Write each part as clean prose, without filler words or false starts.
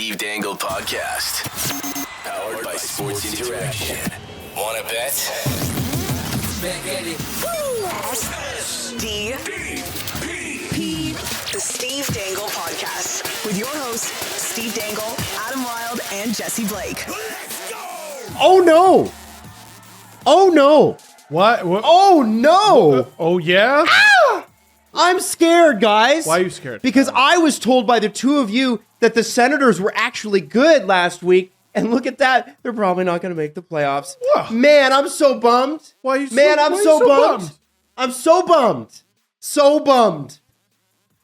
Steve Dangle Podcast. Powered by Sports Interaction. Wanna bet? Steve P. The Steve Dangle Podcast. With your hosts, Steve Dangle, Adam Wilde, and Jesse Blake. Oh, no. Oh, no. What? Oh, no. Oh, yeah? Ah! I'm scared, guys. Why are you scared? Because I was told by the two of you that the Senators were actually good last week. And look at that. They're probably not going to make the playoffs. Whoa. Man, I'm so bummed. Why are you Man, I'm why are you so bummed. I'm so bummed. So bummed.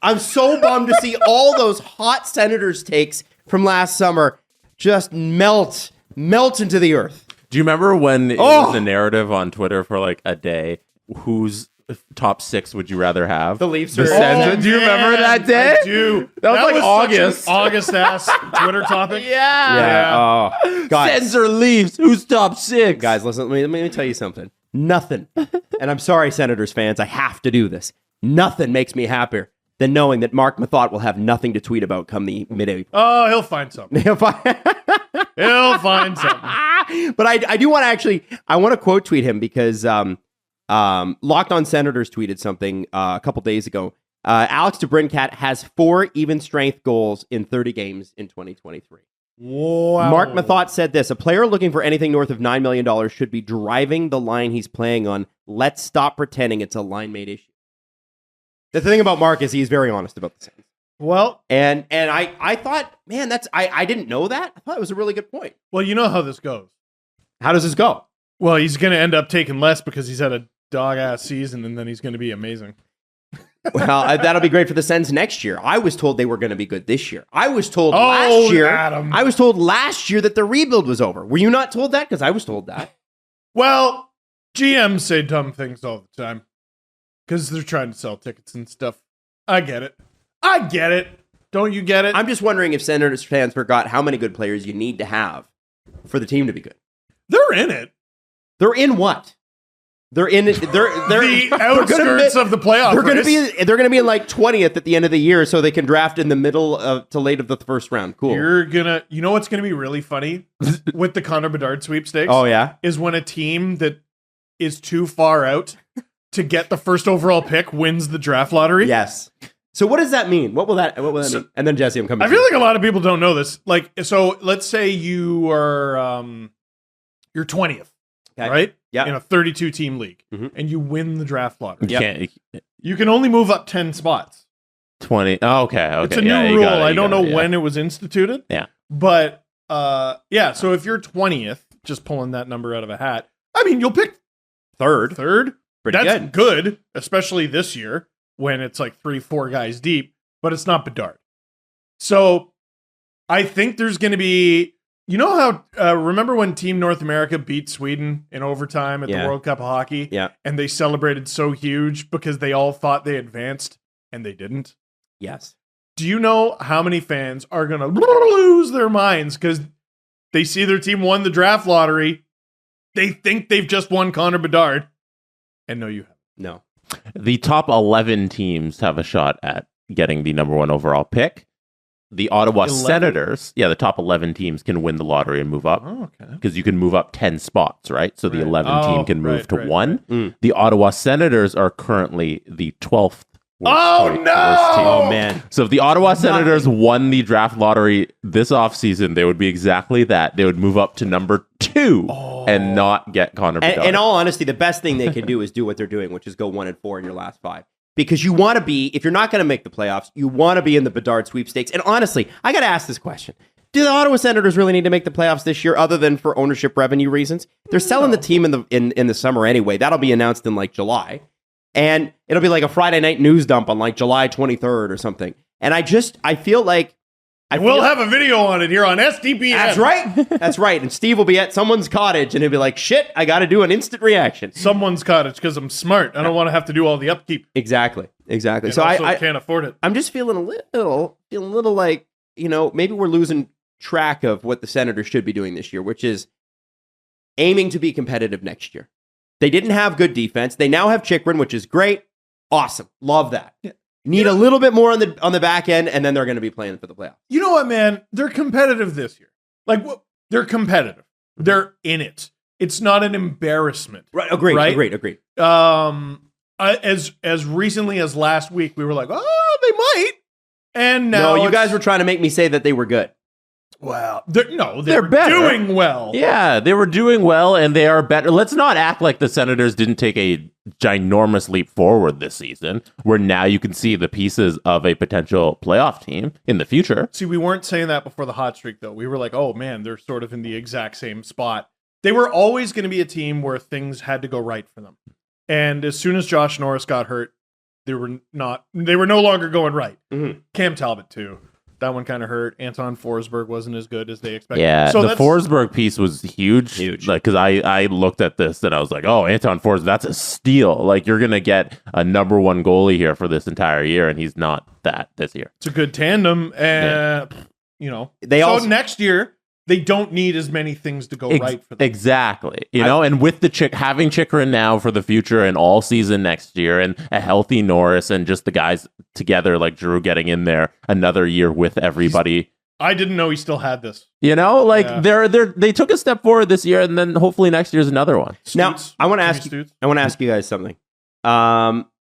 I'm so bummed to see all those hot Senators takes from last summer just melt into the earth. Do you remember when it was the narrative on Twitter for like a day? Whose top six would you rather have? The Leafs The are- Sens. Do you remember that day? I do. That was like August. Such an August-ass Twitter topic. Yeah. Oh, guys. Sens or Leafs? Who's top six? Guys, listen, let me tell you something. Nothing. And I'm sorry, Senators fans, I have to do this. Nothing makes me happier than knowing that Mark Mathot will have nothing to tweet about come the mid-April. Oh, he'll find something. He'll find something. But I do want to I want to quote tweet him because Locked On Senators tweeted something a couple days ago. Alex DeBrincat has 4 even strength goals in 30 games in 2023. Wow. Mark Mathot said this: a player looking for anything north of $9 million should be driving the line he's playing on. Let's stop pretending it's a line-mate issue. The thing about Mark is he's very honest about the Sens. Well, and I thought, man, I didn't know that. I thought it was a really good point. well, you know how this goes. How does this go? Well, he's going to end up taking less because he's had a dog-ass season, and then he's going to be amazing. Well, that'll be great for the Sens next year. I was told they were going to be good this year. I was told Adam. I was told last year that the rebuild was over. Were you not told that? Because I was told that. Well, GMs say dumb things all the time because they're trying to sell tickets and stuff. I get it. Don't you get it? I'm just wondering if Senators fans forgot how many good players you need to have for the team to be good. They're in it. They're in what? They're in it. They're The outskirts of the playoff They're going to race. be. They're going to be in like 20th at the end of the year, so they can draft in the middle to late of the first round. Cool. You know what's gonna be really funny with the Connor Bedard sweepstakes? Oh yeah, is when a team that is too far out to get the first overall pick wins the draft lottery. yes. So what does that mean? What will that mean? And then Jesse, I'm coming. I feel like a lot of people don't know this. Like, so let's say you are you're 20th, Okay. right? Yeah. In a 32 team league, Mhm. and you win the draft lottery. You can't. You can only move up 10 spots. 20. Oh, okay. It's a Yeah, new you rule. got it, I you don't got know it, yeah. when it was instituted. Yeah. But yeah, so if you're 20th, just pulling that number out of a hat, I mean, you'll pick third. Pretty That's good. good, especially this year when it's like 3-4 guys deep, but it's not Bedard. So I think there's going to be, you know how, remember when Team North America beat Sweden in overtime at the Yeah. World Cup of Hockey? Yeah. And they celebrated so huge because they all thought they advanced and they didn't? Yes. Do you know how many fans are going to lose their minds because they see their team won the draft lottery? They think they've just won Connor Bedard. And no, you haven't. No. The top 11 teams have a shot at getting the number 1 overall pick. The Ottawa 11? Senators, the top 11 teams can win the lottery and move up Oh, okay. because you can move up 10 spots, right? So the Right. 11 team can move right, to right, 1. right. Mm. The Ottawa Senators are currently the 12th worst Oh, worst no! team. Oh man. So if the Ottawa Senators won the draft lottery this offseason, they would be exactly that. They would move up to number 2 and not get Connor Bedard. In all honesty, the best thing they can do is do what they're doing, which is go 1-4 in your last 5. Because you want to be, if you're not going to make the playoffs, you want to be in the Bedard sweepstakes. And honestly, I got to ask this question. Do the Ottawa Senators really need to make the playoffs this year other than for ownership revenue reasons? They're selling the team in the summer anyway. That'll be announced in like July. And it'll be like a Friday night news dump on like July 23rd or something. And I feel like We'll have a video on it here on SDPN. That's right. That's right. And Steve will be at someone's cottage and he'll be like, shit, I got to do an instant reaction. Someone's cottage because I'm smart. I don't want to have to do all the upkeep. Exactly. And So also I can't afford it. I'm just feeling a little like, maybe we're losing track of what the Senators should be doing this year, which is aiming to be competitive next year. They didn't have good defense. They now have Chikrin, which is great. Awesome. Love that. Yeah. Need a little bit more on the back end, and then they're going to be playing for the playoffs. You know what, man? They're competitive this year. Like, they're competitive. They're in it. It's not an embarrassment. Right. Agreed. Right? Agreed. As recently as last week, we were like, oh, they might. And now you guys were trying to make me say that they were good. Well, they're better. doing well. Yeah, they were doing well, and they are better. Let's not act like the Senators didn't take a ginormous leap forward this season, where now you can see the pieces of a potential playoff team in the future. See, we weren't saying that before the hot streak, though. We were like, oh, man, they're sort of in the exact same spot. They were always going to be a team where things had to go right for them. And as soon as Josh Norris got hurt, they were no longer going right. Mm-hmm. Cam Talbot, too. That one kind of hurt. Anton Forsberg wasn't as good as they expected. Yeah, so the Forsberg piece was huge. Like, because I looked at this and I was like, oh, Anton Forsberg, that's a steal. Like, you're going to get a number one goalie here for this entire year, and he's not that this year. It's a good tandem. And, next year, they don't need as many things to go right for them. Exactly. And with the having Chikrin now for the future and all season next year, and a healthy Norris, and just the guys together like Drew getting in there another year with everybody. I didn't know he still had this. They took a step forward this year, and then hopefully next year's another one. Now, I want to ask you guys something.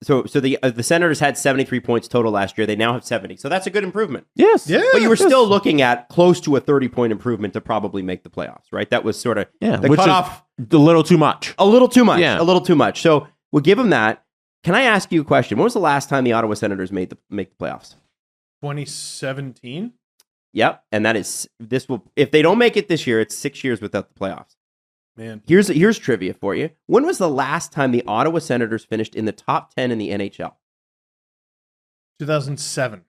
So the Senators had 73 points total last year. They now have 70. So that's a good improvement. Yes. Yeah. But you were still looking at close to a 30-point improvement to probably make the playoffs, right? That was sort of the cutoff. A little too much. A little too much. Yeah. A little too much. So we'll give them that. Can I ask you a question? When was the last time the Ottawa Senators make the playoffs? 2017. Yep. And if they don't make it this year, it's 6 years without the playoffs. Man. Here's trivia for you. When was the last time the Ottawa Senators finished in the top 10 in the NHL? 2007.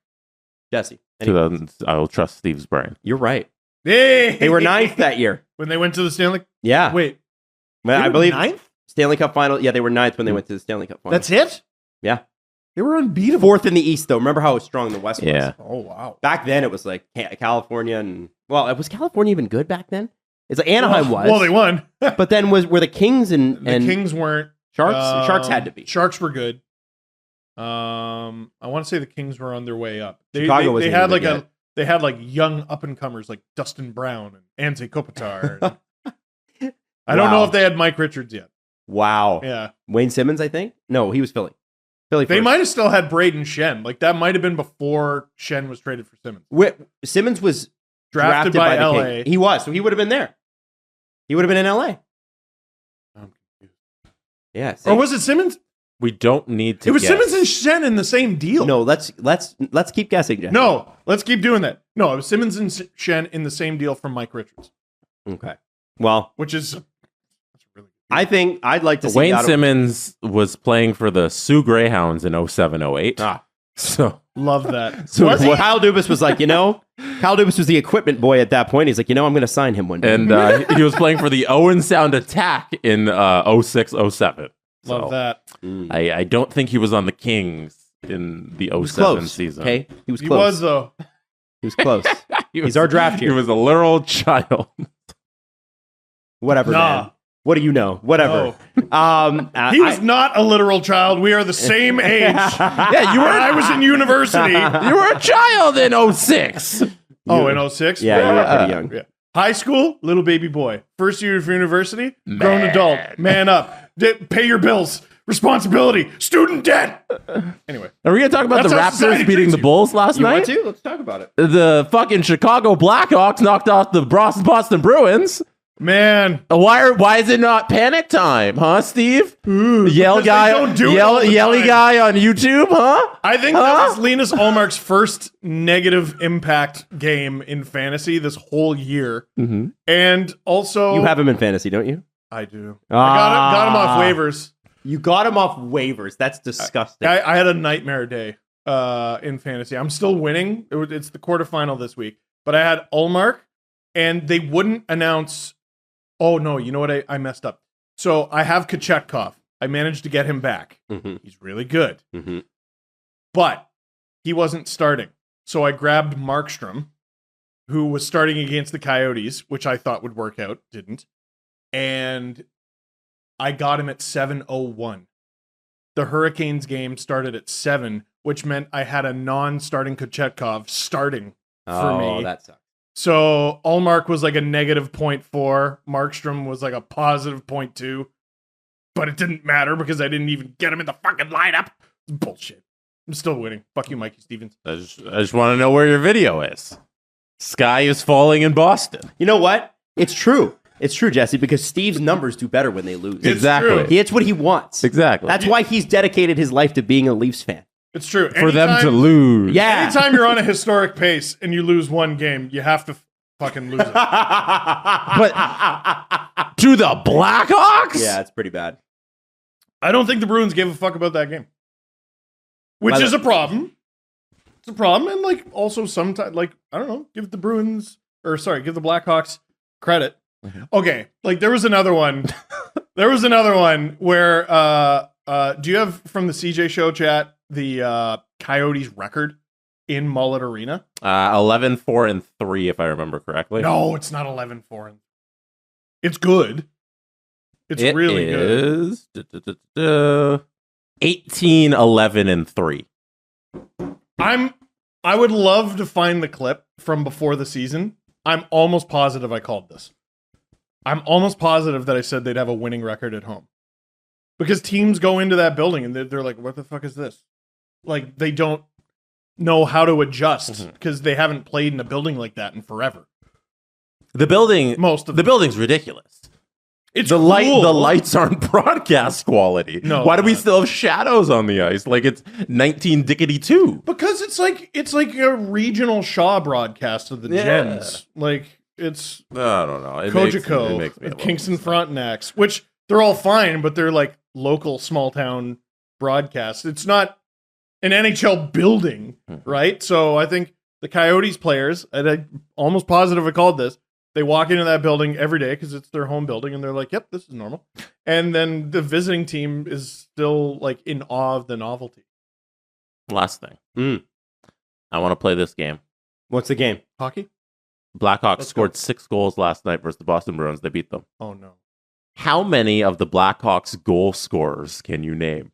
Jesse. 2000. I will trust Steve's brain. You're right. Hey! They were ninth that year. When they went to the Stanley. Yeah. Wait. I believe ninth? Stanley Cup final. Yeah, they were ninth when they went to the Stanley Cup final. That's it? Yeah. They were unbeatable. Fourth in the East, though. Remember how strong the West was? Yeah. Oh, wow. Back then, it was like California and... Well, was California even good back then? It's like Anaheim was. Well, they won. But then were the Kings and Kings weren't. Sharks? Sharks had to be. Sharks were good. I want to say the Kings were on their way up. They had like young up and comers like Dustin Brown and Anze Kopitar. I don't know if they had Mike Richards yet. Wow. Yeah. Wayne Simmonds, I think. No, he was Philly. They might have still had Braden Shen. Like that might have been before Shen was traded for Simmonds. Simmonds was drafted by the LA. Kings. He was, so he would have been there. He would have been in LA. I'm confused. Yeah. See? Or was it Simmonds? We don't need to. It was guess. Simmonds and Shen in the same deal. No, let's keep guessing, Jeff. No, let's keep doing that. No, it was Simmonds and Shen in the same deal from Mike Richards. Okay. Well, which is really good. I think I'd like to see Wayne Simmonds was playing for the Sioux Greyhounds in 07-08. So love that. So Kyle Dubas was like, Kyle Dubas was the equipment boy at that point. He's like, I'm going to sign him one day. And he was playing for the Owen Sound Attack in 06-07. Love that. I don't think he was on the Kings in the 07 season. Okay, he was close. He was, though. He was close. He's our draft here. He was a literal child. Whatever, man. What do you know? Whatever. No. He was not a literal child. We are the same age. Yeah, you were. I was in university. You were a child in 06. Oh, in 06? Yeah, you were pretty young. Yeah. High school, little baby boy. First year of university, grown adult. Man up. Pay your bills. Responsibility. Student debt. Anyway. Are we going to talk about the Raptors beating the Bulls last night? Want to? Let's talk about it. The fucking Chicago Blackhawks knocked off the Boston Bruins. Man, why is it not panic time, huh, Steve? Yelly guy on YouTube, huh? I think that was Linus Ullmark's first negative impact game in fantasy this whole year, and also you have him in fantasy, don't you? I do. I got him off waivers. You got him off waivers. That's disgusting. I had a nightmare day in fantasy. I'm still winning. It's the quarterfinal this week, but I had Ullmark, and they wouldn't announce. Oh, no, you know what? I messed up. So I have Kochetkov. I managed to get him back. He's really good. But he wasn't starting. So I grabbed Markstrom, who was starting against the Coyotes, which I thought would work out. Didn't. And I got him at 7:01. The Hurricanes game started at 7. which meant I had a non-starting Kochetkov starting for me. Oh, that sucks. So Ullmark was like a negative 0.4. Markstrom was like a positive 0.2. But it didn't matter because I didn't even get him in the fucking lineup. It's bullshit. I'm still winning. Fuck you, Mikey Stevens. I just want to know where your video is. Sky is falling in Boston. You know what? It's true. It's true, Jesse, because Steve's numbers do better when they lose. Exactly. It's what he wants. Exactly. That's why he's dedicated his life to being a Leafs fan. It's true. For them to lose. Yeah. Anytime you're on a historic pace and you lose one game, you have to fucking lose it. But to the Blackhawks? Yeah, it's pretty bad. I don't think the Bruins gave a fuck about that game. Which is a problem. It's a problem. And like also sometimes, like, I don't know, give the Blackhawks credit. Mm-hmm. Okay. Like there was another one. Where do you have from the CJ show chat the Coyotes record in Mullet Arena? 11-4-3, if I remember correctly. No, it's not 11-4. It's good. It's really good. It is 18-11-3. I would love to find the clip from before the season. I'm almost positive I called this. I'm almost positive that I said they'd have a winning record at home. Because teams go into that building and they're like, what the fuck is this? Like, they don't know how to adjust because they haven't played in a building like that in forever. The building's ridiculous. It's the cool. The lights aren't broadcast quality. No, why do we still have shadows on the ice? Like it's 19-2. Because it's like a regional Shaw broadcast of the Gens. Like it's I don't know. Kojiko, Kingston Frontenacs, which they're all fine, but they're like local small town broadcasts. It's not an NHL building, right? So I think the Coyotes players, and I'm almost positive I called this, they walk into that building every day because it's their home building, and they're like, yep, this is normal. And then the visiting team is still like in awe of the novelty. Last thing. I want to play this game. What's the game? Hockey? Blackhawks scored 6 goals last night versus the Boston Bruins. They beat them. Oh, no. How many of the Blackhawks goal scorers can you name?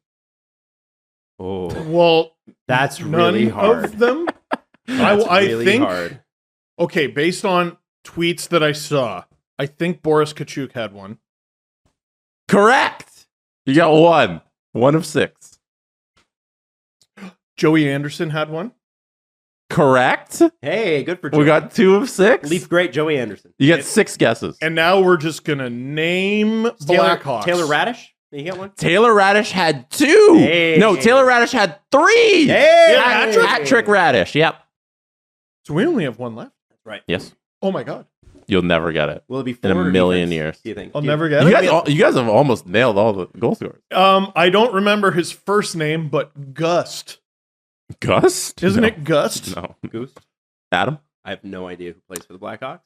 Oh, well, that's none really hard. of them. I think hard. Okay, based on tweets that I saw, I think Boris Kachuk had one. Correct. You got one. 1 of 6. Joey Anderson had one. Correct. Hey, good for Joey. We got 2 of 6. Leaf great Joey Anderson. You got 6 guesses. And now we're just going to name Blackhawks. Taylor Radish? Did you get one? Taylor Radish had 2. Hey. No, Taylor Radish had 3. Hey. Hat-trick Radish. Yep. So we only have one left. That's right. Yes. Oh my God. You'll never get it. Will it be in a million years? Do you think? I'll never get it. You guys have almost nailed all the goal scorers. I don't remember his first name, but Gust. Gust? Isn't it Gust? No. Goose? Adam? I have no idea who plays for the Blackhawks.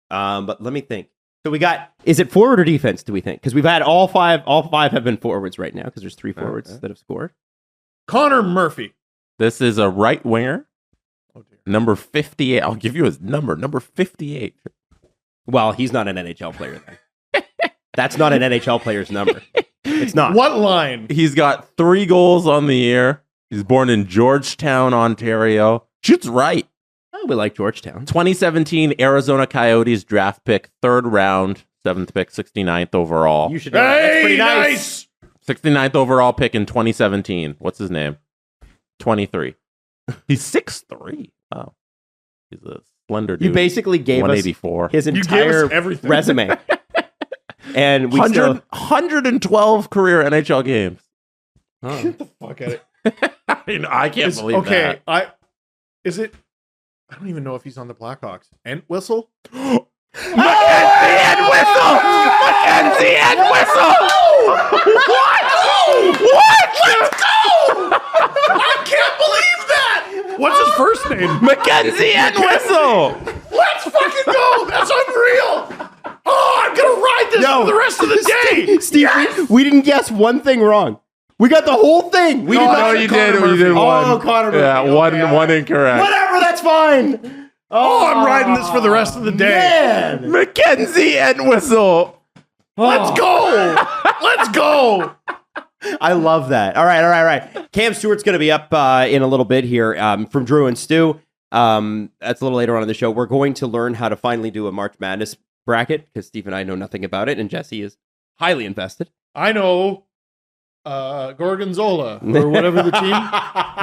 But let me think. So we got, is it forward or defense, do we think? Because we've had all five have been forwards right now because there's 3 forwards that have scored. Connor Murphy. This is a right winger. Oh dear. Number 58. I'll give you his number. Number 58. Well, he's not an NHL player then. That's not an NHL player's number. It's not. What line? He's got 3 goals on the year. He's born in Georgetown, Ontario. Shoots right. Oh, we like Georgetown. 2017 Arizona Coyotes draft pick, 3rd round, 7th pick, 69th overall. You should know that. That's pretty nice. 69th overall pick in 2017. What's his name? 23. He's 6'3". Wow. He's a slender dude. You basically gave us 184. his entire resume. And we 112 career NHL games. Oh. Get the fuck out of it. I can't believe that. I don't even know if he's on the Blackhawks. Entwistle? Mackenzie Entwistle! Mackenzie Entwistle! What? Let's go! I can't believe that! What's his first name? Mackenzie Entwistle! Let's fucking go! That's unreal! Oh, I'm gonna ride this for the rest of the day! Steve, yes! we didn't guess one thing wrong. We got the whole thing. We did not. No, you did. You did one. Oh, Connor Murphy. Yeah, one incorrect. Whatever, that's fine. Oh, I'm riding this for the rest of the day. Man. Mackenzie Entwistle. Let's go. Let's go. I love that. All right. Cam Stewart's going to be up in a little bit here from Drew and Stu. That's a little later on in the show. We're going to learn how to finally do a March Madness bracket because Steve and I know nothing about it, and Jesse is highly invested. I know Gorgonzola or whatever the team.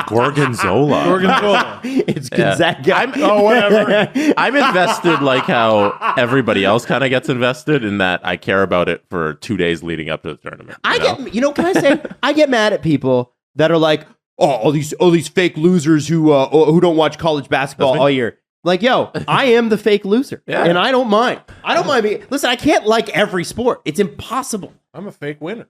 Gorgonzola. It's Gonzaga. Whatever. I'm invested like how everybody else kind of gets invested in that I care about it for 2 days leading up to the tournament. Can I say, I get mad at people that are like, all these fake losers who don't watch college basketball all year. Like, yo, I am the fake loser, and I don't mind. Listen, I can't like every sport. It's impossible. I'm a fake winner.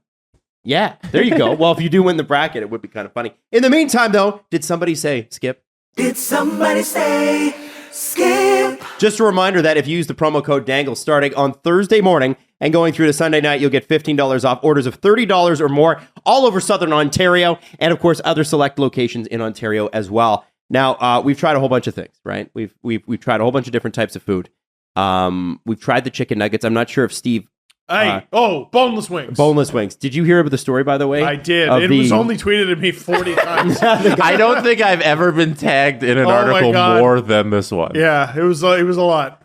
Yeah, there you go. Well, if you do win the bracket, it would be kind of funny. In the meantime, though, did somebody say skip? Did somebody say skip? Just a reminder that if you use the promo code DANGLE starting on Thursday morning and going through to Sunday night, you'll get $15 off orders of $30 or more all over Southern Ontario and, of course, other select locations in Ontario as well. Now, we've tried a whole bunch of things, right? We've tried a whole bunch of different types of food. We've tried the chicken nuggets. I'm not sure if Steve... boneless wings. Boneless wings. Did you hear about the story, by the way? I did. It was only tweeted at me 40 times. I don't think I've ever been tagged in an article more than this one. Yeah, it was a lot.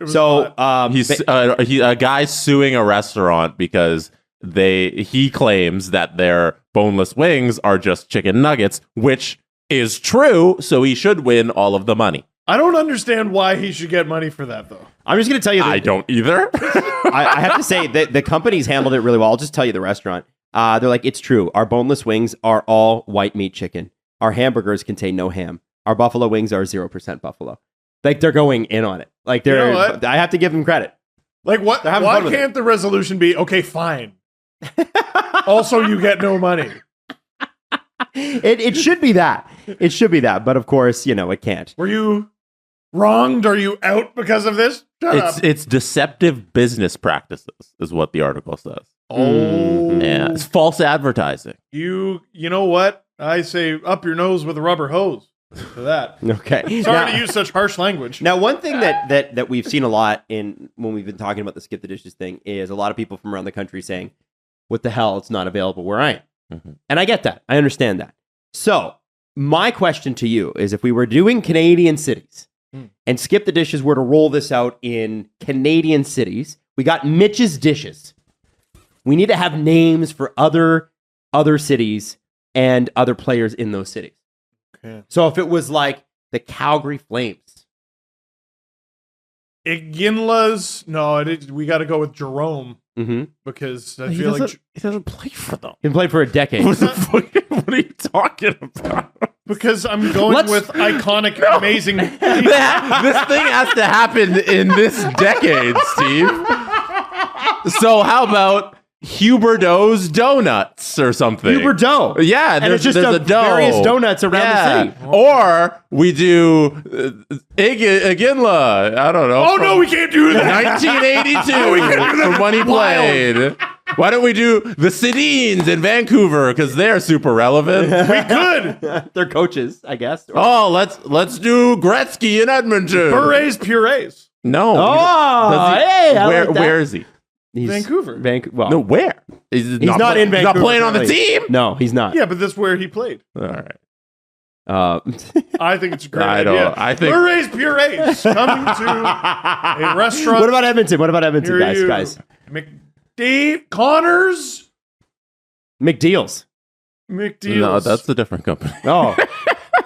He's a guy suing a restaurant because he claims that their boneless wings are just chicken nuggets, which is true, so he should win all of the money. I don't understand why he should get money for that, though. I'm just going to tell you. I don't either. I have to say that the company's handled it really well. I'll just tell you the restaurant. They're like, it's true. Our boneless wings are all white meat chicken. Our hamburgers contain no ham. Our buffalo wings are 0% buffalo. Like, they're going in on it. Like, You know what? I have to give them credit. Like, what? Why can't the resolution be, okay, fine. Also, you get no money. It should be that. It should be that. But of course, it can't. Were you wronged? Are you out because of this? Shut up. It's deceptive business practices, is what the article says. Oh. Yeah. It's false advertising. You know what? I say up your nose with a rubber hose for that. Okay. Sorry to use such harsh language. Now, one thing that we've seen a lot when we've been talking about the skip the dishes thing is a lot of people from around the country saying, what the hell? It's not available where I am. Mm-hmm. And I get that. I understand that. So my question to you is, if we were doing Canadian cities and Skip the Dishes were to roll this out in Canadian cities, we got Mitch's Dishes. We need to have names for other cities and other players in those cities. Okay. So if it was like the Calgary Flames. Iginla's, no, we got to go with Jerome. Mm-hmm. Because I feel like he doesn't play for them. He played for a decade. What are you talking about? Because I'm going with iconic, amazing. This thing has to happen in this decade, Steve. So how about Huberdeau's Donuts or something? Huberdeau. Yeah, and it's just a various donuts around the city. Or we do Iginla. I don't know. Oh, no, we can't do that. 1982 we can't do that. from when he played. Why don't we do the Sedins in Vancouver, because they're super relevant? We could. They're coaches, I guess. Oh, let's do Gretzky in Edmonton. Berets Purees. No. Where is he? He's Vancouver. Well, no, where? He's not in Vancouver. He's not playing on the team? No, he's not. Yeah, but that's where he played. All right. I think it's a great idea. I think Berets Purees coming to a restaurant. What about Edmonton? Guys? Connors? McDeals. No, that's a different company. Oh.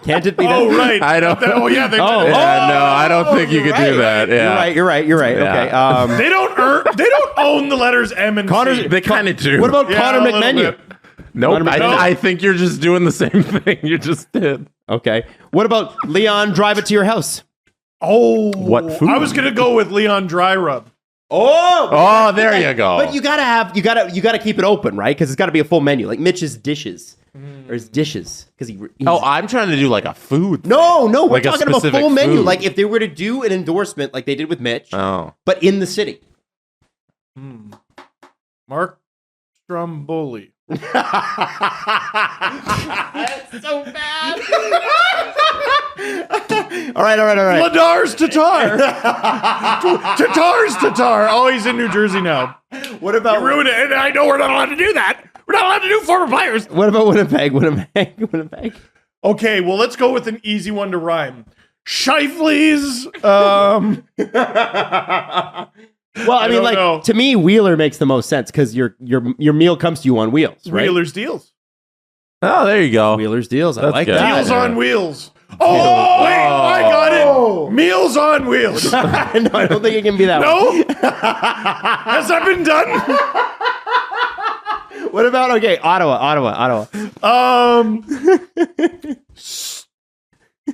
Can't it be that? Oh, right. I don't. They did. Yeah, no, I don't think you could do that. Yeah. You're right. Yeah. Okay. They don't own the letters M and C. They kind of do. What about Connor McMenu? Nope. I think you're just doing the same thing you just did. Okay. What about Leon Drive It to Your House? Oh, what food? I was gonna go with Leon Dry Rub. Oh, there you go. But you gotta keep it open, right? Because it's got to be a full menu, like Mitch's Dishes or his dishes. Because I'm trying to do like a food. No, we're like talking about full menu. Food. Like if they were to do an endorsement, like they did with Mitch, but in the city. Mark Stromboli. That's so bad. All right. Vladar's Tatar. Tatar's Tatar. Oh, he's in New Jersey now. What about you ruined it? And I know we're not allowed to do that. We're not allowed to do former players. What about Winnipeg? Winnipeg. Okay, well, let's go with an easy one to rhyme. Shifley's. Well, I mean, don't like know. to me, Wheeler makes the most sense because your meal comes to you on wheels, right? Wheeler's deals. Oh, there you go. Wheeler's deals. I That's like good. that. Deals on wheels. Oh, wait, I got it. Meals on wheels. No, I don't think it can be that No? one. Has that been done? What about Ottawa?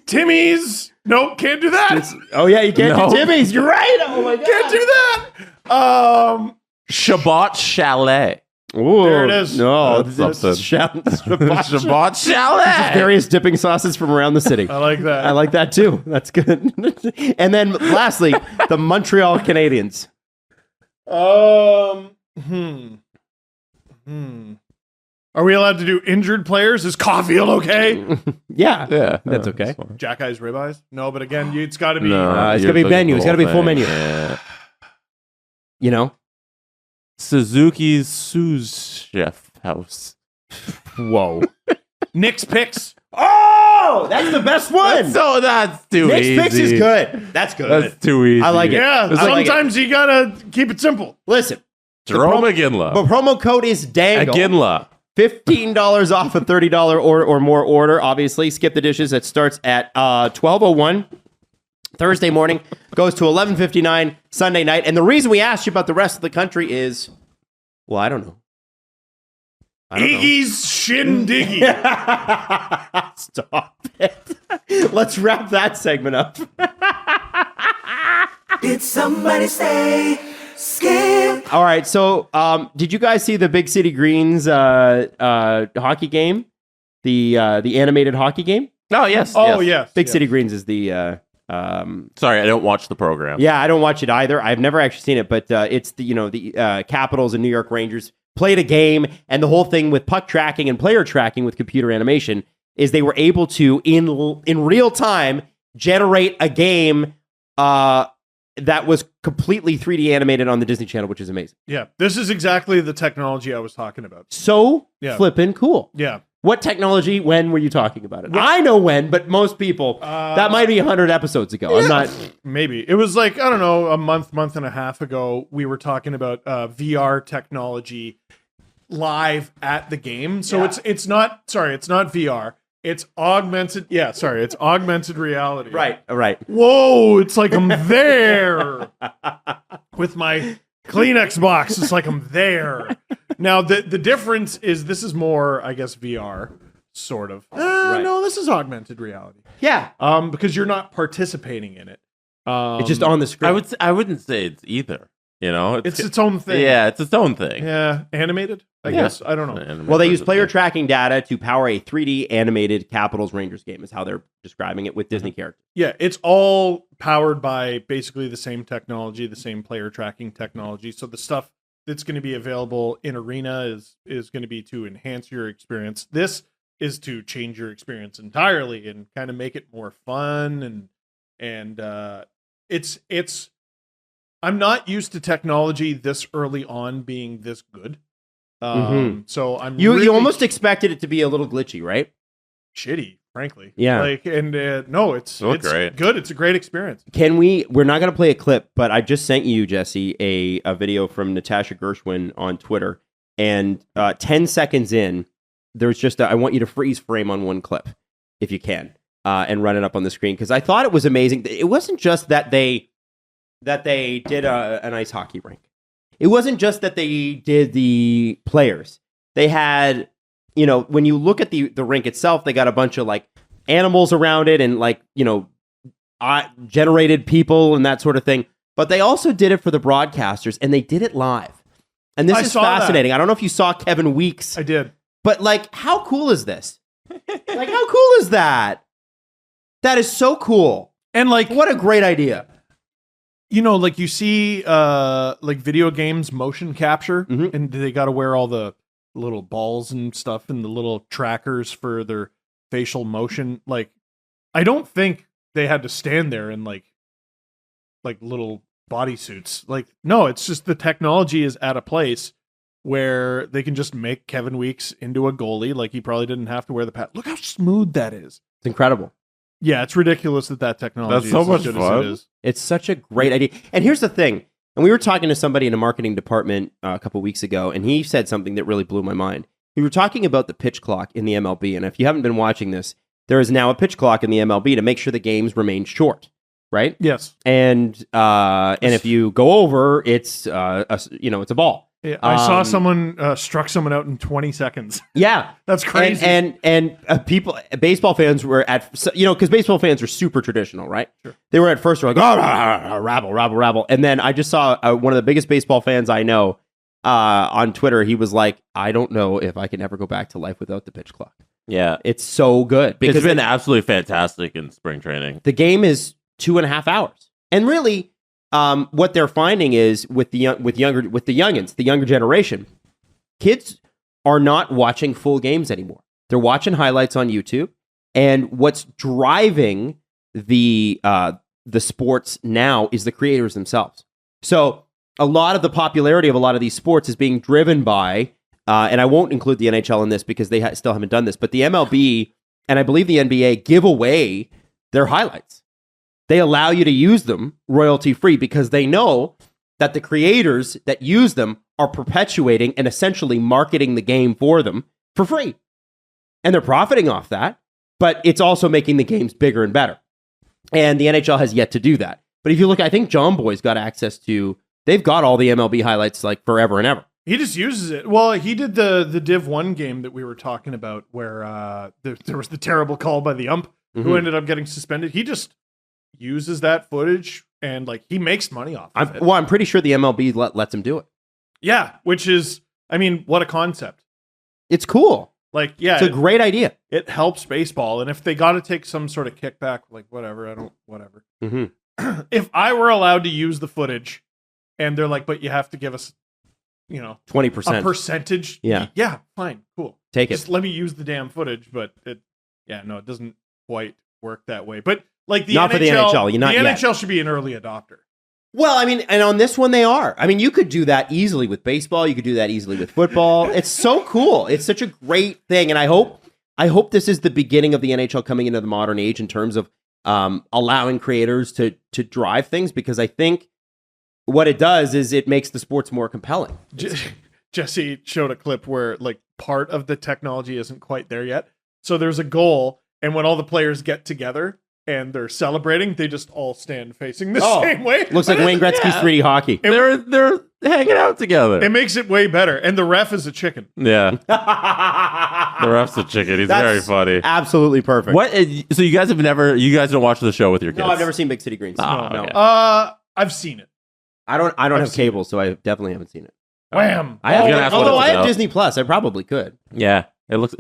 Timmy's. Nope, can't do that. Oh yeah, you can't No. do Timmy's. You're right. Oh my god. Can't do that. Shabbat Chalet. Ooh, There it is. No, That's this is something. Shabbat Shabbat Chalet. various dipping sauces from around the city. I like that. I like that too. That's good. And then lastly, the Montreal Canadiens. Are we allowed to do injured players? Is Caulfield okay? Yeah, Yeah, that's okay. fine. Jack Eyes Ribeyes? No, but again, it's got to be. No, it's you're gotta be looking menu. for It's the gotta be whole full thing. menu. Yeah. You know. Suzuki's sous chef house. Whoa. Nick's Picks. Oh, that's the best one. That's too Nick's easy. Picks is good. That's good. That's too easy. I like it. Yeah, I like it. sometimes you got to keep it simple. Listen, Jerome the Aginla. promo code is Dangle. Aginla. $15 off a $30 or more order. Obviously, Skip the Dishes. It starts at 12:01 Thursday morning, goes to 11:59 Sunday night. And the reason we asked you about the rest of the country is, well, I don't know. Iggy's Shindiggy. Stop it. Let's wrap that segment up. Did somebody say Skip? All right. So, did you guys see the Big City Greens hockey game? The animated hockey game? Oh, yes. Oh, yes. yes. Big yes. City Greens is the Sorry, I don't watch the program. yeah, I don't watch it either. I've never actually seen it, but it's the Capitals and New York Rangers played a game, and the whole thing with puck tracking and player tracking with computer animation is they were able to in real time generate a game that was completely 3D animated on the Disney Channel, which is amazing. Yeah, this is exactly the technology I was talking about. So Yeah. flippin' cool. Yeah. What technology? When were you talking about it? I know when, but most people that might be 100 episodes ago. I'm not. Maybe. It was like, I don't know, a month and a half ago, we were talking about VR technology live at the game. So it's not VR. It's augmented. Yeah, sorry. It's augmented reality. Right. Whoa, it's like I'm there with my Kleenex box. It's like I'm there. Now, the difference is this is more, I guess, VR, sort of. No, this is augmented reality. Yeah. Because you're not participating in it. It's just on the screen. I wouldn't say it's either. You know, It's its own thing. Yeah, it's its own thing. Yeah, animated, I guess. I don't know. Well, they use player tracking data to power a 3D animated Capitals Rangers game, is how they're describing it with Disney characters. Yeah, it's all powered by basically the same technology, the same player tracking technology. So the stuff that's going to be available in Arena is going to be to enhance your experience. This is to change your experience entirely and kind of make it more fun and it's I'm not used to technology this early on being this good. So I'm You really you almost expected it to be a little glitchy, right? shitty, frankly. Yeah. Like, and no, it's great. good. It's a great experience. We're not going to play a clip, but I just sent you, Jesse, a video from Natasha Gershwin on Twitter. And 10 seconds in, there's just I want you to freeze frame on one clip, if you can, and run it up on the screen. Because I thought it was amazing. It wasn't just that they did an ice hockey rink. It wasn't just that they did the players. They had, when you look at the rink itself, they got a bunch of like animals around it and like, generated people and that sort of thing. But they also did it for the broadcasters and they did it live. And this I is saw that. fascinating. I don't know if you saw Kevin Weeks, I did. but like, how cool is this? Like, how cool is that? That is so cool. And like, What a great idea. like you see like video games motion capture Mhm. and they got to wear all the little balls and stuff and the little trackers for their facial motion. Like, I don't think they had to stand there in like little bodysuits. Like, no, it's just the technology is at a place where they can just make Kevin Weeks into a goalie. Like, he probably didn't have to wear the pad. Look how smooth that is. It's incredible. Yeah, it's ridiculous that technology That's so is much as good fun. as it is. It's such a great idea. And here's the thing. And we were talking to somebody in a marketing department a couple weeks ago, and he said something that really blew my mind. We were talking about the pitch clock in the MLB. And if you haven't been watching this, there is now a pitch clock in the MLB to make sure the games remain short, right? Yes. And if you go over, it's it's a ball. Yeah, I saw someone struck someone out in 20 seconds. Yeah, That's crazy. And baseball fans were because baseball fans are super traditional, right? Sure. They were at first like, oh, rabble, and then I just saw one of the biggest baseball fans I know on Twitter. He was like, I don't know if I can ever go back to life without the pitch clock. Yeah. It's so good because It's been absolutely fantastic in spring training. the game is 2.5 hours, and really. What they're finding is with the youngins, the younger generation, kids are not watching full games anymore. They're watching highlights on YouTube, and what's driving the sports now is the creators themselves. So a lot of the popularity of a lot of these sports is being driven by, and I won't include the NHL in this because they still haven't done this, but the MLB and I believe the NBA give away their highlights. They allow you to use them royalty free because they know that the creators that use them are perpetuating and essentially marketing the game for them for free. And they're profiting off that, but it's also making the games bigger and better. And the NHL has yet to do that. But if you look, I think John Boy's got access to, they've got all the MLB highlights like forever and ever. He just uses it. Well, he did the Div 1 game that we were talking about where there was the terrible call by the ump who ended up getting suspended. He just uses that footage and like he makes money off of it. Well, I'm pretty sure the MLB lets him do it. Yeah, which is, I mean, what a concept. It's cool. Like, yeah, It's a great idea. it helps baseball. And if they got to take some sort of kickback, like whatever. Mm-hmm. If I were allowed to use the footage and they're like, but you have to give us, 20%. a percentage. Yeah. Yeah, fine, cool. Take it. Just let me use the damn footage, but it doesn't quite work that way. But like the Not NHL, for the NHL, not the yet. NHL should be an early adopter. Well, I mean, and on this one they are. I mean, you could do that easily with baseball. You could do that easily with football. It's so cool. It's such a great thing, and I hope this is the beginning of the NHL coming into the modern age in terms of allowing creators to drive things, because I think what it does is it makes the sports more compelling. Jesse showed a clip where like part of the technology isn't quite there yet. So there's a goal, and when all the players get together and they're celebrating, they just all stand facing the same way. Looks like Wayne Gretzky's 3D hockey. They're hanging out together. It makes it way better. And the ref is a chicken. Yeah. The ref's a chicken. He's very funny. Absolutely perfect. What? So you guys don't watch the show with your kids? No, I've never seen Big City Greens. Oh, no. okay. I've seen it. I don't have seen cable, so I definitely haven't seen it. Wham! I have, gonna ask what although it's I have about. Disney Plus, I probably could. Yeah. It's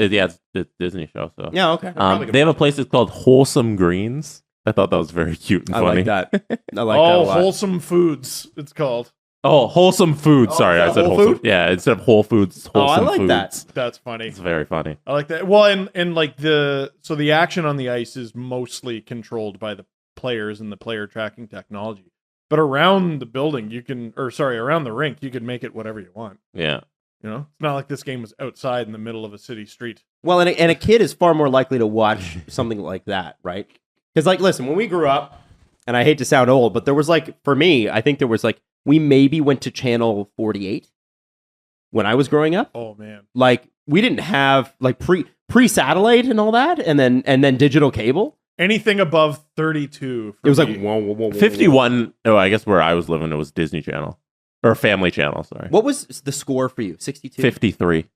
a Disney show. So Yeah, okay. they have a place that's called Wholesome Greens. I thought that was very cute and I funny. like that. I like that a lot. Wholesome Foods, it's called. Oh, Wholesome Food. Sorry, is I that said Whole Wholesome. Food? Yeah, instead of Whole Foods, Wholesome I like Foods. that. That's funny. It's very funny. I like that. Well, and like the action on the ice is mostly controlled by the players and the player tracking technology. But around the building, around the rink, you can make it whatever you want. Yeah. It's not like this game was outside in the middle of a city street. Well, and a kid is far more likely to watch something like that, right? Because, like, listen, when we grew up, and I hate to sound old, but there was for me, I think there was we maybe went to channel 48 when I was growing up. Oh man, We didn't have pre-satellite and all that, and then digital cable. anything above 32. It was me. whoa. 51. Oh, I guess where I was living, it was Disney Channel. Or Family Channel, sorry. What was the score for you? 62? 53.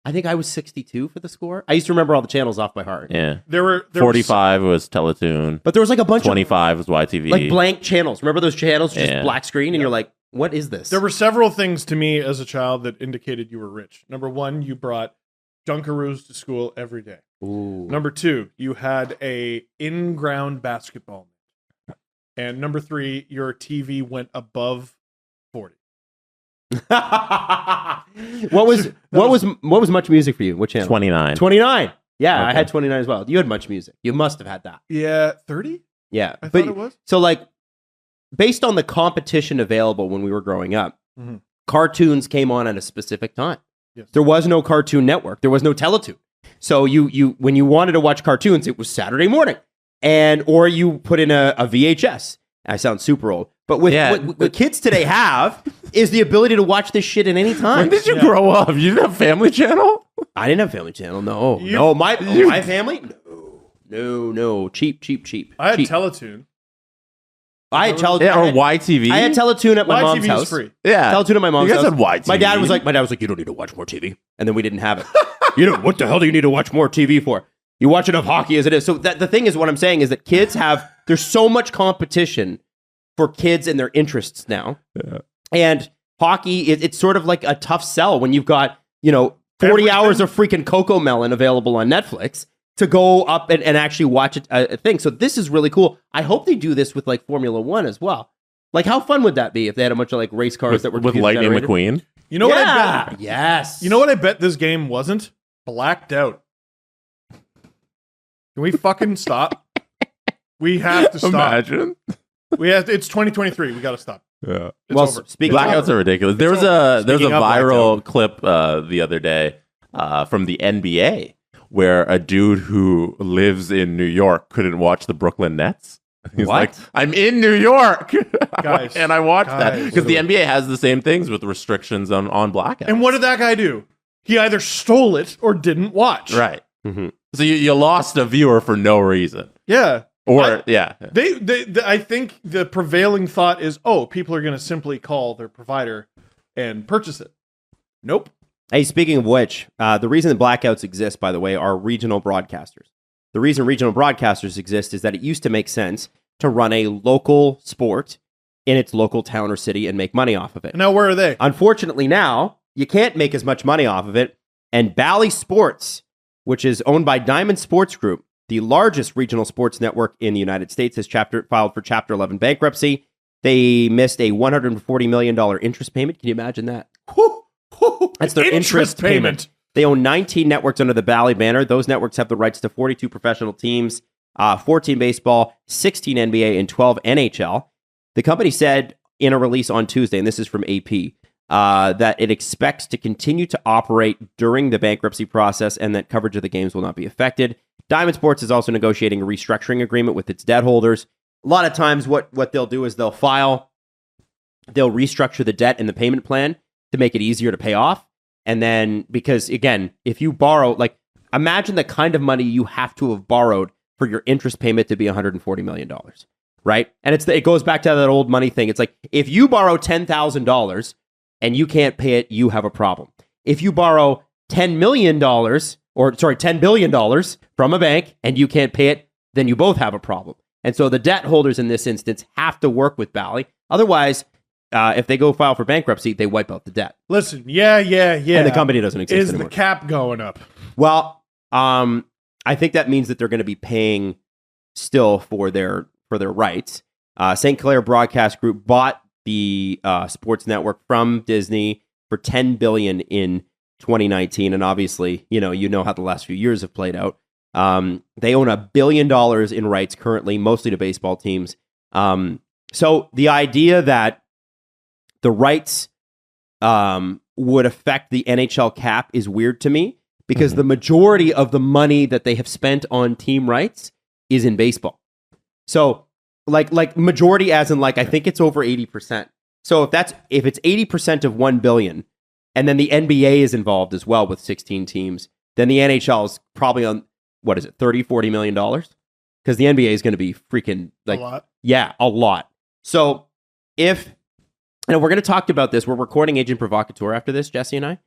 I think I was 62 for the score. I used to remember all the channels off by heart. Yeah. There were 45 was Teletoon. But there was a bunch 25 was YTV. of blank channels. Remember those channels? Just Yeah. black screen, and you're like, what is this? There were several things to me as a child that indicated you were rich. Number one, you brought Dunkaroos to school every day. Ooh. Number two, you had a in-ground basketball. And number three, your TV went above 40. what was Much Music for you? What channel? 29. 29. Yeah, I Okay. had 29 as well. You had Much Music. You must have had that. Yeah, 30? Yeah. I thought it was. So based on the competition available when we were growing up, Mhm. cartoons came on at a specific time. Yes. There was no Cartoon Network. There was no Teletoon. So you when you wanted to watch cartoons, it was Saturday morning, or you put in a VHS. I sound super old, but what kids today have is the ability to watch this shit at any time. When did you grow up? You didn't have Family Channel? I didn't have Family Channel. No, my family. No, cheap. I had cheap. Teletoon. I had Teletoon. Yeah, or YTV. I had Teletoon at my mom's YTV house. is free. Yeah, Teletoon at my mom's you guys house. had YTV. My dad was like, you don't need to watch more TV, and then we didn't have it. What the hell do you need to watch more TV for? You watch enough hockey as it is. So the thing is, what I'm saying is that kids there's so much competition for kids and their interests now, and hockey it's sort of like a tough sell when you've got 40 hours of freaking Cocomelon available on Netflix to go up and actually watch a thing. So this is really cool. I hope they do this with like Formula One as well. Like, how fun would that be if they had a bunch of like race cars that were with Lightning McQueen? You know what I bet? Yes. You know what I bet this game wasn't? Blacked out. Can we fucking stop? We have to stop. Imagine. It's 2023. We got to stop. Yeah. It's over. Blackouts are ridiculous. There was a viral clip the other day from the NBA where a dude who lives in New York couldn't watch the Brooklyn Nets. He's like, I'm in New York, guys, and I watched that because the NBA has the same things with restrictions on blackouts. And what did that guy do? He either stole it or didn't watch. Right. Mm-hmm. So you lost a viewer for no reason. Yeah. I think the prevailing thought is, people are going to simply call their provider and purchase it. Nope. Hey, speaking of which, the reason the blackouts exist, by the way, are regional broadcasters. The reason regional broadcasters exist is that it used to make sense to run a local sport in its local town or city and make money off of it. Now, where are they? Unfortunately, now you can't make as much money off of it. And Bally Sports, which is owned by Diamond Sports Group, the largest regional sports network in the United States, has filed for Chapter 11 bankruptcy. They missed a $140 million interest payment. Can you imagine that? That's their interest payment. They own 19 networks under the Bally banner. Those networks have the rights to 42 professional teams, 14 baseball, 16 NBA, and 12 NHL. The company said in a release on Tuesday, and this is from AP, that it expects to continue to operate during the bankruptcy process and that coverage of the games will not be affected. Diamond Sports is also negotiating a restructuring agreement with its debt holders. A lot of times what they'll do is they'll restructure the debt and the payment plan to make it easier to pay off. And then, because again, if you borrow, imagine the kind of money you have to have borrowed for your interest payment to be $140 million, right? And it goes back to that old money thing. It's like, if you borrow $10,000 and you can't pay it, you have a problem. If you borrow $10 billion from a bank and you can't pay it, then you both have a problem. And so the debt holders in this instance have to work with Bally. Otherwise, if they go file for bankruptcy, they wipe out the debt. Listen, yeah. And the company doesn't exist anymore. Is the cap going up? Well, I think that means that they're going to be paying still for their rights. St. Clair Broadcast Group bought the sports network from Disney for $10 billion in 2019, and obviously, you know how the last few years have played out. They own $1 billion in rights currently, mostly to baseball teams. So the idea that the rights would affect the NHL cap is weird to me because the majority of the money that they have spent on team rights is in baseball. So like majority as in I think it's over 80%. So if it's 80% of $1 billion and then the NBA is involved as well with 16 teams, then the NHL is probably on, what is it, $30-40 million? Because the NBA is going to be freaking a lot. Yeah, a lot. So and we're going to talk about this. We're recording Agent Provocateur after this, Jesse and I.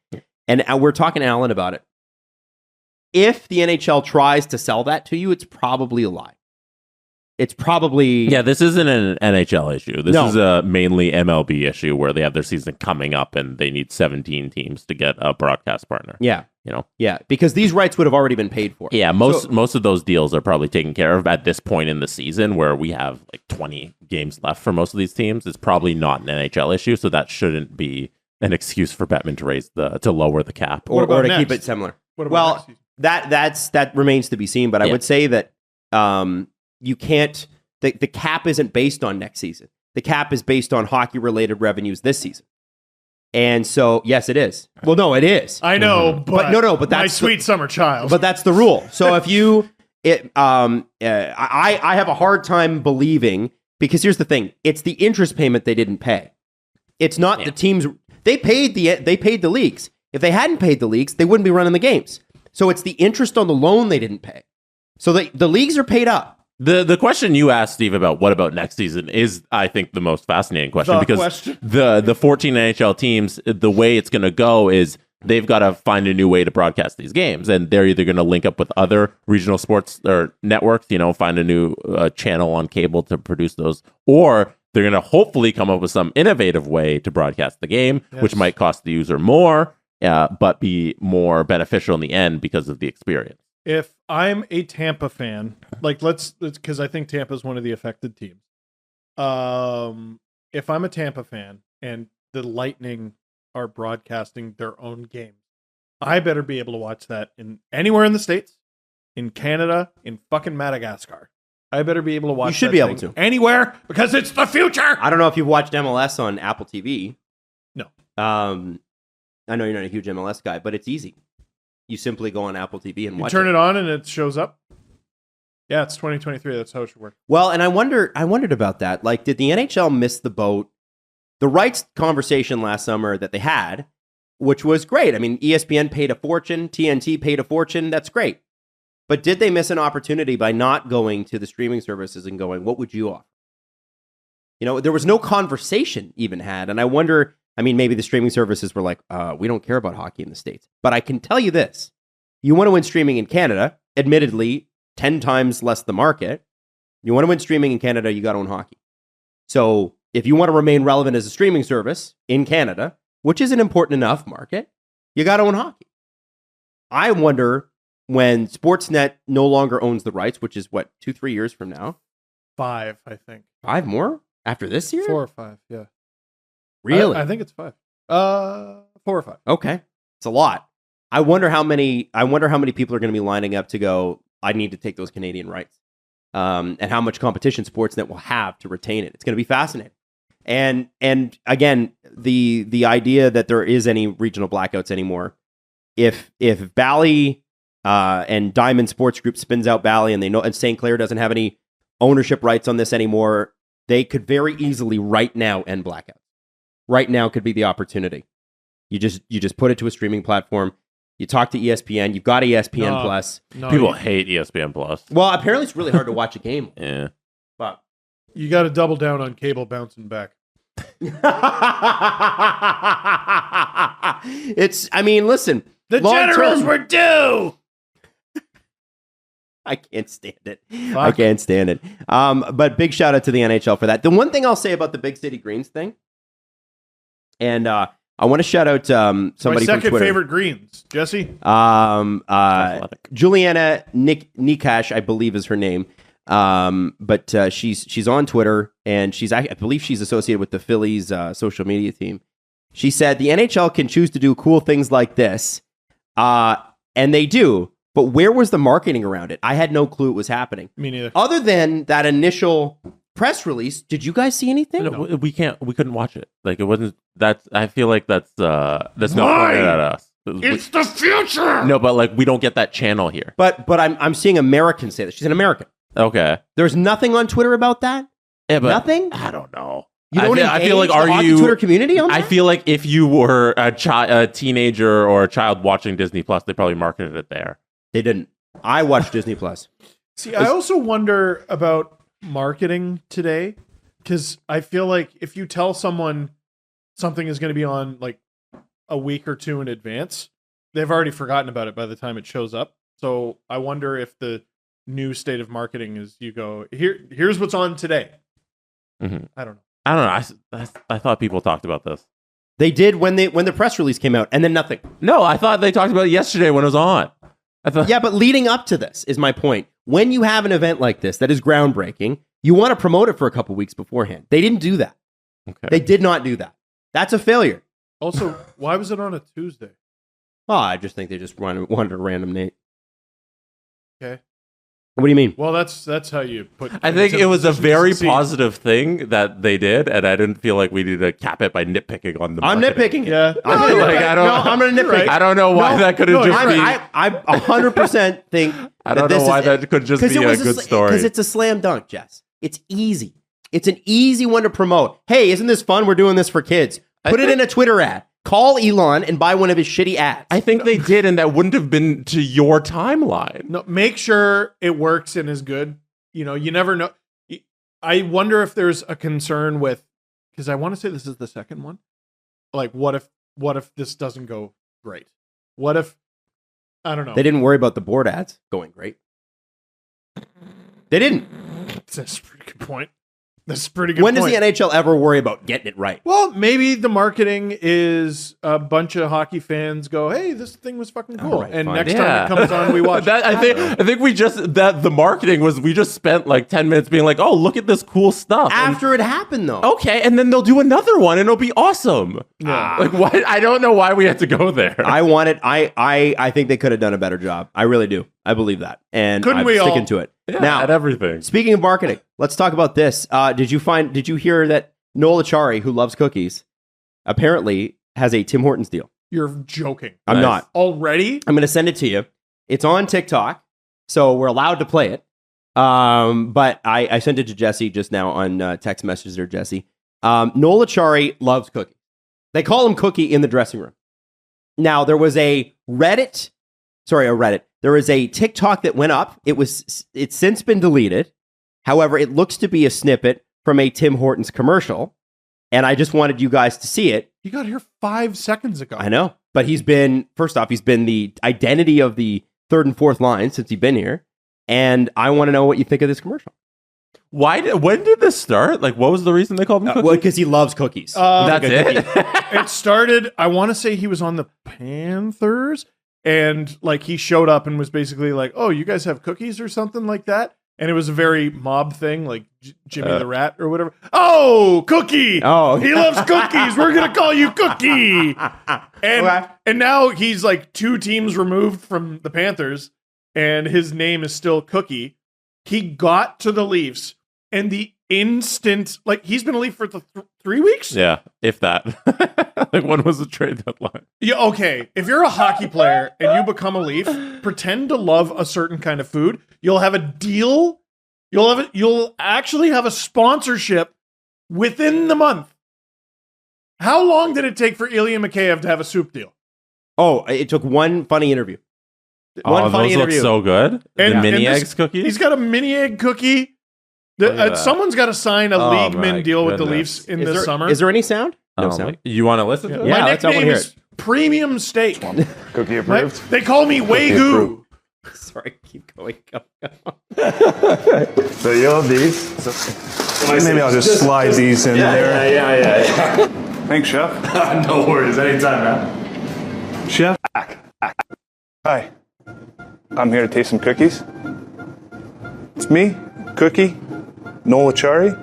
And we're talking to Alan about it. If the NHL tries to sell that to you, it's probably a lie. It's probably... Yeah, this isn't an NHL issue. This is a mainly MLB issue where they have their season coming up and they need 17 teams to get a broadcast partner. Yeah. Yeah, because these rights would have already been paid for. Yeah, most of those deals are probably taken care of at this point in the season where we have 20 games left for most of these teams. It's probably not an NHL issue, so that shouldn't be an excuse for Bettman to lower the cap or to keep it similar. Well, that remains to be seen, but I would say that you can't. The cap isn't based on next season. The cap is based on hockey related revenues this season. And so, yes, it is. Well, no, it is. I know, but but that's my sweet summer child. But that's the rule. So if you, I have a hard time believing, because here's the thing: it's the interest payment they didn't pay. It's not the teams. They paid the leagues. If they hadn't paid the leagues, they wouldn't be running the games. So it's the interest on the loan they didn't pay. So the leagues are paid up. The question you asked, Steve, about what about next season is, I think, the most fascinating question, because the 14 NHL teams, the way it's going to go is they've got to find a new way to broadcast these games, and they're either going to link up with other regional sports or networks, find a new channel on cable to produce those, or they're going to hopefully come up with some innovative way to broadcast the game, which might cost the user more, but be more beneficial in the end because of the experience. If I'm a Tampa fan, like let's because I think Tampa is one of the affected teams. If I'm a Tampa fan and the Lightning are broadcasting their own game, I better be able to watch that anywhere in the States, in Canada, in fucking Madagascar. I better be able to watch. You should be able to anywhere, because it's the future. I don't know if you've watched MLS on Apple TV. No. I know you're not a huge MLS guy, but it's easy. You simply go on Apple TV and watch turn it on and it shows up. Yeah, it's 2023. That's how it should work. Well, and I wondered about that. Like, did the NHL miss the boat? The rights conversation last summer that they had, which was great. I mean, ESPN paid a fortune, TNT paid a fortune. That's great. But did they miss an opportunity by not going to the streaming services and going, what would you offer? There was no conversation even had. And I wonder, maybe the streaming services were like, we don't care about hockey in the States. But I can tell you this. You want to win streaming in Canada, admittedly, 10 times less the market. You want to win streaming in Canada, you got to own hockey. So if you want to remain relevant as a streaming service in Canada, which is an important enough market, you got to own hockey. I wonder when Sportsnet no longer owns the rights, which is 2-3 years from now? 5, I think. 5 more after this year? 4 or 5, yeah. Really? I think it's 5. 4 or 5. Okay. It's a lot. I wonder how many people are going to be lining up to go, I need to take those Canadian rights. And how much competition Sportsnet will have to retain it. It's going to be fascinating. And again, the idea that there is any regional blackouts anymore, if Bally and Diamond Sports Group spins out Bally and St. Clair doesn't have any ownership rights on this anymore, they could very easily right now end blackouts. Right now could be the opportunity. You just put it to a streaming platform. You talk to ESPN. You've got ESPN Plus. People hate ESPN Plus. Well, apparently it's really hard to watch a game. Yeah. But you got to double down on cable bouncing back. Listen. The Generals were due. I can't stand it. I can't stand it. But big shout out to the NHL for that. The one thing I'll say about the Big City Greens thing, and I want to shout out somebody from Twitter. My second favorite Greens, Jesse. Juliana Nikash, I believe is her name. But she's on Twitter, and I believe she's associated with the Phillies social media team. She said the NHL can choose to do cool things like this, and they do. But where was the marketing around it? I had no clue it was happening. Me neither. Other than that initial press release, did you guys see anything? No. We couldn't watch it. Like, it wasn't. I feel like that's not pointed at us. It's the future. No, but like, we don't get that channel here. But I'm seeing Americans say that. She's an American. Okay. There's nothing on Twitter about that? Yeah, but nothing? I don't know. You don't I feel like, the are hockey you Twitter community on that? I feel like if you were a teenager or a child watching Disney Plus, they probably marketed it there. They didn't. I watched Disney Plus. See, I also wonder about marketing today, because I feel like if you tell someone something is going to be on like a week or two in advance, they've already forgotten about it by the time it shows up. So I wonder if the new state of marketing is you go, here's what's on today. Mm-hmm. I don't know. I thought people talked about this. They did when the press release came out, and then nothing. No, I thought they talked about it yesterday when it was on. Yeah, but leading up to this is my point. When you have an event like this that is groundbreaking, you want to promote it for a couple weeks beforehand. They didn't do that. Okay. They did not do that. That's a failure. Also, why was it on a Tuesday? Oh, I just think they just wanted a random Nate. Okay. What do you mean? Well, that's how you put. I think it was a very succeed. positive thing that they did, and I didn't feel like we needed to cap it by nitpicking on the I'm marketing. nitpicking. Yeah. I'm gonna Like, nitpick. I don't- No, I'm going to nitpick. Right. I don't know why that could have no, just you're been. right. I 100% think. I don't know why that could just be a good story. Because it's a slam dunk, Jess. It's easy. It's an easy one to promote. Hey, isn't this fun? We're doing this for kids. Put it in a Twitter ad. Call Elon and buy one of his shitty ads. I think they did, and that wouldn't have been to your timeline. No, make sure it works and is good. You know, you never know. I wonder if there's a concern with, because I want to say this is the second one. Like, what if this doesn't go great? What if, I don't know. They didn't worry about the board ads going great. They didn't. That's a pretty good point. That's a pretty good When point. does the NHL ever worry about getting it right? Well, maybe the marketing is a bunch of hockey fans go, "Hey, this thing was fucking cool," All right, and fine. next time it comes on, we watch. That, I think we just that the marketing was we just spent like 10 minutes being like, oh, look at this cool stuff. And- After it happened, though. okay, and then they'll do another one, and it'll be awesome. Yeah. Like why? I don't know why we had to go there. I think they could have done a better job. I really do. I believe that. And Couldn't I'm we all? sticking to it. Yeah, Now, at everything. speaking of marketing, let's talk about this. Did you hear that Noel Acciari, who loves cookies, apparently has a Tim Hortons deal? You're joking. I'm Nice. not. Already? I'm going to send it to you. It's on TikTok, so we're allowed to play it. But I sent it to Jesse just now on text messages there, Jesse. Noel Acciari loves cookies. They call him Cookie in the dressing room. Now, there was a Reddit. There was a TikTok that went up. It's since been deleted. However, it looks to be a snippet from a Tim Hortons commercial. And I just wanted you guys to see it. He got here 5 seconds ago. I know. But he's been the identity of the third and fourth line since he's been here. And I want to know what you think of this commercial. When did this start? Like, what was the reason they called him Cookie? Well, because he loves cookies. That's it. It started, I want to say he was on the Panthers, and like he showed up and was basically like, "Oh, you guys have cookies or something like that." And it was a very mob thing, like Jimmy the Rat or whatever. Oh, Cookie! Oh. He loves cookies. We're gonna call you Cookie. And Okay. and now he's like 2 teams removed from the Panthers, and his name is still Cookie. He got to the Leafs, and the instant, like he's been a Leaf for 3 weeks. Yeah, if that. Like, when was the trade deadline? Yeah, okay. If you're a hockey player and you become a Leaf, pretend to love a certain kind of food. You'll have a deal. You'll actually have a sponsorship within the month. How long did it take for Ilya Mikheyev to have a soup deal? Oh, it took one funny interview. Oh, those look so good. And- The mini and this- eggs cookies. He's got a mini egg cookie. Look at that. Someone's got to sign a Oh, league my min deal with the goodness. Leafs in Is the there, summer. Is there any sound? No Oh, sound. You want to listen to it? Yeah, My let's all nickname hear is it. Premium Steak. Cookie Right? approved. They call me Wagyu. Sorry, keep going. So you love these? Maybe I'll just slide these in there. Yeah. Thanks, Chef. No worries. Anytime, man. Chef. Hi. I'm here to taste some cookies. It's me, Cookie, Noel Acciari.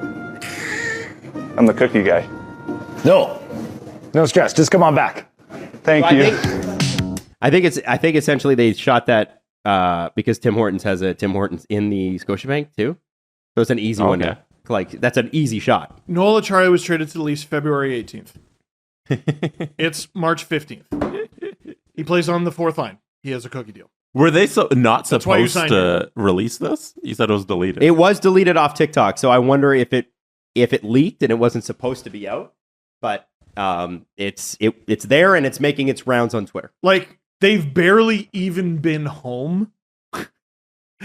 I'm the cookie guy. No stress. Just come on back. Thank So you. I think essentially they shot that because Tim Hortons has a Tim Hortons in the Scotiabank too. So it's an easy one. Okay. Like that's an easy shot. Noel Acciari was traded to the Leafs February 18th. It's March 15th. He plays on the fourth line. He has a cookie deal. Were they not why you supposed signed to release this? You said it was deleted. It was deleted off TikTok, so I wonder if it leaked and it wasn't supposed to be out. But it's there and it's making its rounds on Twitter. Like, they've barely even been home.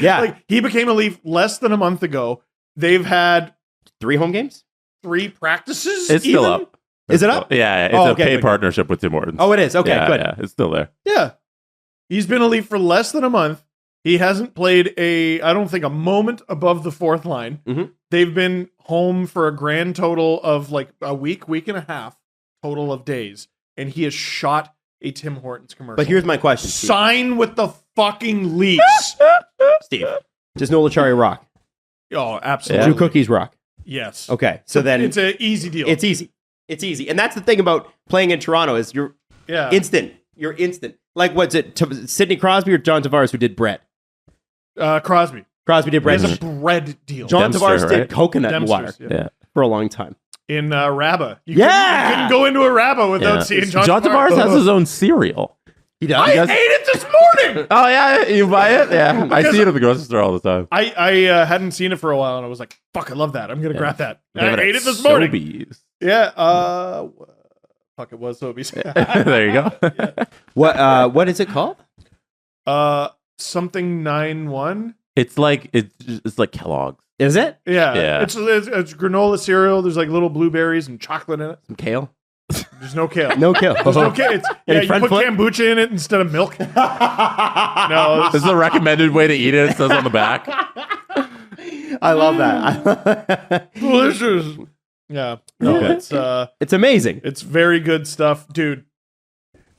Yeah, Like, he became a Leaf less than a month ago. They've had 3 home games. 3 practices. It's still even? up. Is it up? Yeah, it's Oh, a okay, paid good. partnership with Tim Hortons. Oh, it is. Okay, yeah, good. Yeah, it's still there. Yeah. He's been a Leaf for less than a month. He hasn't played I don't think, a moment above the fourth line. Mhm. They've been home for a grand total of like a week and a half total of days. And he has shot a Tim Hortons commercial. But here's my question, Steve. Sign with the fucking Leafs. Steve, does Noel Acciari rock? Oh, absolutely. Do cookies rock? Yes. Okay, so then it's an easy deal. it's easy. It's easy, and that's the thing about playing in Toronto is you're yeah. instant. You're instant. Like what's it? Sidney Crosby or John Tavares who did Brett? Crosby. Crosby did He has bread. a bread deal. John Dempster, Tavares right? did coconut Dempster's, water Yeah. for a long time. in Rabba. You Yeah! couldn't go into a Rabba without seeing John Tavares has his own cereal. He does. I ate it this morning. Oh yeah, you buy it? Yeah, I see it at the grocery store all the time. I hadn't seen it for a while, and I was like, "Fuck, I love that. I'm gonna grab that." And I ate it this morning. Sobeys. Yeah. Fuck, it was Sobeys. There you go. What is it called? Something 9-1. It's like Kellogg's. Is it Yeah. Yeah. It's granola cereal. There's like little blueberries and chocolate in it. some kale? There's no kale. No kale. There's no kale. It's, Any you front put foot? kombucha in it instead of milk. No, This is the recommended way to eat it. It says on the back. I love that. delicious. Yeah. No, Okay. It's amazing. it's very good stuff, dude.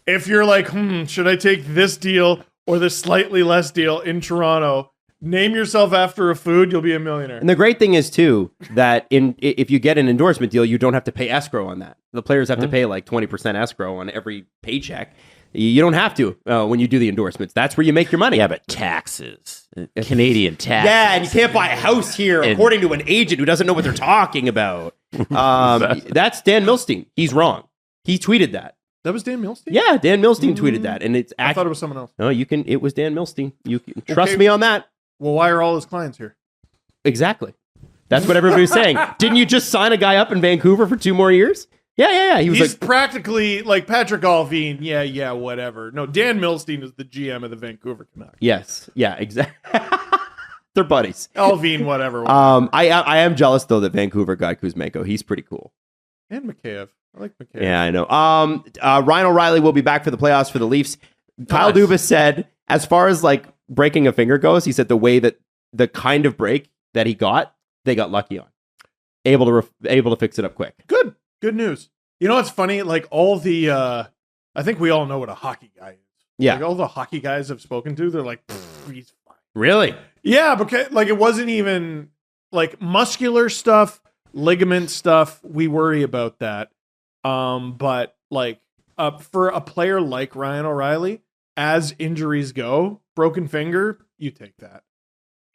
If you're like, should I take this deal or this slightly less deal in Toronto? Name yourself after a food, you'll be a millionaire. And the great thing is too that if you get an endorsement deal, you don't have to pay escrow on that. The players have to pay like 20% escrow on every paycheck. You don't have to when you do the endorsements. That's where you make your money. Yeah, but taxes, Canadian taxes. Yeah, and you can't buy a house here according to an agent who doesn't know what they're talking about. That's Dan Milstein. He's wrong. He tweeted that. That was Dan Milstein? Yeah, Dan Milstein tweeted that, and it's. I thought it was someone else. No, you can. It was Dan Milstein. You can trust Okay. me on that. Well, why are all his clients here? Exactly. That's what everybody's saying. Didn't you just sign a guy up in Vancouver for 2 more years? Yeah. He was He's like, practically like Patrick Alvine. Yeah, whatever. No, Dan Milstein is the GM of the Vancouver Canucks. yes, yeah, exactly. They're buddies. Alvine, whatever. I am jealous though that Vancouver got Kuzmenko. He's pretty cool. And Mikheyev. I like Mikheyev. Yeah, I know. Ryan O'Reilly will be back for the playoffs for the Leafs. Kyle Nice. Dubas said, as far as like breaking a finger goes, he said the way that the kind of break that he got, they got lucky on. Able to fix it up quick. Good news. You know what's funny? Like all the, I think we all know what a hockey guy is. Yeah. Like all the hockey guys I've spoken to, they're like, he's fine. Really? Yeah, because like it wasn't even like muscular stuff, ligament stuff. We worry about that. But like for a player like Ryan O'Reilly, as injuries go, broken finger, you take that.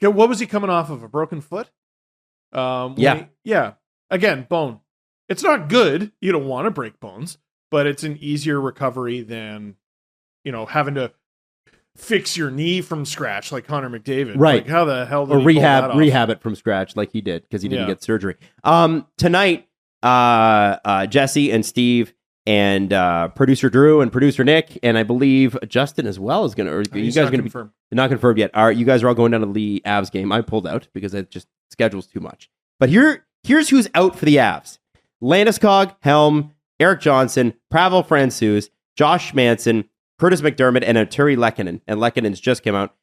Okay, what was he coming off of? A broken foot? Yeah. Again, bone. It's not good. You don't want to break bones, but it's an easier recovery than, having to fix your knee from scratch like Connor McDavid. Right. Like, how the hell did Or he pull that off? rehab it from scratch like he did because he didn't Yeah. get surgery. Tonight, Jesse and Steve and producer Drew and producer Nick and I believe Justin as well is going to. You He's guys not going to be confirmed. not confirmed yet. You guys are all going down to the Avs game. I pulled out because it just schedules too much. But here's who's out for the Avs: Landeskog, Helm, Eric Johnson, Pavel Francouz, Josh Manson, Curtis McDermott, and Arturi Lehkonen. And Lehkonen's just came out.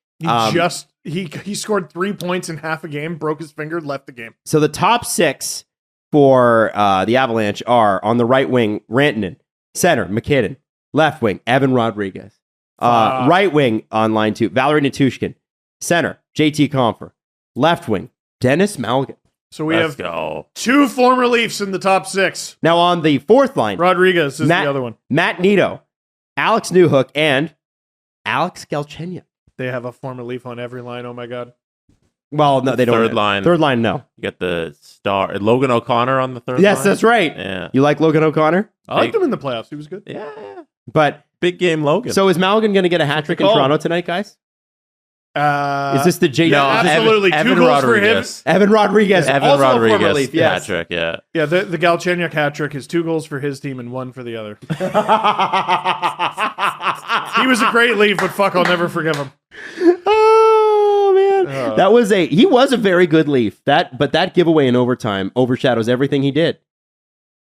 He scored 3 points in half a game, broke his finger, left the game. So the top 6 for the Avalanche are on the right wing, Rantanen, center, McKinnon, left wing, Evan Rodriguez, right wing on line 2, Valerie Natushkin, center, JT Compher, left wing, Dennis Malgin. So we Let's have go. 2 former Leafs in the top 6. Now on the fourth line, Rodriguez is the other one. Matt Nito, Alex Newhook, and Alex Galchenyuk. They have a former Leaf on every line. Oh my God. Well, no, they don't. Third line. Third line, no. You got the star Logan O'Connor on the third Yes, line. that's right. Yeah. You like Logan O'Connor? I liked him in the playoffs. He was good. Yeah. But Big game Logan. so is Malgin going to get a hat trick in call. Toronto tonight, guys? Is Is this the J? no, absolutely. Two Evan goals for him. Rodriguez. Evan Rodriguez, Evan also a former Rodriguez Leaf, yes. hat trick, yeah. Yeah, the Galchenyuk hat trick is 2 goals for his team and 1 for the other. He was a great Leaf, but fuck, I'll never forgive him. Oh man, he was a very good Leaf. But that giveaway in overtime overshadows everything he did.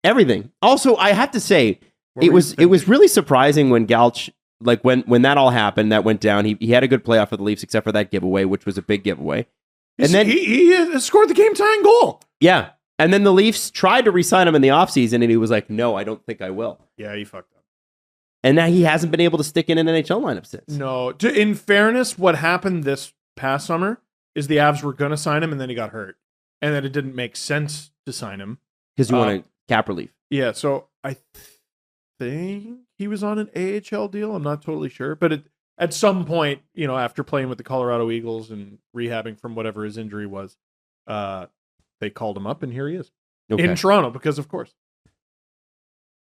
Everything. Also, I have to say, it was really surprising when Galch, like when that all happened, that went down. He had a good playoff for the Leafs, except for that giveaway, which was a big giveaway. And then he scored the game tying goal. yeah, and then the Leafs tried to re-sign him in the offseason, and he was like, "No, I don't think I will." Yeah, he fucked up. And now he hasn't been able to stick in an NHL lineup since. No, in fairness, what happened this past summer is the Avs were going to sign him, and then he got hurt, and then it didn't make sense to sign him Because you want a cap relief. Yeah, so I think he was on an AHL deal. I'm not totally sure, but at some point, after playing with the Colorado Eagles and rehabbing from whatever his injury was, they called him up, and here he is in Toronto because, of course.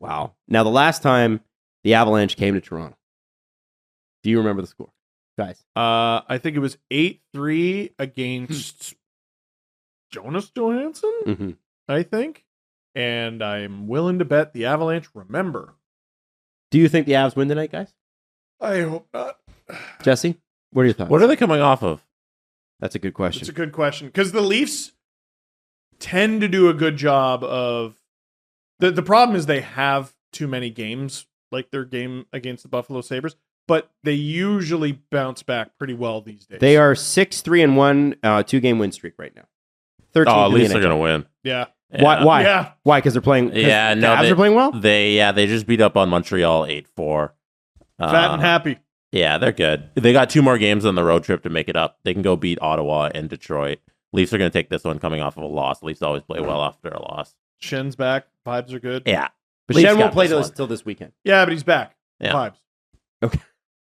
Wow. Now, the last time the Avalanche came to Toronto, do you remember the score, guys? I think it was 8-3 against Jonas Johansson, I think. And I'm willing to bet the Avalanche remember. Do you think the Avs win tonight, guys? I hope not. Jesse, what are your thoughts? What are they coming off of? That's a good question. It's a good question. Because the Leafs tend to do a good job of... The problem is they have too many games, like their game against the Buffalo Sabres, but they usually bounce back pretty well these days. They are 6-3-1, 2-game win streak right now. 13. At least they're going to win. Yeah. Why? Yeah. Why? Because they're playing. The Avs are playing well. They just beat up on Montreal 8-4. Fat and happy. Yeah, they're good. They got 2 more games on the road trip to make it up. They can go beat Ottawa and Detroit. Leafs are going to take this one coming off of a loss. Leafs always play well after a loss. Shen's back. Vibes are good. Yeah, but Shen won't play till this weekend. Yeah, but he's back. Yeah. Vibes. Okay,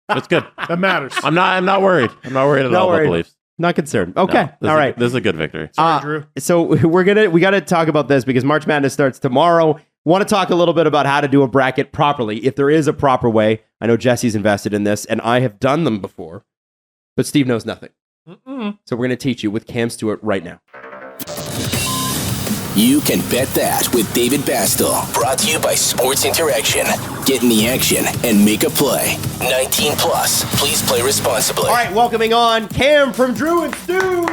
that's good. That matters. I'm not worried. I'm not worried at all about the Leafs. Not concerned. Okay. No, all right. This is a good victory. Sorry, Drew. So we got to talk about this because March Madness starts tomorrow. Want to talk a little bit about how to do a bracket properly, if there is a proper way. I know Jesse's invested in this, and I have done them before, but Steve knows nothing. So we're going to teach you with Cam Stewart right now. You can bet that with David Bastel. Brought to you by Sports Interaction. Get in the action and make a play. 19 plus. Please play responsibly. All right, welcoming on Cam from Drew and Stu.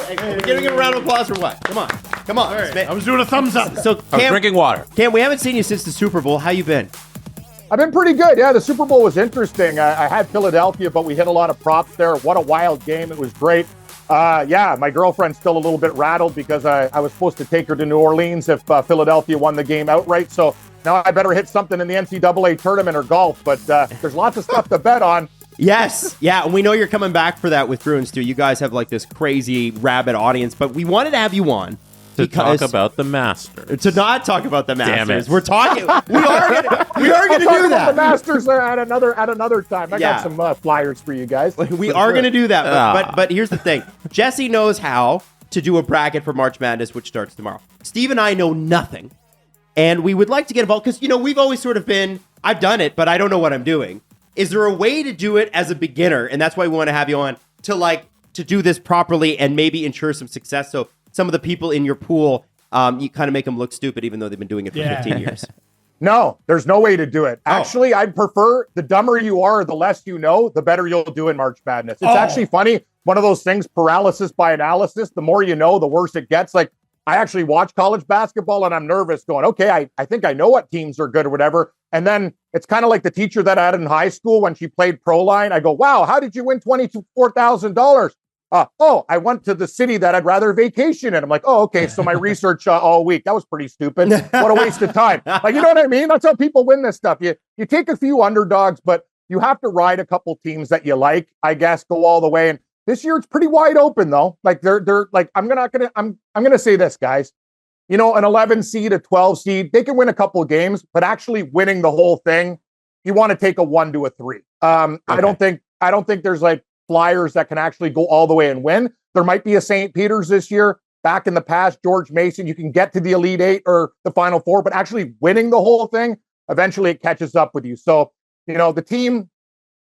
Hey, giving him a round of applause or what? Come on. All right. I was doing a thumbs up. So I was drinking water. Cam, we haven't seen you since the Super Bowl. How you been? I've been pretty good. Yeah, the Super Bowl was interesting. I had Philadelphia, but we hit a lot of props there. What a wild game. It was great. My girlfriend's still a little bit rattled because I was supposed to take her to New Orleans if Philadelphia won the game outright. So now I better hit something in the NCAA tournament or golf. But there's lots of stuff to bet on. Yes. Yeah, and we know you're coming back for that with Drew and Stu. You guys have like this crazy rabid audience, but we wanted to have you on. To talk about the Masters. To not talk about the Masters. Damn it. We're talking. We are going to do that. The Masters at another time. I got some flyers for you guys. We are going to do that. But here's the thing. Jesse knows how to do a bracket for March Madness, which starts tomorrow. Steve and I know nothing. And we would like to get involved because, we've always sort of been, I've done it, but I don't know what I'm doing. Is there a way to do it as a beginner? And that's why we want to have you on to do this properly and maybe ensure some success. So some of the people in your pool, you kind of make them look stupid, even though they've been doing it for 15 years. No, there's no way to do it. Actually, I'd prefer the dumber you are, the less you know, the better you'll do in March Madness. It's actually funny. One of those things, paralysis by analysis. The more you know, the worse it gets. Like, I actually watch college basketball and I'm nervous going, okay, I think I know what teams are good or whatever. And then it's kind of like the teacher that I had in high school when she played pro line. I go, wow, how did you win $24,000? I went to the city that I'd rather vacation in. I'm like, oh, okay. So my research all week, that was pretty stupid. What a waste of time. Like, you know what I mean? That's how people win this stuff. You take a few underdogs, but you have to ride a couple teams that you like, I guess, go all the way. And this year it's pretty wide open though. Like they're like, I'm going to say this, guys, an 11 seed, a 12 seed, they can win a couple of games, but actually winning the whole thing, you want to take a 1 to a 3. Okay. I don't think there's like Flyers that can actually go all the way and win. There might be a St. Peter's this year. Back in the past, George Mason, you can get to the Elite 8 or the Final 4, but actually winning the whole thing, eventually it catches up with you. So, the team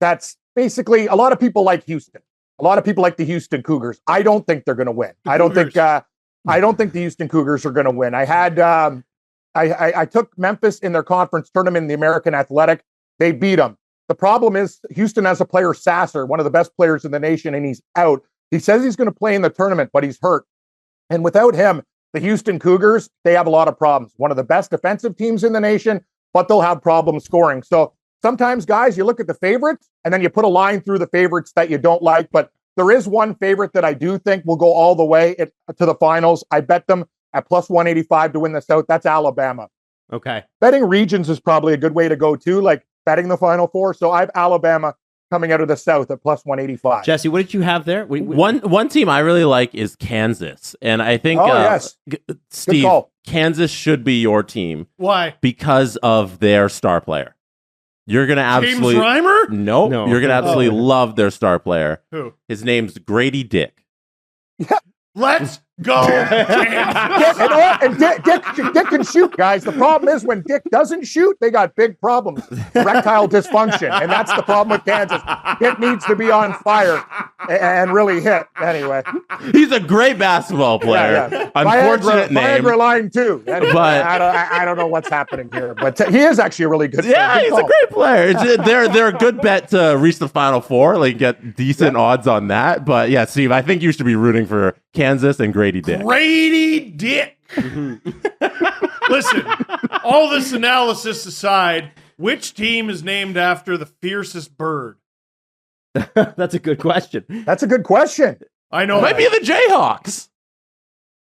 that's basically, a lot of people like Houston. A lot of people like the Houston Cougars. I don't think they're going to win. I don't think the Houston Cougars are going to win. I had, I took Memphis in their conference tournament in the American Athletic. They beat them. The problem is Houston has a player, Sasser, one of the best players in the nation, and he's out. He says he's going to play in the tournament, but he's hurt. And without him, the Houston Cougars, they have a lot of problems. One of the best defensive teams in the nation, but they'll have problems scoring. So sometimes, guys, you look at the favorites, and then you put a line through the favorites that you don't like. But there is one favorite that I do think will go all the way to the finals. I bet them at plus 185 to win the South. That's Alabama. Okay. Betting regions is probably a good way to go, too. Like, betting the Final Four. So I have Alabama coming out of the South at plus 185. Jesse, what did you have there? One team I really like is Kansas. And I think, Steve, Kansas should be your team. Why? Because of their star player. You're going to absolutely... James Reimer? Nope. No. You're going to absolutely love their star player. Who? His name's Grady Dick. Let's go. Dick, you know what? And Dick can shoot, guys. The problem is when Dick doesn't shoot, they got big problems. Erectile dysfunction. And that's the problem with Kansas. Dick needs to be on fire and really hit. Anyway. He's a great basketball player. Yeah. Unfortunate name. Viagra line too. Anyway, But- I don't know what's happening here. But he is actually a really good player. Yeah, Good he's call. a great player. They're a good bet to reach the Final Four. Like, get decent odds on that. But yeah, Steve, I think you should be rooting for Kansas and Grady Dick. Grady Dick. Listen, all this analysis aside, which team is named after the fiercest bird? That's a good question. That's a good question. I know. Might be the Jayhawks.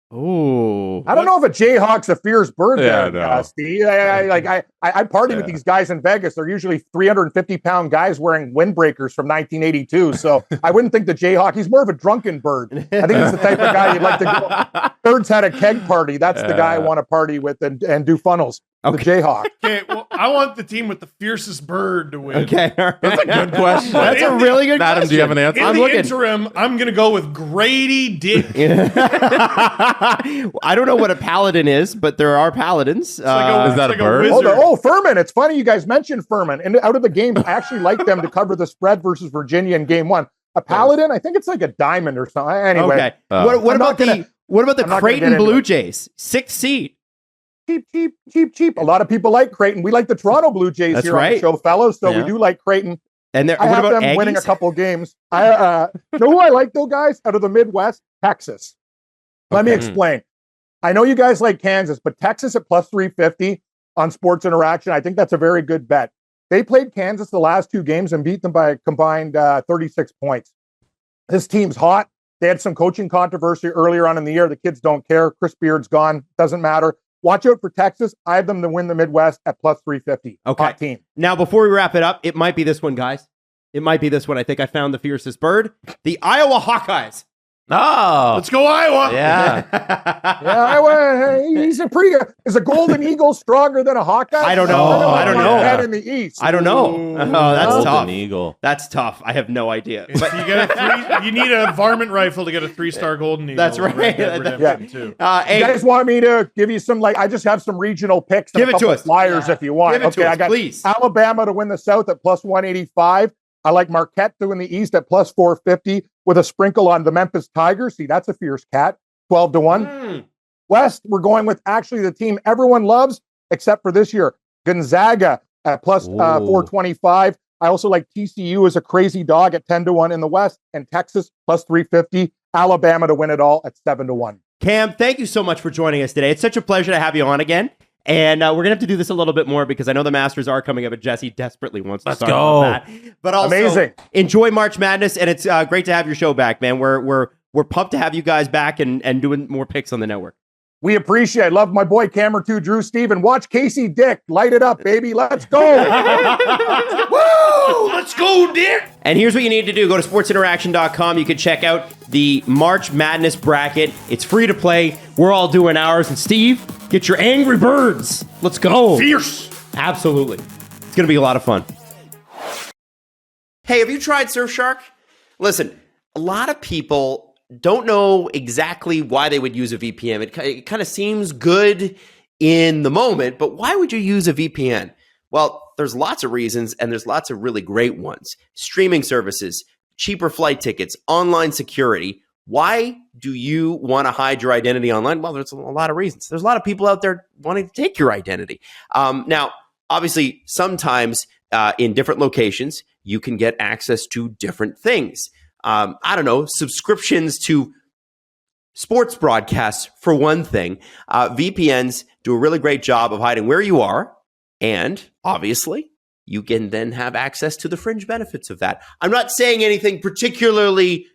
Oh, I don't know if a Jayhawk's a fierce bird Yeah, there, no. Steve. I party with these guys in Vegas. They're usually 350-pound guys wearing windbreakers from 1982. So I wouldn't think the Jayhawk. He's more of a drunken bird. I think he's the type of guy you'd like to go. Birds had a keg party. That's the guy I want to party with and do funnels. Okay. The Jayhawk. Okay, well, I want the team with the fiercest bird to win. okay. All right. That's a good question. That's a really good Adam, question. do you have an answer? In I'm the looking. interim, I'm going to go with Grady Dick. I don't know what a paladin is, but there are paladins. Is that a bird? wizard. Furman. It's funny you guys mentioned Furman. And out of the games, I actually like them to cover the spread versus Virginia in game one. A paladin, I think it's like a diamond or something. Anyway. Okay. Oh. What I'm about not gonna- what about the I'm not gonna get Creighton into Blue it. Jays? 6th seed. Cheap. A lot of people like Creighton. We like the Toronto Blue Jays That's here on right. the show, fellows. So Yeah. we do like Creighton. And there, I what have about them winning a Aggies? couple games. I know who I like though, guys, out of the Midwest, Texas. Let me Okay. explain. I know you guys like Kansas, but Texas at plus 350 on Sports Interaction, I think that's a very good bet. They played Kansas the last 2 games and beat them by a combined 36 points. This team's hot. They had some coaching controversy earlier on in the year. The kids don't care. Chris Beard's gone. Doesn't matter. Watch out for Texas. I have them to win the Midwest at plus 350. Okay. Hot team. Now, before we wrap it up, it might be this one, guys. It might be this one. I think I found the fiercest bird. The Iowa Hawkeyes. Oh. Let's go, Iowa. Yeah. He's a pretty good. Is a golden eagle stronger than a Hawkeye? I don't know. I don't know. Head in the East. I don't know. Ooh. Oh, that's Golden tough. Eagle. That's tough. I have no idea. But you need a varmint rifle to get a 3-star golden eagle. That's right. Red Dead Redemption, too. Hey, You guys want me to give you some, I just have some regional picks. And Give a it to couple us. Flyers if you want. Give it to us, I got please. Alabama to win the South at plus 185. I like Marquette to win the East at plus 450 with a sprinkle on the Memphis Tigers. See, that's a fierce cat. 12-1. West, we're going with actually the team everyone loves, except for this year. Gonzaga at plus 425. I also like TCU as a crazy dog at 10-1 in the West, and Texas plus 350. Alabama to win it all at 7-1. Cam, thank you so much for joining us today. It's such a pleasure to have you on again. And we're going to have to do this a little bit more because I know the Masters are coming up, and Jesse desperately wants to start go. on that. But also, Amazing. Enjoy March Madness, and it's great to have your show back, man. We're pumped to have you guys back and doing more picks on the network. We appreciate it. Love my boy Cameron too, Drew Steve, and watch Casey Dick. Light it up, baby. Let's go. Woo! Let's go, Dick! And here's what you need to do. Go to sportsinteraction.com. You can check out the March Madness bracket. It's free to play. We're all doing ours. And Steve, get your Angry Birds. Let's go. Fierce! Absolutely. It's going to be a lot of fun. Hey, have you tried Surfshark? Listen, a lot of people don't know exactly why they would use a VPN. It kind of seems good in the moment, but why would you use a VPN? Well, there's lots of reasons, and there's lots of really great ones. Streaming services, cheaper flight tickets, online security. Why do you want to hide your identity online? Well, there's a lot of reasons. There's a lot of people out there wanting to take your identity. Now, obviously, sometimes in different locations, you can get access to different things. I don't know, subscriptions to sports broadcasts, for one thing. VPNs do a really great job of hiding where you are. And obviously, you can then have access to the fringe benefits of that. I'm not saying anything particularly,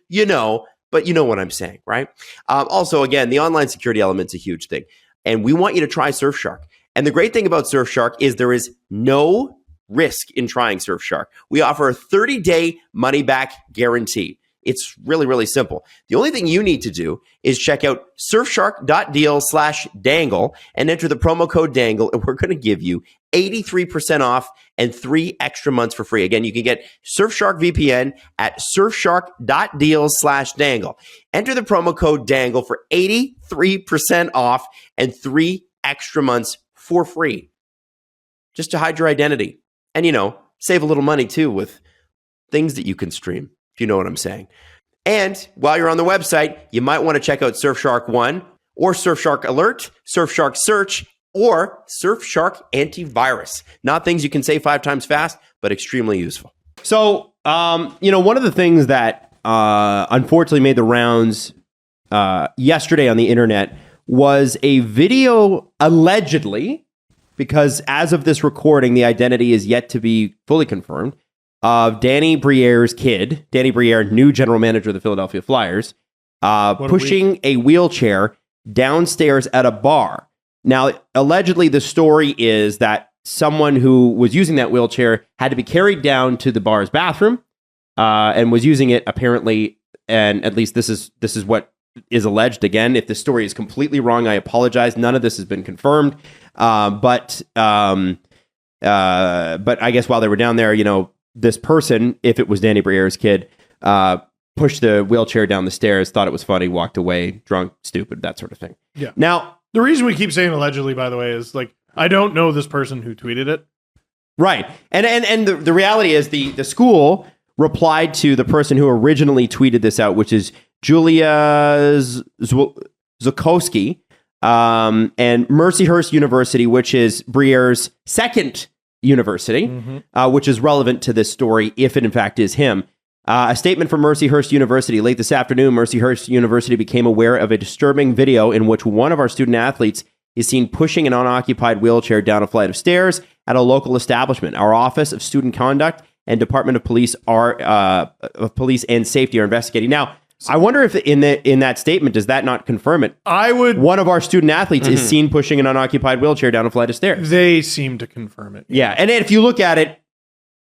but you know what I'm saying, right? Also, again, the online security element's a huge thing. And we want you to try Surfshark. And the great thing about Surfshark is there is no risk in trying Surfshark. We offer a 30-day money-back guarantee. It's really, really simple. The only thing you need to do is check out surfshark.deal/dangle and enter the promo code dangle, and we're going to give you 83% off and 3 extra months for free. Again, you can get Surfshark VPN at surfshark.deal/dangle. Enter the promo code dangle for 83% off and 3 extra months for free. Just to hide your identity. And, save a little money too with things that you can stream, if you know what I'm saying. And while you're on the website, you might want to check out Surfshark One or Surfshark Alert, Surfshark Search, or Surfshark Antivirus. Not things you can say 5 times fast, but extremely useful. So, one of the things that unfortunately made the rounds yesterday on the internet was a video allegedly, because as of this recording, the identity is yet to be fully confirmed, of Danny Briere's kid, Danny Briere, new general manager of the Philadelphia Flyers, pushing a wheelchair downstairs at a bar. Now, allegedly, the story is that someone who was using that wheelchair had to be carried down to the bar's bathroom and was using it apparently, and at least this is what is alleged. Again, if the story is completely wrong, I apologize. None of this has been confirmed. But I guess while they were down there, this person, if it was Danny Briere's kid, pushed the wheelchair down the stairs, thought it was funny, walked away, drunk, stupid, that sort of thing. Yeah. Now, the reason we keep saying allegedly, by the way, is I don't know this person who tweeted it. Right. And the reality is the school replied to the person who originally tweeted this out, which is Julia Zukowski, and Mercyhurst University, which is Briere's second university, which is relevant to this story if it in fact is him. A statement from Mercyhurst University. Late this afternoon, Mercyhurst University became aware of a disturbing video in which one of our student athletes is seen pushing an unoccupied wheelchair down a flight of stairs at a local establishment. Our Office of Student Conduct and Department of Police Police and Safety are investigating. Now, I wonder if in that statement, does that not confirm it? One of our student athletes is seen pushing an unoccupied wheelchair down a flight of stairs. They seem to confirm it. Yeah, and if you look at it,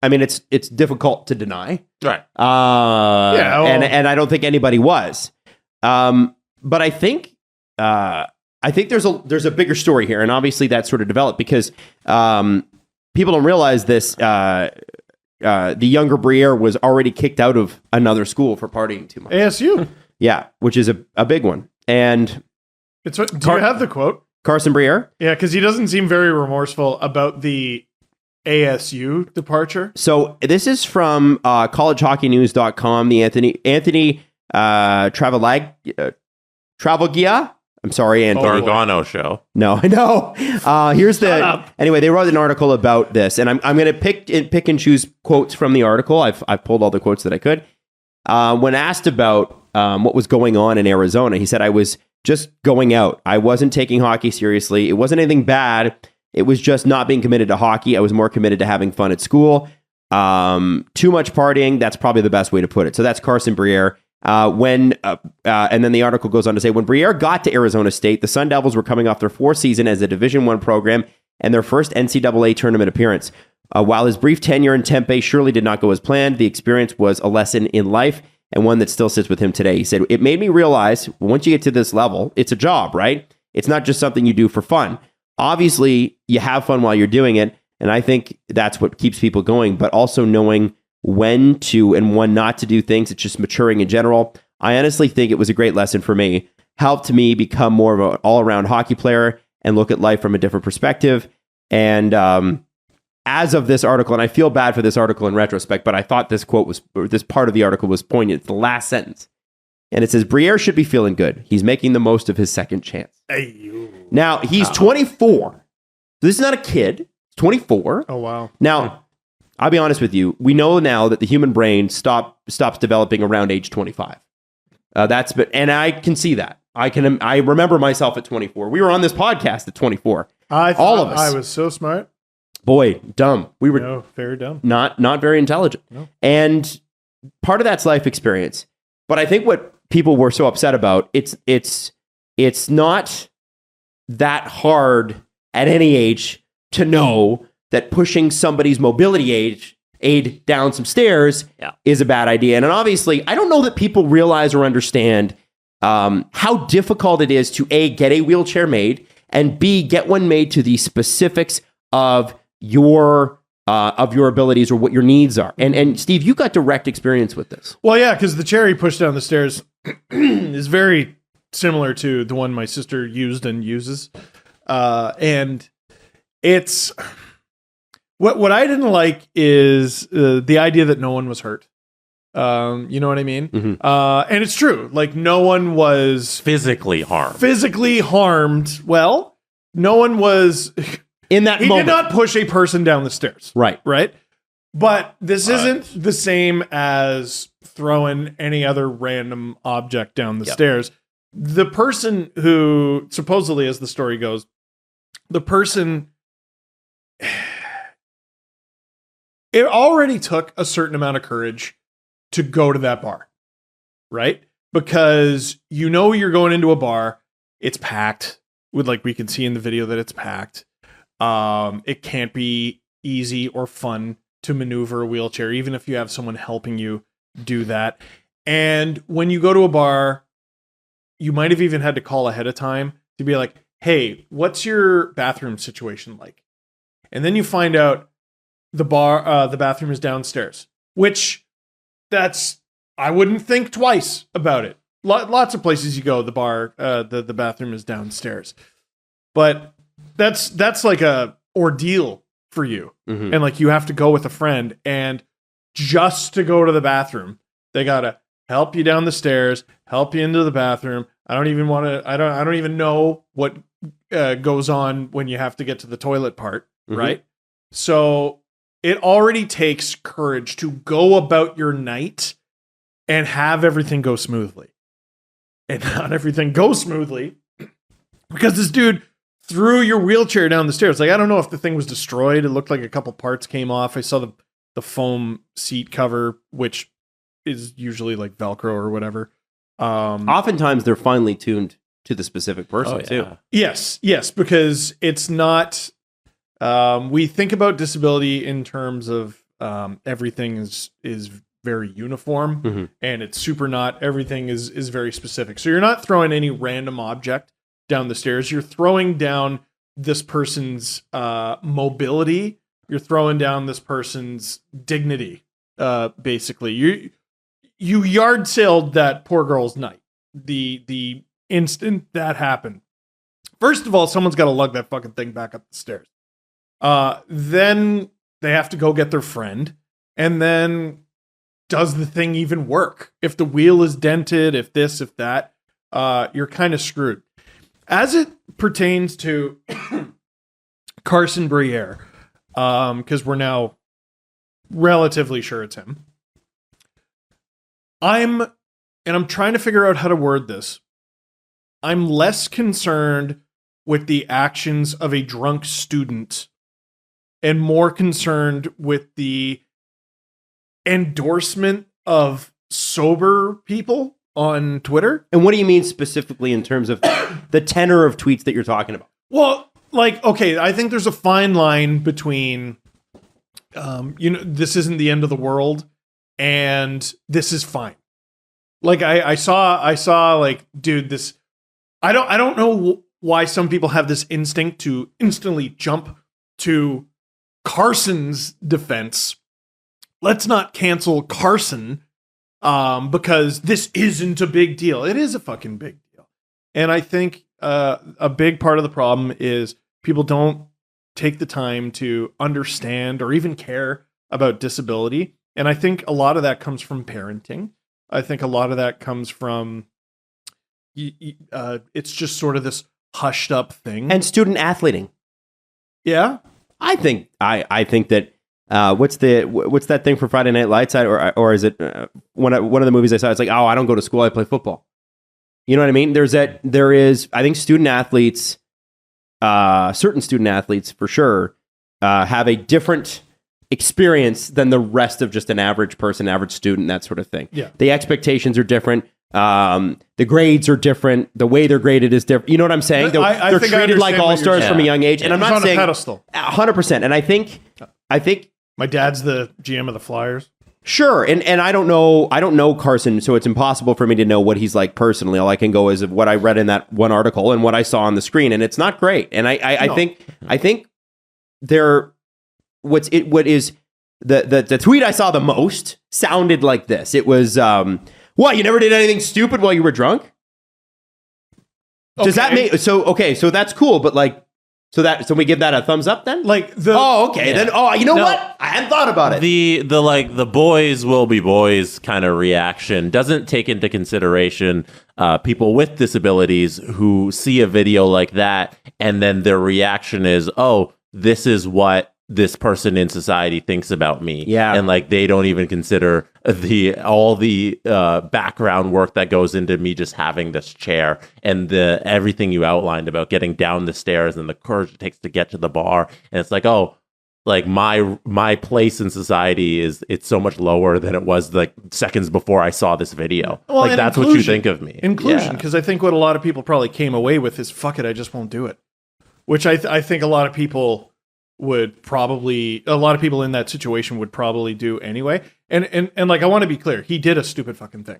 I mean, it's difficult to deny. Right. And I don't think anybody was. But I think there's a bigger story here, and obviously that sort of developed because people don't realize this. The younger Briere was already kicked out of another school for partying too much. ASU. Yeah, which is a big one. And do you have the quote? Carson Briere? Yeah, because he doesn't seem very remorseful about the ASU departure. So this is from collegehockeynews.com. The Anthony Travaglia. I'm sorry, Anthony. Gargano show. No, I know. Here's anyway. They wrote an article about this, and I'm going to pick and choose quotes from the article. I've pulled all the quotes that I could. When asked about what was going on in Arizona, he said, "I was just going out. I wasn't taking hockey seriously. It wasn't anything bad. It was just not being committed to hockey. I was more committed to having fun at school. Too much partying. That's probably the best way to put it." So that's Carson Briere. And then the article goes on to say, when Briere got to Arizona State, the Sun Devils were coming off their 4th season as a Division I program and their first NCAA tournament appearance. While his brief tenure in Tempe surely did not go as planned, the experience was a lesson in life and one that still sits with him today. He said, "It made me realize once you get to this level, it's a job, right? It's not just something you do for fun. Obviously, you have fun while you're doing it, and I think that's what keeps people going, but also knowing when to and when not to do things. It's just maturing in general. I honestly think it was a great lesson for me. Helped me become more of an all-around hockey player and look at life from a different perspective." And as of this article, and I feel bad for this article in retrospect, but I thought this part of the article was poignant. It's the last sentence. And it says, "Briere should be feeling good. He's making the most of his second chance." Now, he's 24. This is not a kid. He's 24. Oh, wow. Now, I'll be honest with you. We know now that the human brain stops developing around age 25. And I can see that. I remember myself at 24. We were on this podcast at 24. All of us. I was so smart. Boy, dumb. We were very dumb. Not very intelligent. No. And part of that's life experience. But I think what people were so upset about, it's not that hard at any age to know that pushing somebody's mobility aid down some stairs is a bad idea. And obviously, I don't know that people realize or understand how difficult it is to A, get a wheelchair made, and B, get one made to the specifics of your abilities or what your needs are. And Steve, you got direct experience with this. Well, yeah, because the chair he pushed down the stairs is very similar to the one my sister used and uses. And it's what I didn't like is the idea that no one was hurt. You know what I mean? Mm-hmm. And it's true. Like, no one was physically harmed. Well, no one was In that he moment. did not push a person down the stairs. Right. But this isn't the same as throwing any other random object down the stairs. The person who, supposedly, as the story goes, the person, it already took a certain amount of courage to go to that bar, right? Because you know you're going into a bar, it's packed, with, like, we can see in the video that it's packed. It can't be easy or fun to maneuver a wheelchair, even if you have someone helping you do that. And when you go to a bar, you might have even had to call ahead of time to be like, hey, what's your bathroom situation like? And then you find out the bathroom is downstairs, which I wouldn't think twice about it. Lots of places you go, the bathroom is downstairs. But that's like a ordeal for you. Mm-hmm. And like, you have to go with a friend, and just to go to the bathroom, they gotta help you down the stairs, help you into the bathroom. I don't even know what goes on when you have to get to the toilet part, right? So it already takes courage to go about your night and have everything go smoothly. And not everything goes smoothly because this dude threw your wheelchair down the stairs. Like, I don't know if the thing was destroyed. It looked like a couple parts came off. I saw the foam seat cover, which is usually like Velcro or whatever. Oftentimes they're finely tuned to the specific person too. Yes, because it's not. We think about disability in terms of everything is very uniform, and it's super not. Everything is very specific. So you're not throwing any random object down the stairs. You're throwing down this person's mobility. You're throwing down this person's dignity. Basically, you yard sailed that poor girl's night. The instant that happened. First of all, someone's got to lug that fucking thing back up the stairs. Then they have to go get their friend. And then, does the thing even work? If the wheel is dented, if this, if that, you're kind of screwed. As it pertains to Carson Briere, because we're now relatively sure it's him. I'm trying to figure out how to word this. I'm less concerned with the actions of a drunk student and more concerned with the endorsement of sober people on Twitter. And what do you mean specifically in terms of the tenor of tweets that you're talking about? Well, like, okay, I think there's a fine line between, this isn't the end of the world and this is fine. Like, I saw like, dude, this, I don't know why some people have this instinct to instantly jump to Carson's defense. Let's not cancel Carson because this isn't a big deal. It is a fucking big deal. And I think a big part of the problem is people don't take the time to understand or even care about disability. And I think a lot of that comes from parenting. I think a lot of that comes from it's just sort of this hushed up thing. And student athleting. Yeah. I think that what's that thing for Friday Night Lights? Or is it one of the movies I saw? It's like, oh, I don't go to school, I play football. You know what I mean? There is, I think student athletes, certain student athletes for sure, have a different experience than the rest of just an average person, average student, that sort of thing. Yeah. The expectations are different. The grades are different. The way they're graded is different. You know what I'm saying? They're treated like all-stars from a young age. And I'm not saying 100%. And I think My dad's the GM of the Flyers. Sure, and I don't know Carson, so it's impossible for me to know what he's like personally. All I can go is of what I read in that one article and what I saw on the screen, and it's not great. And I think what is the tweet I saw the most sounded like this. It was, what, you never did anything stupid while you were drunk? Does that make so that's cool, but like so we give that a thumbs up then? Like then you know what? I hadn't thought about it. The boys will be boys kind of reaction doesn't take into consideration people with disabilities who see a video like that and then their reaction is, oh, this is what this person in society thinks about me. Yeah. And like they don't even consider all the background work that goes into me just having this chair and everything you outlined about getting down the stairs and the courage it takes to get to the bar. And it's like, oh, like my place in society it's so much lower than it was like seconds before I saw this video. Well, like that's what you think of me. Inclusion, because I think what a lot of people probably came away with is, fuck it, I just won't do it. Which I think a lot of people in that situation would probably do anyway. And like, I want to be clear, he did a stupid fucking thing.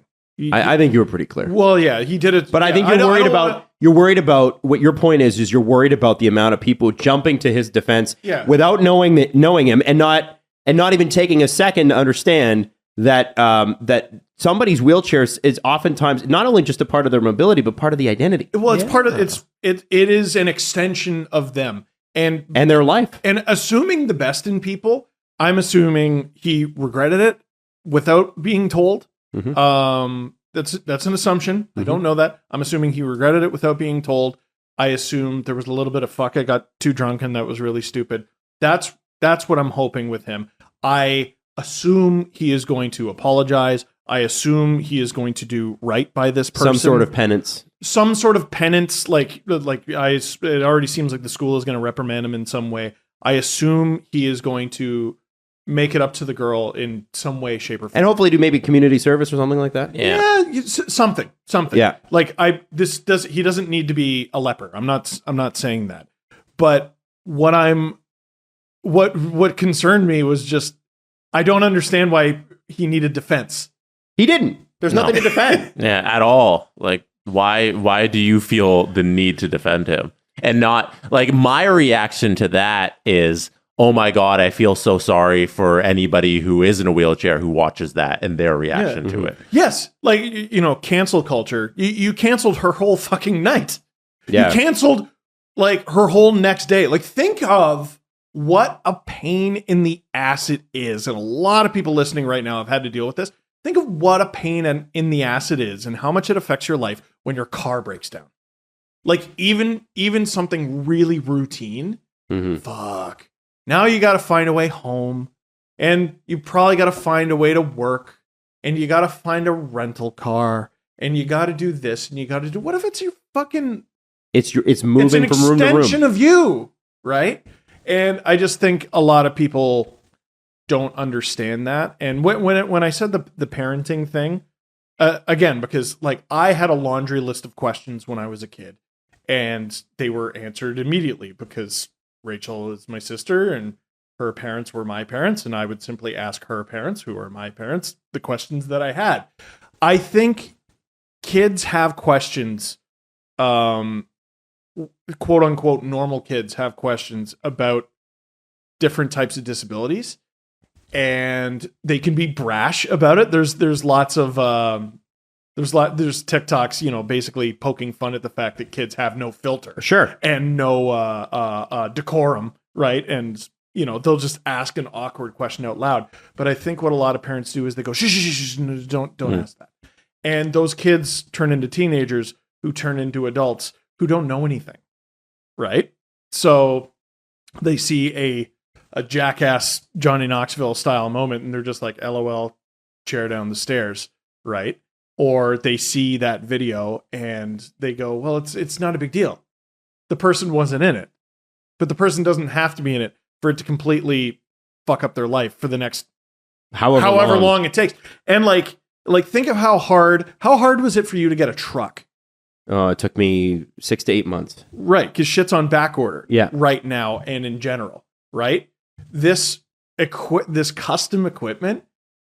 I think you were pretty clear. Well, yeah, he did it. But I think you're worried about what your point is you're worried about the amount of people jumping to his defense without knowing him and not even taking a second to understand that that somebody's wheelchair is oftentimes not only just a part of their mobility, but part of the identity. Well, it's part of it is an extension of them. And their life. And assuming the best in people, I'm assuming he regretted it without being told. Mm-hmm. That's an assumption. Mm-hmm. I don't know that. I'm assuming he regretted it without being told. I assume there was a little bit of fuck, I got too drunk and that was really stupid. That's what I'm hoping with him. I assume he is going to apologize. I assume he is going to do right by this person. Some sort of penance. Like it already seems like the school is going to reprimand him in some way. I assume he is going to make it up to the girl in some way, shape, or form. And hopefully do maybe community service or something like that. Yeah, something. Yeah. Like he doesn't need to be a leper. I'm not saying that. But what concerned me was just, I don't understand why he needed defense. He didn't. There's nothing to defend. Yeah, at all. Like, why do you feel the need to defend him? And not, like, my reaction to that is, oh my God, I feel so sorry for anybody who is in a wheelchair who watches that and their reaction to it. Yes. Like, cancel culture. You canceled her whole fucking night. Yeah. You canceled, like, her whole next day. Like, think of what a pain in the ass it is. And a lot of people listening right now have had to deal with this. Think of what a pain in the ass it is and how much it affects your life when your car breaks down. Like, even something really routine. Mm-hmm. Fuck. Now you got to find a way home, and you probably got to find a way to work, and you got to find a rental car, and you got to do this, and you got to do. What if it's your fucking? It's moving from room to room. It's an extension of you, right? And I just think a lot of people don't understand that. And when I said the parenting thing, again, because like I had a laundry list of questions when I was a kid, and they were answered immediately because Rachel is my sister and her parents were my parents, and I would simply ask her parents, who are my parents, the questions that I had. I think kids have questions, quote unquote normal kids have questions about different types of disabilities, and they can be brash about it. There's lots of there's TikToks, basically poking fun at the fact that kids have no filter, sure, and no decorum, right? And they'll just ask an awkward question out loud. But I think what a lot of parents do is they go, shh, don't ask that. And those kids turn into teenagers who turn into adults who don't know anything, right? So they see a jackass Johnny Knoxville style moment, and they're just like, LOL, chair down the stairs, right? Or they see that video and they go, well, it's not a big deal. The person wasn't in it, but the person doesn't have to be in it for it to completely fuck up their life for the next however long it takes. And like think of how hard was it for you to get a truck? It took me 6 to 8 months. Right, because shit's on back order. Yeah. Right now and in general, right? This this custom equipment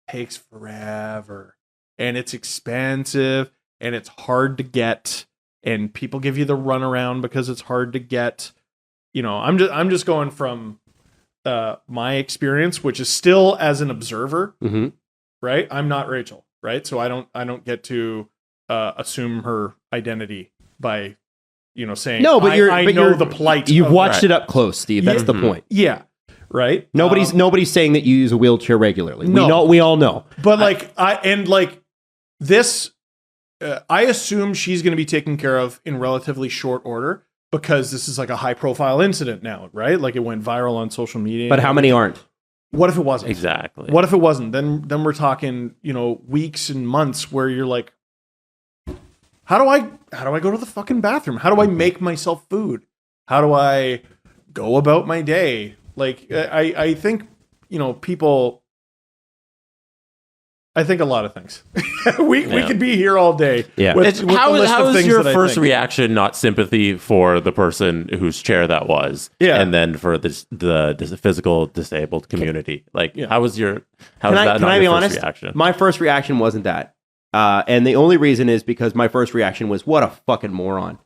takes forever, and it's expensive, and it's hard to get, and people give you the runaround because it's hard to get. I'm just going from my experience, which is still as an observer, right? I'm not Rachel, right? So I don't get to assume her identity by saying no, but I know the plight. You've watched it up close, Steve. That's the point. Yeah, right. Nobody's saying that you use a wheelchair regularly. No. We all know. But I assume she's going to be taken care of in relatively short order because this is like a high profile incident now, right? Like it went viral on social media. But how many aren't? What if it wasn't? Exactly. What if it wasn't? Then we're talking, weeks and months where you're like, how do I go to the fucking bathroom? How do I make myself food? How do I go about my day? Like I think, people. I think a lot of things. we could be here all day. Yeah. How is your first reaction not sympathy for the person whose chair that was? Yeah. And then for the physical disabled community? How was your first reaction? My first reaction wasn't that. And the only reason is because my first reation was, what a fucking moron.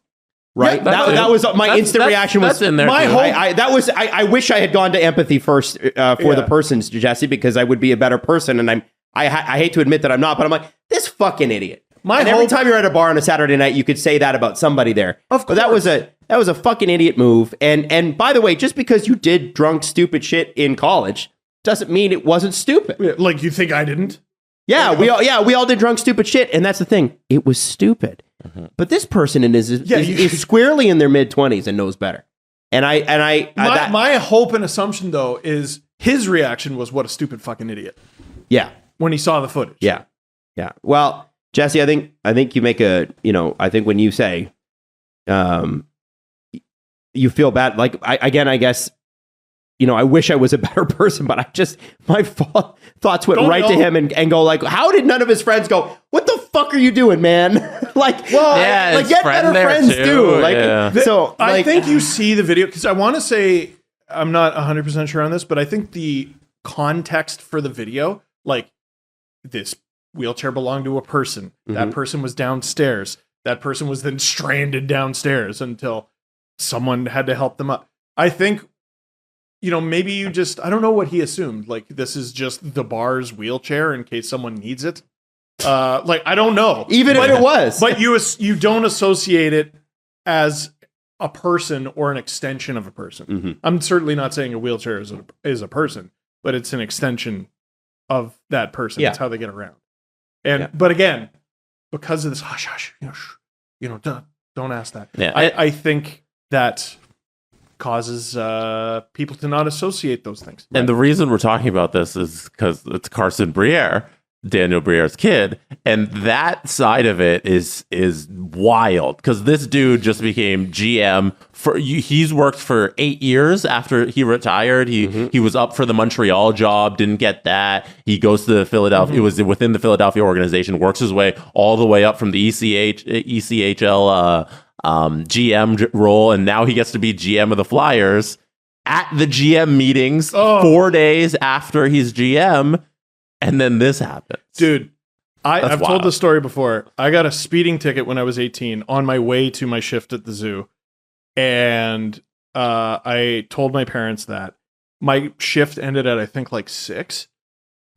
Right? Yeah, that was my instant reaction. Was in there. My hope. I wish I had gone to empathy first for the persons, Jesse, because I would be a better person. And I hate to admit that I'm not, but I'm like, this fucking idiot. Every time you're at a bar on a Saturday night, you could say that about somebody there. Of course. But that was a fucking idiot move. And by the way, just because you did drunk, stupid shit in college doesn't mean it wasn't stupid. Yeah, like you think I didn't? Yeah, we all did drunk, stupid shit, and that's the thing. It was stupid. Mm-hmm. But this person is squarely in their mid-20s and knows better. And my hope and assumption though is his reaction was, what a stupid fucking idiot. Yeah. When he saw the footage. Yeah. Yeah. Well, Jesse, I think you make I think when you say you feel bad, like I guess I wish I was a better person, but my thoughts went to him and go like, how did none of his friends go, what the fuck are you doing, man? Get better friends too. I think you see the video, because I want to say, I'm not 100% sure on this, but I think the context for the video, like this wheelchair belonged to a person. Mm-hmm. That person was downstairs. That person was then stranded downstairs until someone had to help them up. I think, maybe you I don't know what he assumed. Like, this is just the bar's wheelchair in case someone needs it. I don't know. Even if it was. But you don't associate it as a person or an extension of a person. Mm-hmm. I'm certainly not saying a wheelchair is a person, but it's an extension of that person. That's how they get around. And but again, because of this hush, don't ask that. Yeah. I think that causes people to not associate those things. And the reason we're talking about this is because it's Carson Briere, Daniel Briere's kid, and that side of it is wild, because this dude just became GM he's worked for 8 years after he retired. He was up for the Montreal job, didn't get that. He goes to the Philadelphia. It was within the Philadelphia organization, works his way all the way up from the ECHL GM role, and now he gets to be GM of the Flyers at the GM meetings 4 days after he's GM. And then this happens. Dude, I've told this story before. I got a speeding ticket when I was 18 on my way to my shift at the zoo. And I told my parents that. My shift ended at, I think, like 6.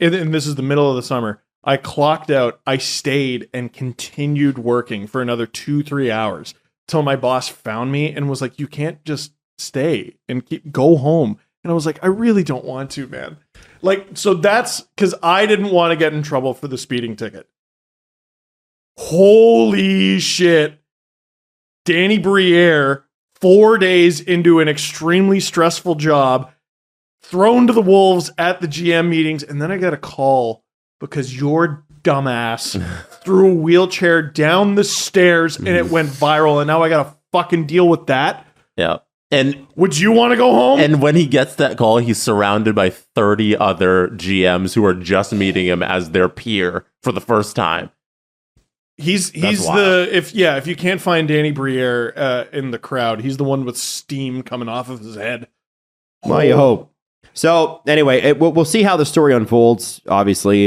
And this is the middle of the summer. I clocked out. I stayed and continued working for another 2-3 hours till my boss found me and was like, you can't just stay and go home. And I was like, I really don't want to, man. So that's because I didn't want to get in trouble for the speeding ticket. Holy shit. Danny Briere, 4 days into an extremely stressful job, thrown to the wolves at the GM meetings. And then I got a call because your dumbass threw a wheelchair down the stairs and it went viral. And now I got to fucking deal with that. Yeah. And would you want to go home? And when he gets that call, he's surrounded by 30 other GMs who are just meeting him as their peer for the first time. He's if you can't find Danny Briere in the crowd, he's the one with steam coming off of his head. Well, you hope. So anyway, we'll see how the story unfolds. Obviously,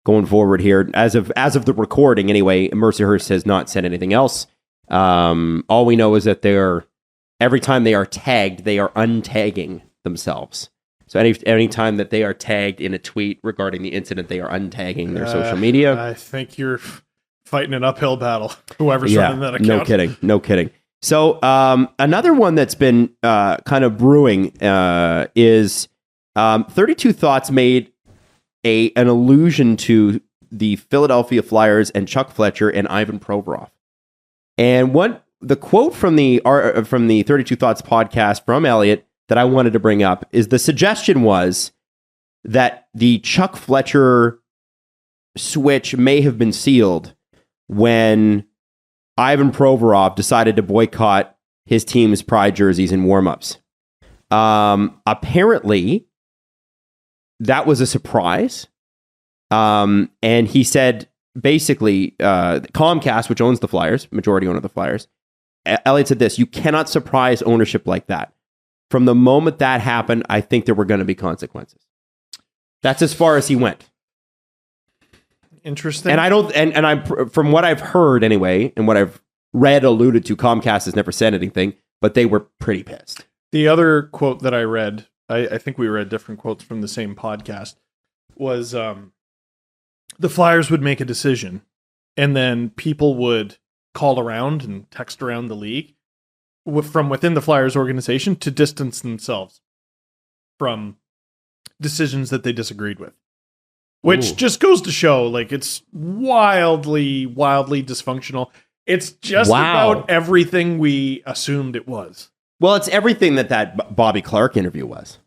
going forward here, as of the recording, anyway, Mercyhurst has not said anything else. All we know is that every time they are tagged, they are untagging themselves. So any time that they are tagged in a tweet regarding the incident, they are untagging their social media. I think you're fighting an uphill battle. Whoever's running that account. No kidding. So another one that's been kind of brewing is 32 Thoughts made an allusion to the Philadelphia Flyers and Chuck Fletcher and Ivan Provorov. And what the quote from the 32 Thoughts podcast from Elliot that I wanted to bring up is the suggestion was that the Chuck Fletcher switch may have been sealed when Ivan Provorov decided to boycott his team's pride jerseys in warmups. Apparently, that was a surprise. And he said, basically, Comcast, which owns the Flyers, majority owner of the Flyers, Elliot said this: you cannot surprise ownership like that. From the moment that happened, I think there were going to be consequences. That's as far as he went. Interesting. And I don't, and I'm from what I've heard anyway, and what I've read alluded to, Comcast has never said anything, but they were pretty pissed. The other quote that I read, I think we read different quotes from the same podcast, was the Flyers would make a decision, and then people would call around and text around the league from within the Flyers organization to distance themselves from decisions that they disagreed with. Which just goes to show, like, it's wildly dysfunctional. It's just about everything we assumed it was. Well, it's everything that Bobby Clark interview was.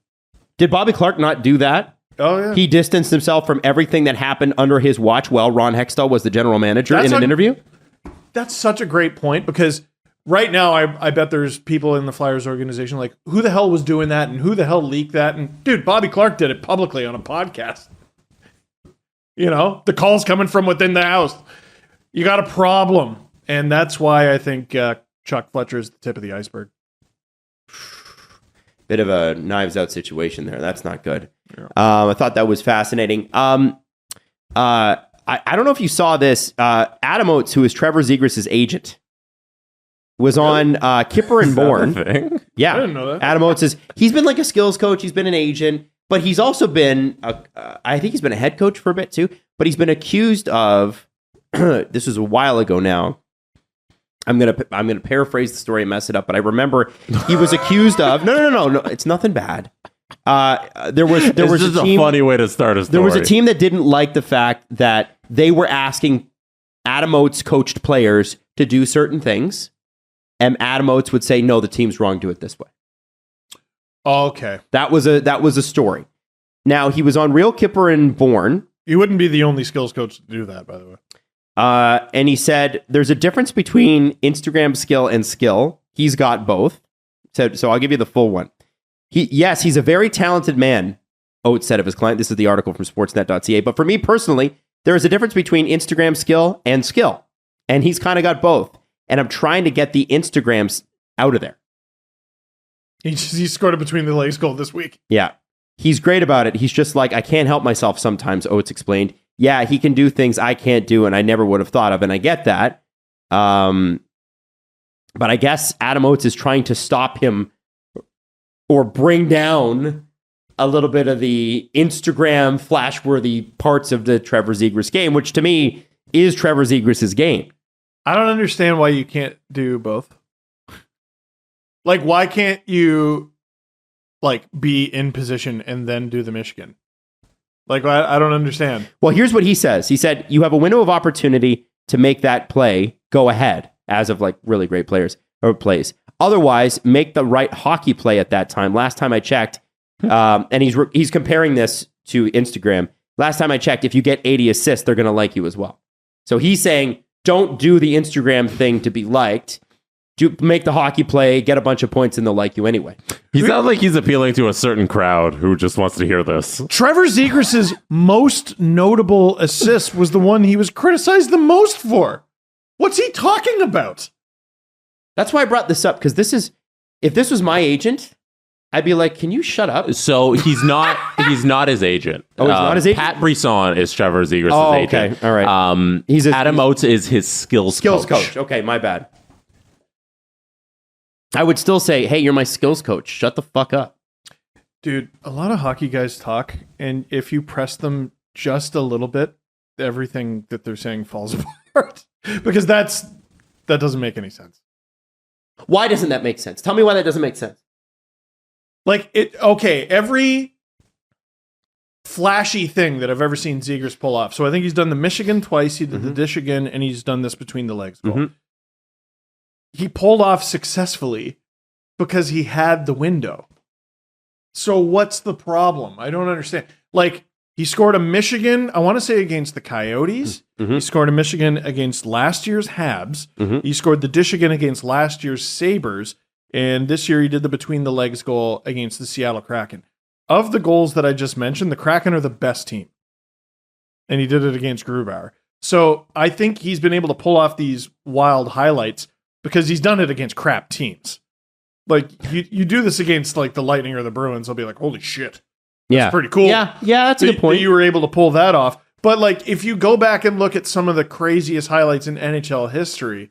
Did Bobby Clark not do that? Oh, yeah. He distanced himself from everything that happened under his watch while Ron Hextall was the general manager in an interview? That's such a great point, because right now I bet there's people in the Flyers organization like, who the hell was doing that and who the hell leaked that? And dude, Bobby Clark did it publicly on a podcast. You know, the call's coming from within the house. You got a problem. And that's why I think Chuck Fletcher is the tip of the iceberg. Bit of a Knives Out situation there. That's not good. Yeah. I thought that was fascinating. I don't know if you saw this. Adam Oates, who is Trevor Zegras' agent, was on Kipper and Bourne. Yeah, I didn't know that. Adam Oates he's been like a skills coach. He's been an agent. But he's also been, I think he's been a head coach for a bit too, but he's been accused of, this was a while ago now. I'm gonna paraphrase the story and mess it up, but I remember he was accused of, no, it's nothing bad. There was just a funny way to start a story. There was a team that didn't like the fact that they were asking Adam Oates coached players to do certain things, and Adam Oates would say, no, the team's wrong, do it this way. Oh, okay. That was a story. Now, he was on Real Kipper and Bourne. You wouldn't be the only skills coach to do that, by the way. And he said, there's a difference between Instagram skill and skill. He's got both. So I'll give you the full one. He's a very talented man, Oates said of his client. This is the article from sportsnet.ca. But for me personally, there is a difference between Instagram skill and skill. And he's kind of got both. And I'm trying to get the Instagrams out of there. He scored a between the legs goal this week. Yeah. He's great about it. He's just like, I can't help myself sometimes, Oates explained. Yeah, he can do things I can't do and I never would have thought of, and I get that. But I guess Adam Oates is trying to stop him or bring down a little bit of the Instagram flash-worthy parts of the Trevor Zegras game, which to me is Trevor Zegras' game. I don't understand why you can't do both. Like, why can't you, like, be in position and then do the Michigan? Like, I don't understand. Well, here's what he says. He said, you have a window of opportunity to make that play go ahead, as of, like, really great players or plays. Otherwise, make the right hockey play at that time. Last time I checked, and he's comparing this to Instagram. Last time I checked, if you get 80 assists, they're going to like you as well. So he's saying, don't do the Instagram thing to be liked. Make the hockey play, get a bunch of points, and they'll like you anyway. He sounds like he's appealing to a certain crowd who just wants to hear this. Trevor Zegras' most notable assist was the one he was criticized the most for. What's he talking about? That's why I brought this up, because if this was my agent, I'd be like, can you shut up? So he's not his agent. Oh, he's not his agent? Pat Brisson is Trevor Zegras' agent. Okay. All right. Adam Oates is his skills coach. Okay, my bad. I would still say, hey, you're my skills coach. Shut the fuck up. Dude, a lot of hockey guys talk, and if you press them just a little bit, everything that they're saying falls apart. Because that doesn't make any sense. Why doesn't that make sense? Tell me why that doesn't make sense. Every flashy thing that I've ever seen Zegras pull off. So I think he's done the Michigan twice, he did the dish again, and he's done this between the legs goal. He pulled off successfully because he had the window. So what's the problem? I don't understand. He scored a Michigan, I want to say against the Coyotes. He scored a Michigan against last year's Habs. He scored the dish again against last year's Sabres. And this year he did the between the legs goal against the Seattle Kraken. Of the goals that I just mentioned, the Kraken are the best team. And he did it against Grubauer. So I think he's been able to pull off these wild highlights because he's done it against crap teams. You do this against the Lightning or the Bruins, they'll be like, holy shit. That's pretty cool. Yeah, that's a good point. You were able to pull that off. But if you go back and look at some of the craziest highlights in NHL history,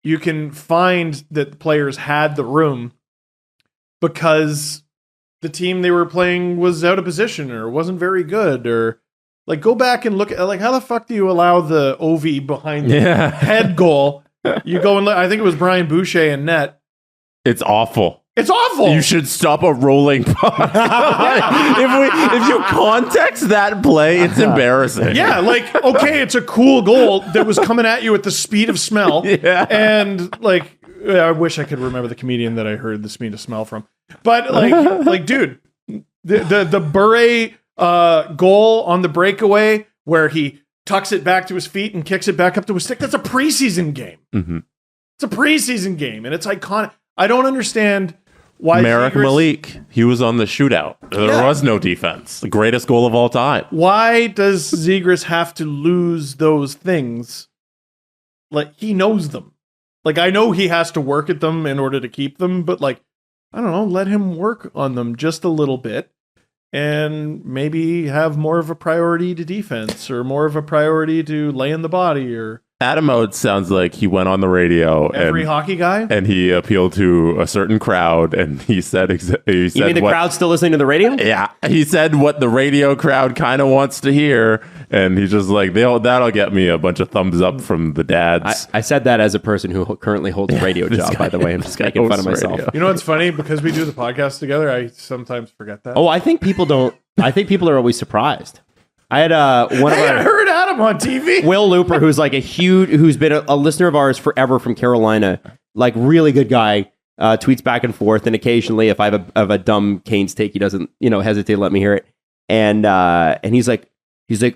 you can find that the players had the room because the team they were playing was out of position or wasn't very good. Or go back and look at how the fuck do you allow the OV behind the head goal? You go and I think it was Brian Boucher in net. It's awful. It's awful. You should stop a rolling puck. if you context that play, it's embarrassing. Yeah, it's a cool goal that was coming at you at the speed of smell. Yeah. And I wish I could remember the comedian that I heard the speed of smell from. But dude, the Bure goal on the breakaway where he tucks it back to his feet and kicks it back up to his stick, that's a preseason game. It's a preseason game, and it's iconic. I don't understand why Merrick Malik, he was on the shootout. There was no defense. The greatest goal of all time. Why does Zegras have to lose those things? He knows them. I know he has to work at them in order to keep them, but I don't know, let him work on them just a little bit and maybe have more of a priority to defense or more of a priority to lay in the body or... Adam Oates sounds like he went on the radio. Every hockey guy? And he appealed to a certain crowd, and he said... You mean the crowd's still listening to the radio? Yeah. He said what the radio crowd kind of wants to hear, and he's just that'll get me a bunch of thumbs up from the dads. I said that as a person who currently holds a radio job, by the way. I'm just making fun of myself. You know what's funny? Because we do the podcast together, I sometimes forget that. Oh, I think people don't... I think people are always surprised. I had I heard Adam on TV. Will Looper, who's who's been a listener of ours forever from Carolina, really good guy, tweets back and forth, and occasionally if I have a dumb Canes take, he doesn't hesitate to let me hear it. And he's like,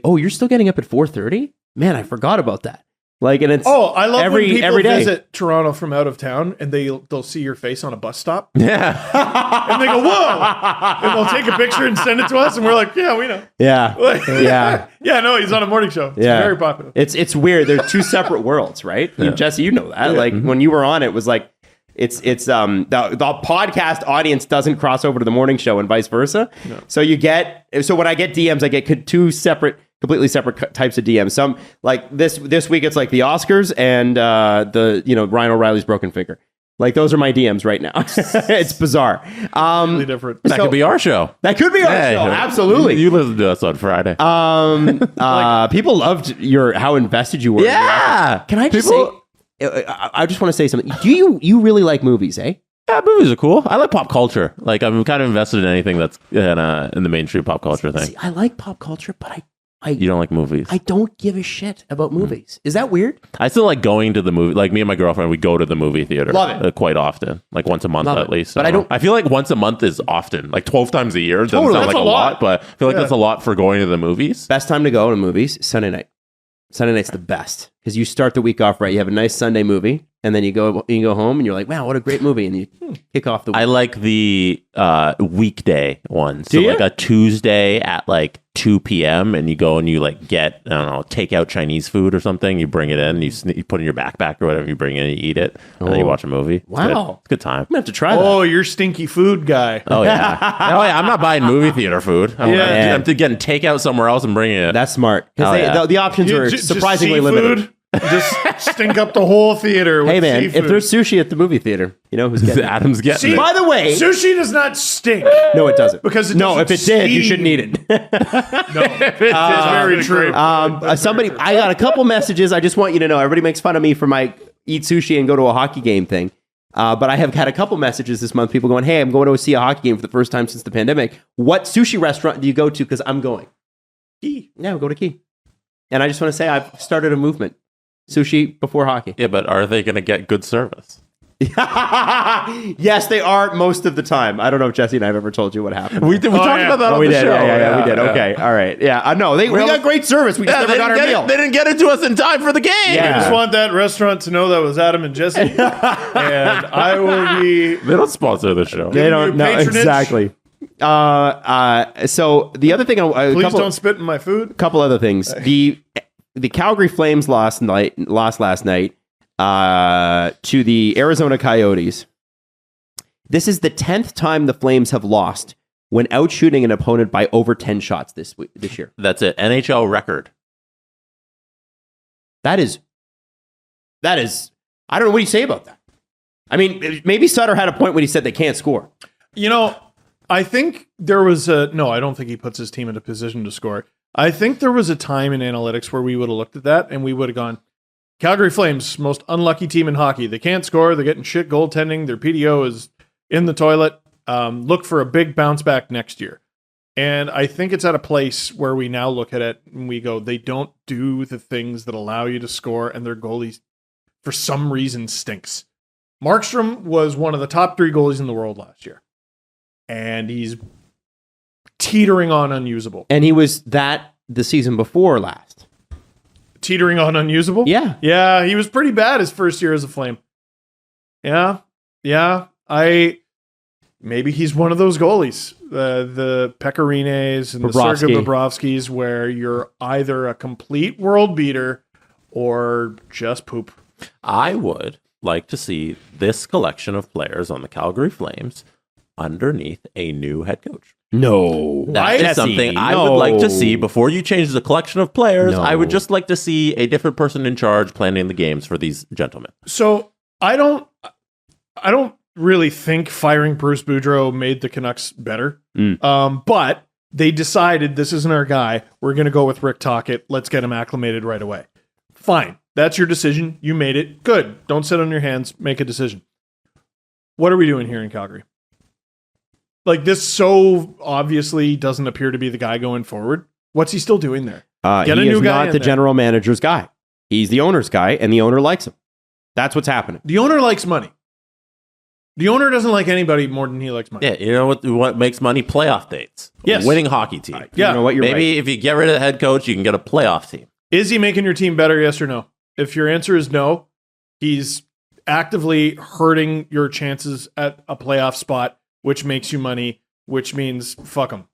oh, you're still getting up at 4:30? Man, I forgot about that. And it's I love when people every day. visit Toronto from out of town and they'll see your face on a bus stop. Yeah. And they go, whoa! And they'll take a picture and send it to us, and we're like, yeah, we know. Yeah. Yeah. Yeah, no, he's on a morning show. It's very popular. It's weird. They're two separate worlds, right? Yeah. Jesse, you know that. When you were on, it was it's the podcast audience doesn't cross over to the morning show and vice versa. No. So when I get DMs, I get two completely separate types of DMs. Some this week, it's the Oscars and Ryan O'Reilly's broken finger. Those are my DMs right now. It's bizarre. Completely different. That could be our show. That could be our show. Absolutely. You listen to us on Friday. People loved how invested you were. Yeah. Can I just say? I just want to say something. Do you really like movies, eh? Yeah, movies are cool. I like pop culture. I'm kind of invested in anything that's in the mainstream pop culture thing. See, I like pop culture, but you don't like movies. I don't give a shit about movies. Is that weird? I still like going to the movie. Me and my girlfriend, we go to the movie theater. Love it. Quite often. Once a month at least. But I feel like once a month is often. 12 times a year doesn't Totally. sound like That's a a lot, lot. but I feel like that's a lot for going to the movies. Best time to go to movies, Sunday night. Sunday night's the best because you start the week off right. You have a nice Sunday movie, and then you go home, and you're like, "Wow, what a great movie!" And you kick off the week. I like the weekday ones. Do you? A Tuesday at 2 p.m. and you go and you like get, I don't know, take out Chinese food or something. You bring it in, you put it in your backpack or whatever. You bring it in, you eat it, and then you watch a movie. It's Wow. good. It's a good time. I'm going to have to try that. Oh, you're stinky food guy. Oh yeah. I'm not buying movie theater food. I'm getting takeout somewhere else and bringing it. That's smart. Because the options are surprisingly limited. Just stink up the whole theater with Hey man, seafood. if there's sushi at the movie theater, you know who's getting it. Adam's getting See, it. By the way, sushi does not stink. no, it doesn't. Because it no, if doesn't it did, you steam. shouldn't eat it. No, it's very true. Somebody, I got a couple messages. I just want you to know, everybody makes fun of me for my eat sushi and go to a hockey game thing. But I have had a couple messages this month. People going, "Hey, I'm going to see a hockey game for the first time since the pandemic. What sushi restaurant do you go to? Because I'm going." Key. Yeah, we'll go to Key. And I just want to say I've started a movement. Sushi before hockey. Yeah, but are they going to get good service? Yes, they are most of the time. I don't know if Jesse and I have ever told you what happened. We talked about that on we the did. show. Yeah, we did. Okay, all right. Yeah, no, we got great service. We just never got our meal. They didn't get it to us in time for the game. Yeah. I just want that restaurant to know that was Adam and Jesse, and I will be. They don't sponsor the show. They don't know patronage. exactly. So the other thing, Please don't spit in my food. couple other things. The Calgary Flames lost last night to the Arizona Coyotes. This is the 10th time the Flames have lost when outshooting an opponent by over 10 shots this year. That's it. NHL record. That is. I don't know what do you say about that. I mean, maybe Sutter had a point when he said they can't score. You know, I think there was I don't think he puts his team in a position to score. I think there was a time in analytics where we would have looked at that and we would have gone, Calgary Flames, most unlucky team in hockey. They can't score. They're getting shit goaltending. Their PDO is in the toilet. Look for a big bounce back next year. And I think it's at a place where we now look at it and we go, they don't do the things that allow you to score, and their goalie, for some reason, stinks. Markstrom was one of the top 3 goalies in the world last year. And he's teetering on unusable. And he was that the season before last. Teetering on unusable? Yeah. Yeah, he was pretty bad his first year as a Flame. Yeah. Maybe he's one of those goalies, the Pecorines and the Sergei Bobrovskys, where you're either a complete world beater or just poop. I would like to see this collection of players on the Calgary Flames underneath a new head coach. No. That is something I would like to see before you change the collection of players. I would just like to see a different person in charge planning the games for these gentlemen. So I don't really think firing Bruce Boudreau made the Canucks better. But they decided this isn't our guy. We're going to go with Rick Tocchet. Let's get him acclimated right away. Fine. That's your decision. You made it. Good. Don't sit on your hands. Make a decision. What are we doing here in Calgary? Like, this so obviously doesn't appear to be the guy going forward. What's he still doing there? He is not the general manager's guy. He's the owner's guy, and the owner likes him. That's what's happening. The owner likes money. The owner doesn't like anybody more than he likes money. Yeah, you know what makes money? Playoff dates. Yes. Winning hockey team. Yeah. You know what? You're Maybe right. if you get rid of the head coach, you can get a playoff team. Is he making your team better, yes or no? If your answer is no, he's actively hurting your chances at a playoff spot, which makes you money, which means fuck him.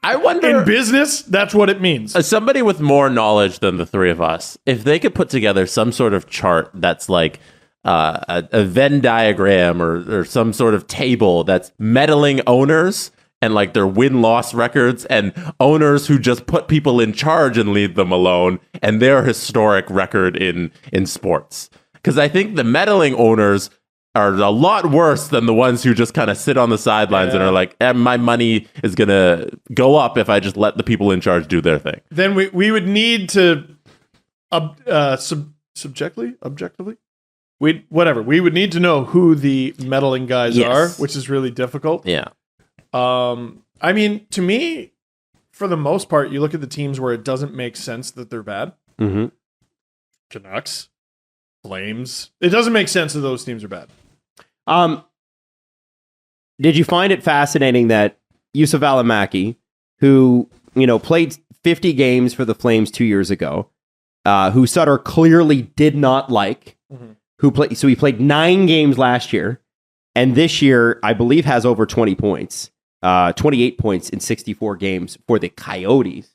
I wonder, In business, that's what it means. as somebody with more knowledge than the three of us, if they could put together some sort of chart that's like a Venn diagram or some sort of table that's meddling owners and like their win-loss records and owners who just put people in charge and leave them alone and their historic record in sports. Because I think the meddling owners are a lot worse than the ones who just kind of sit on the sidelines and are like, my money is going to go up if I just let the people in charge do their thing. Then we would need to objectively, we would need to know who the meddling guys are, which is really difficult. Yeah. I mean, to me, for the most part, you look at the teams where it doesn't make sense that they're bad. Mm-hmm. Canucks, Flames. It doesn't make sense that those teams are bad. Did you find it fascinating that Yusuf Alamaki, who played 50 games for the Flames 2 years ago, who Sutter clearly did not like, he played 9 games last year, and this year I believe has over 20 points. 28 points in 64 games for the Coyotes.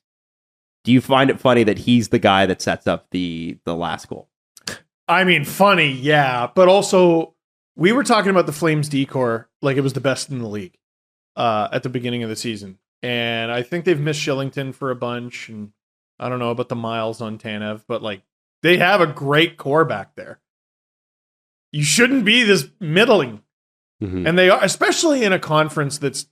Do you find it funny that he's the guy that sets up the last goal? I mean, funny, yeah. But also, we were talking about the Flames decor like it was the best in the league at the beginning of the season. And I think they've missed Shillington for a bunch. And I don't know about the miles on Tanev, but like they have a great core back there. You shouldn't be this middling. Mm-hmm. And they are, especially in a conference that's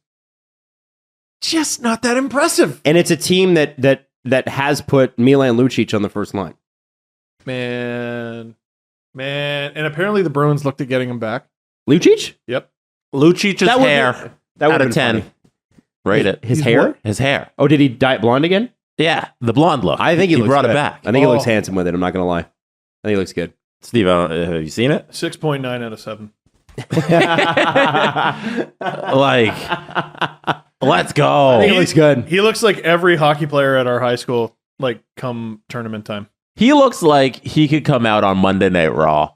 just not that impressive. And it's a team that has put Milan Lucic on the first line. Man. And apparently the Bruins looked at getting him back. Lucic? Yep. Lucic's hair That out of 10. funny. Rate it. His hair? What? His hair. Oh, did he dye it blonde again? Yeah, the blonde look. I think he looks brought good. it back. I think he looks handsome with it. I'm not going to lie. I think he looks good. Steve, have you seen it? 6.9 out of 7. Like, let's go. I think it looks good. He looks like every hockey player at our high school, like come tournament time. He looks like he could come out on Monday Night Raw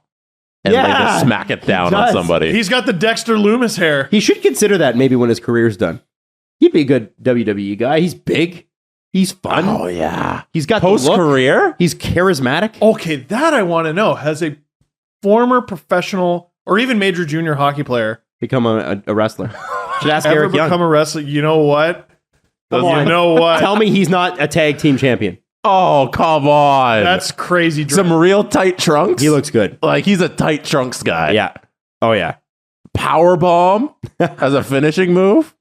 and like just smack it down on does. somebody. He's got the Dexter Loomis hair. He should consider that maybe when his career's done. He'd be a good WWE guy. He's big. He's fun. Oh yeah. He's got the look. Post-career? He's charismatic. Okay, that I want to know. Has a former professional or even major junior hockey player Become a wrestler. Should ask ever Eric Young. become a wrestler? You know what? Come You on. know what? Tell me he's not a tag team champion. Oh, come on. That's crazy. some real tight trunks. He looks good. like he's a tight trunks guy. Yeah. Oh, yeah. Power bomb as a finishing move.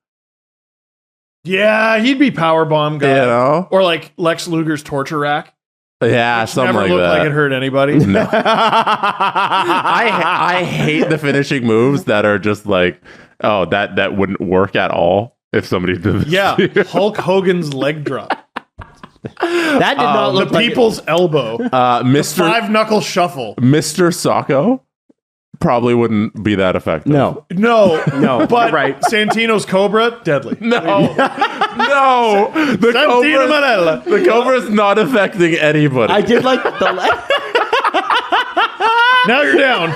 Yeah, he'd be powerbomb guy. You know? Or like Lex Luger's torture rack. Yeah, Which something never like looked that. like it hurt anybody. No. I hate the finishing moves that are just like, oh, that wouldn't work at all if somebody did this. Yeah, Hulk Hogan's leg drop. That did not The look like people's elbow. Mr. Five knuckle shuffle. Mr. Sacco probably wouldn't be that effective. No. No, No, but you're right. Santino's Cobra, deadly. No. No. The Santino Marella. Cobra is not affecting anybody. I did like the Now you're down.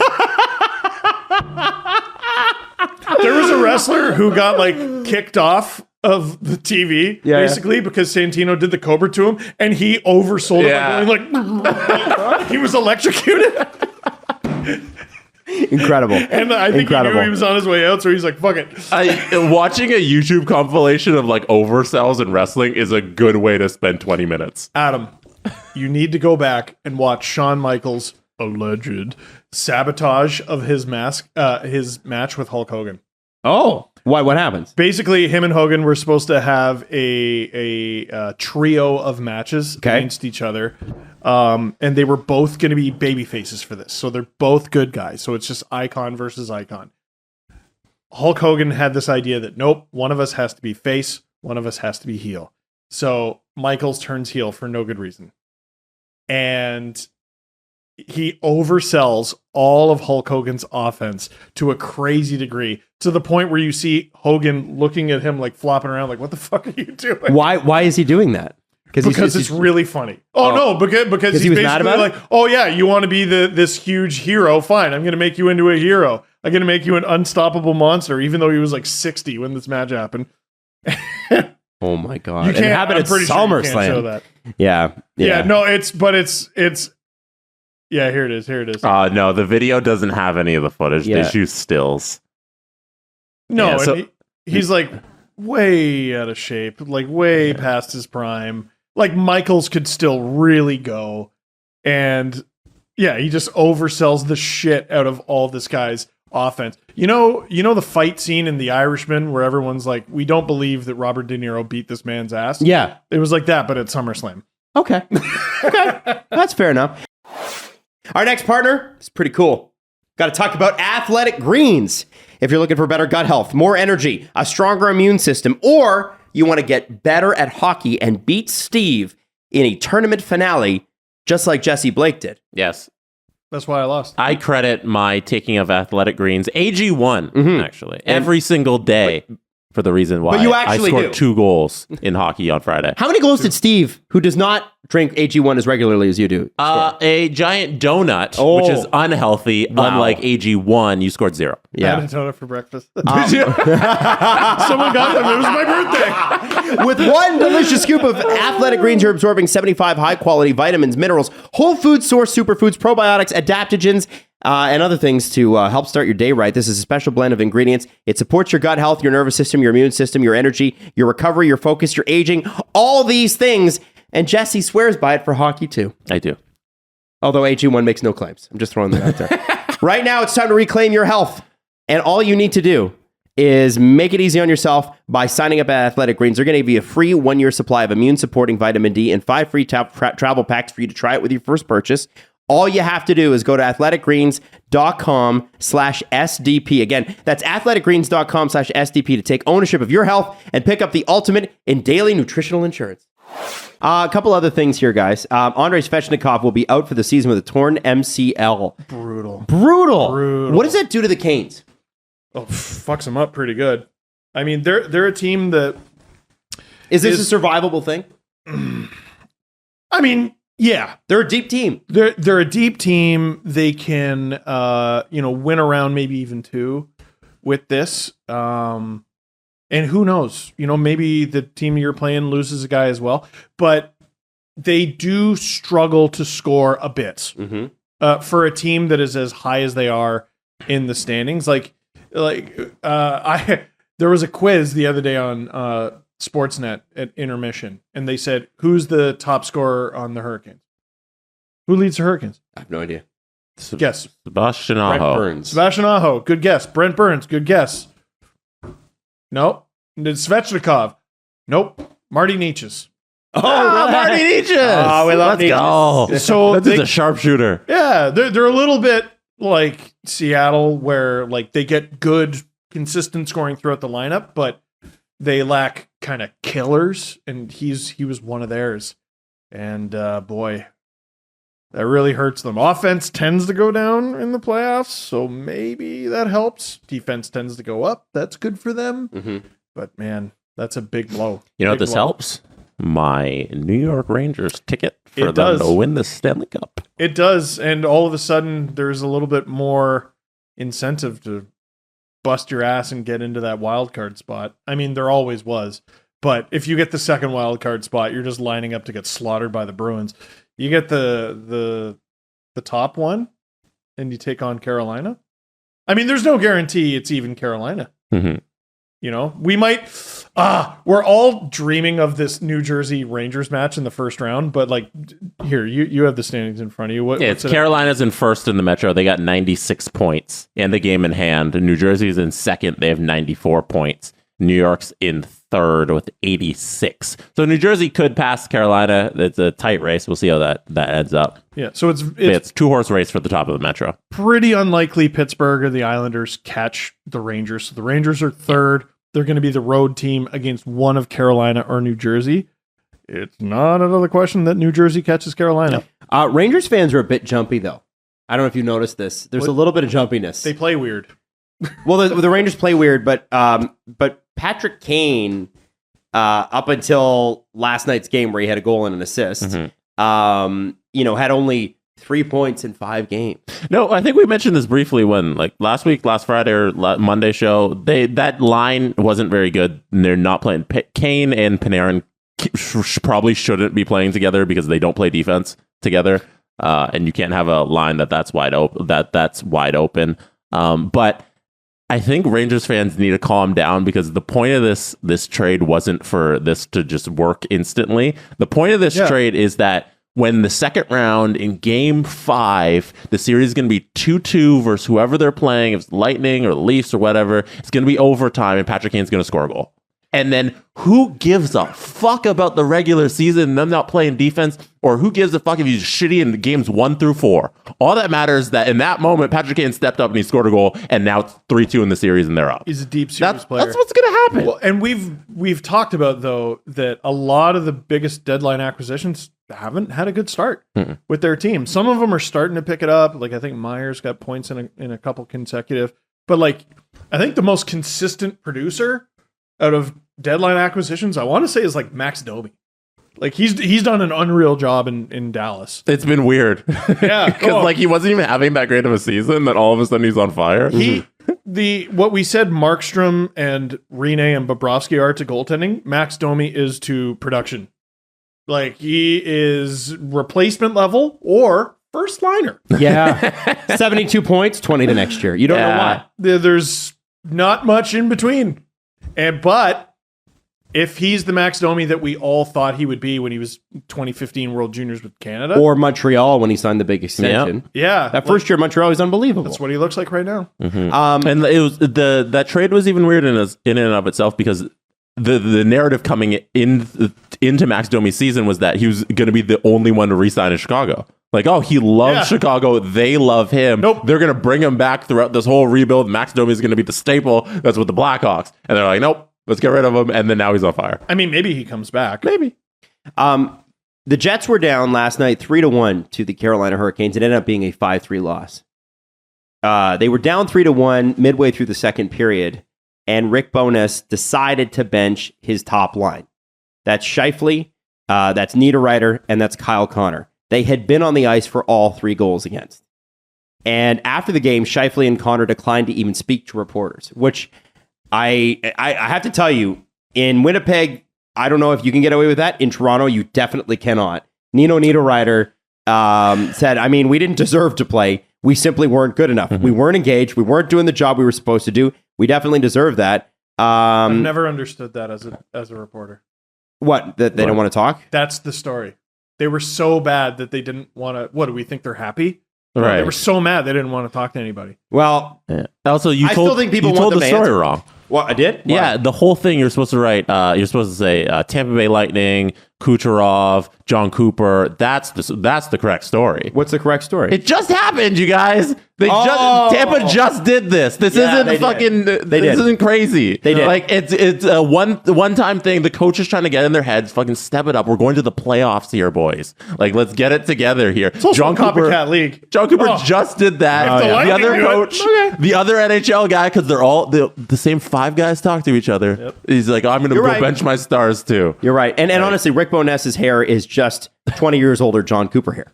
There was a wrestler who got like kicked off of the TV basically because Santino did the Cobra to him and he oversold it by going like he was electrocuted. Incredible. And I think he knew he was on his way out, so he's like, fuck it. Watching a YouTube compilation of like oversells in wrestling is a good way to spend 20 minutes. Adam, you need to go back and watch Shawn Michaels' alleged sabotage of his match with Hulk Hogan. Oh, why? What happens? Basically, him and Hogan were supposed to have a trio of matches against each other. And they were both going to be baby faces for this. So they're both good guys. So it's just icon versus icon. Hulk Hogan had this idea that, nope, one of us has to be face, one of us has to be heel. So Michaels turns heel for no good reason. And he oversells all of Hulk Hogan's offense to a crazy degree, to the point where you see Hogan looking at him like flopping around like, what the fuck are you doing? Why is he doing that? Because it's really funny. No, because he's he was basically mad about like, oh yeah, you want to be this huge hero? Fine, I'm going to make you into a hero. I'm going to make you an unstoppable monster, even though he was like 60 when this match happened. Oh my god! You And it can't. happened I'm at pretty sure you can't SummerSlam. show that. Yeah. No, it's. Yeah, here it is. No, the video doesn't have any of the footage. Yeah. They shoot stills. No, Yeah, so- and he's like way out of shape, like way past his prime. Like Michaels could still really go, and yeah, he just oversells the shit out of all this guy's offense. You know the fight scene in The Irishman where everyone's like, we don't believe that Robert De Niro beat this man's ass. Yeah. It was like that, but at SummerSlam. Okay. That's fair enough. Our next partner is pretty cool. Got to talk about Athletic Greens. If you're looking for better gut health, more energy, a stronger immune system, or you want to get better at hockey and beat Steve in a tournament finale, just like Jesse Blake did. Yes. That's why I lost. I credit my taking of Athletic Greens, AG1, actually, every single day. for the reason why But you I actually scored do. 2 goals in hockey on Friday. How many goals did Steve, who does not drink AG1 as regularly as you do, score? A giant donut, Oh. which is unhealthy, Wow. unlike AG1. You scored 0. I had a donut for breakfast. Did you? Someone got them. It was my birthday. With one delicious scoop of Athletic Greens, you're absorbing 75 high-quality vitamins, minerals, whole food source superfoods, probiotics, adaptogens, and other things to help start your day right. This is a special blend of ingredients. It supports your gut health, your nervous system, your immune system, your energy, your recovery, your focus, your aging, all these things. And Jesse swears by it for hockey, too. I do. Although AG1 makes no claims. I'm just throwing that out there. Right now, it's time to reclaim your health. And all you need to do is make it easy on yourself by signing up at Athletic Greens. They're going to give you a free 1-year supply of immune-supporting vitamin D and 5 free travel packs for you to try it with your first purchase. All you have to do is go to athleticgreens.com/SDP. Again, that's athleticgreens.com/SDP to take ownership of your health and pick up the ultimate in daily nutritional insurance. A couple other things here, guys. Andrei Svechnikov will be out for the season with a torn MCL. Brutal. What does that do to the Canes? Oh, fucks them up pretty good. I mean, they're a team that Is this a survivable thing? I mean, yeah, They're a deep team. they're a deep team. They can win around maybe even 2 with this. And who knows? Maybe the team you're playing loses a guy as well. But they do struggle to score a bit for a team that is as high as they are in the standings. There was a quiz the other day on Sportsnet at intermission, and they said, "Who's the top scorer on the Hurricanes? Who leads the Hurricanes?" I have no idea. Guess. Sebastian Brent Aho. Burns. Sebastian Aho. Good guess. Brent Burns. Good guess. Nope. It's Svechnikov. Nope. Marty Nietzsche's. Oh, Marty Nietzsche. Oh, we love Let's go. So This is a sharpshooter. yeah, they're a little bit like Seattle, where like they get good, consistent scoring throughout the lineup, but they lack kind of killers, and he was one of theirs. And boy, that really hurts them. Offense tends to go down in the playoffs, so maybe that helps. Defense tends to go up. That's good for them. Mm-hmm. But man, that's a big blow. You know what Big this blow. helps? My New York Rangers ticket for It them does. to win the Stanley Cup. It does, and all of a sudden, there's a little bit more incentive to bust your ass and get into that wild card spot. I mean, there always was, but if you get the second wild card spot, you're just lining up to get slaughtered by the Bruins. You get the top one, and you take on Carolina. I mean, there's no guarantee it's even Carolina. Mm-hmm. We might. We're all dreaming of this New Jersey Rangers match in the first round, but like, here you have the standings in front of you. It's Carolina's in first in the Metro. They got 96 points and the game in hand. New Jersey's in second. They have 94 points. New York's in third with 86. So New Jersey could pass Carolina. It's a tight race. We'll see how that ends up. Yeah, so it's 2-horse race for the top of the Metro. pretty unlikely Pittsburgh or the Islanders catch the Rangers. So the Rangers are third. They're going to be the road team against one of Carolina or New Jersey. It's not another question that New Jersey catches Carolina. Rangers fans are a bit jumpy, though. I don't know if you noticed this. There's a little bit of jumpiness. They play weird. Well, the Rangers play weird, but Patrick Kane, up until last night's game where he had a goal and an assist, had only 3 points in 5 games. No, I think we mentioned this briefly when, like, last Friday or Monday show, that line wasn't very good. And they're not playing. Kane and Panarin probably shouldn't be playing together because they don't play defense together. And you can't have a line that's wide open. That's wide open. But I think Rangers fans need to calm down because the point of this trade wasn't for this to just work instantly. The point of this trade is that when the second round in game 5, the series is going to be 2-2 versus whoever they're playing, if it's Lightning or Leafs or whatever, it's going to be overtime and Patrick Kane's going to score a goal. And then who gives a fuck about the regular season and them not playing defense? Or who gives a fuck if he's shitty in the games 1 through 4? All that matters is that in that moment, Patrick Kane stepped up and he scored a goal, and now it's 3-2 in the series and they're up. He's a deep series player. That's what's going to happen. Well, and we've talked about, though, that a lot of the biggest deadline acquisitions haven't had a good start with their team. Some of them are starting to pick it up. Like, I think Myers got points in a couple consecutive. But, like, I think the most consistent producer out of deadline acquisitions, I want to say, is like Max Domi. Like he's done an unreal job in Dallas. It's been weird. Yeah. Because like he wasn't even having that great of a season that all of a sudden he's on fire. What we said Markstrom and Rene and Bobrovsky are to goaltending, Max Domi is to production. Like he is replacement level or first liner. Yeah. 72 points, 20 the next year. You don't know why. There's not much in between. But if he's the Max Domi that we all thought he would be when he was 2015 World Juniors with Canada. Or Montreal when he signed the big extension. Yeah. That first year at Montreal was unbelievable. That's what he looks like right now. And it was that trade was even weird in and of itself because the narrative coming into Max Domi's season was that he was going to be the only one to re-sign in Chicago. Like, oh, he loves Chicago. They love him. Nope. They're going to bring him back throughout this whole rebuild. Max Domi is going to be the staple. That's with the Blackhawks. And they're like, nope, let's get rid of him. And then now he's on fire. I mean, maybe he comes back. Maybe. The Jets were down last night 3-1 to the Carolina Hurricanes. It ended up being a 5-3 loss. They were down 3-1 midway through the second period, and Rick Bowness decided to bench his top line. That's Scheifele, that's Niederreiter, and that's Kyle Connor. They had been on the ice for all 3 goals against. And after the game, Scheifele and Connor declined to even speak to reporters, which I have to tell you, in Winnipeg, I don't know if you can get away with that. In Toronto, you definitely cannot. Nino Niederreiter said, I mean, we didn't deserve to play. We simply weren't good enough. We weren't engaged. We weren't doing the job we were supposed to do. We definitely deserve that. I've never understood that as a reporter. What? That they don't want to talk? That's the story. They were so bad that they didn't want to. What do we think? They're happy? Right. They were so mad they didn't want to talk to anybody. Well, also, I still think people want told the the story answer. wrong. Well, I did? Why? Yeah, the whole thing you're supposed to write. You're supposed to say Tampa Bay Lightning, Kucherov, John Cooper. That's the correct story. What's the correct story? It just happened, you guys. Tampa just did this. This isn't fucking. This isn't crazy. They did. Like it's a one time thing. The coach is trying to get in their heads. Fucking step it up. We're going to the playoffs here, boys. Like let's get it together here. It's also a copycat league. John Cooper just did that. The other coach, the other NHL guy, because they're all the same 5 guys talk to each other. Yep. He's like, I'm going to go bench my stars too. You're right. And honestly, Rick Bowness's hair is just 20 years older John Cooper hair.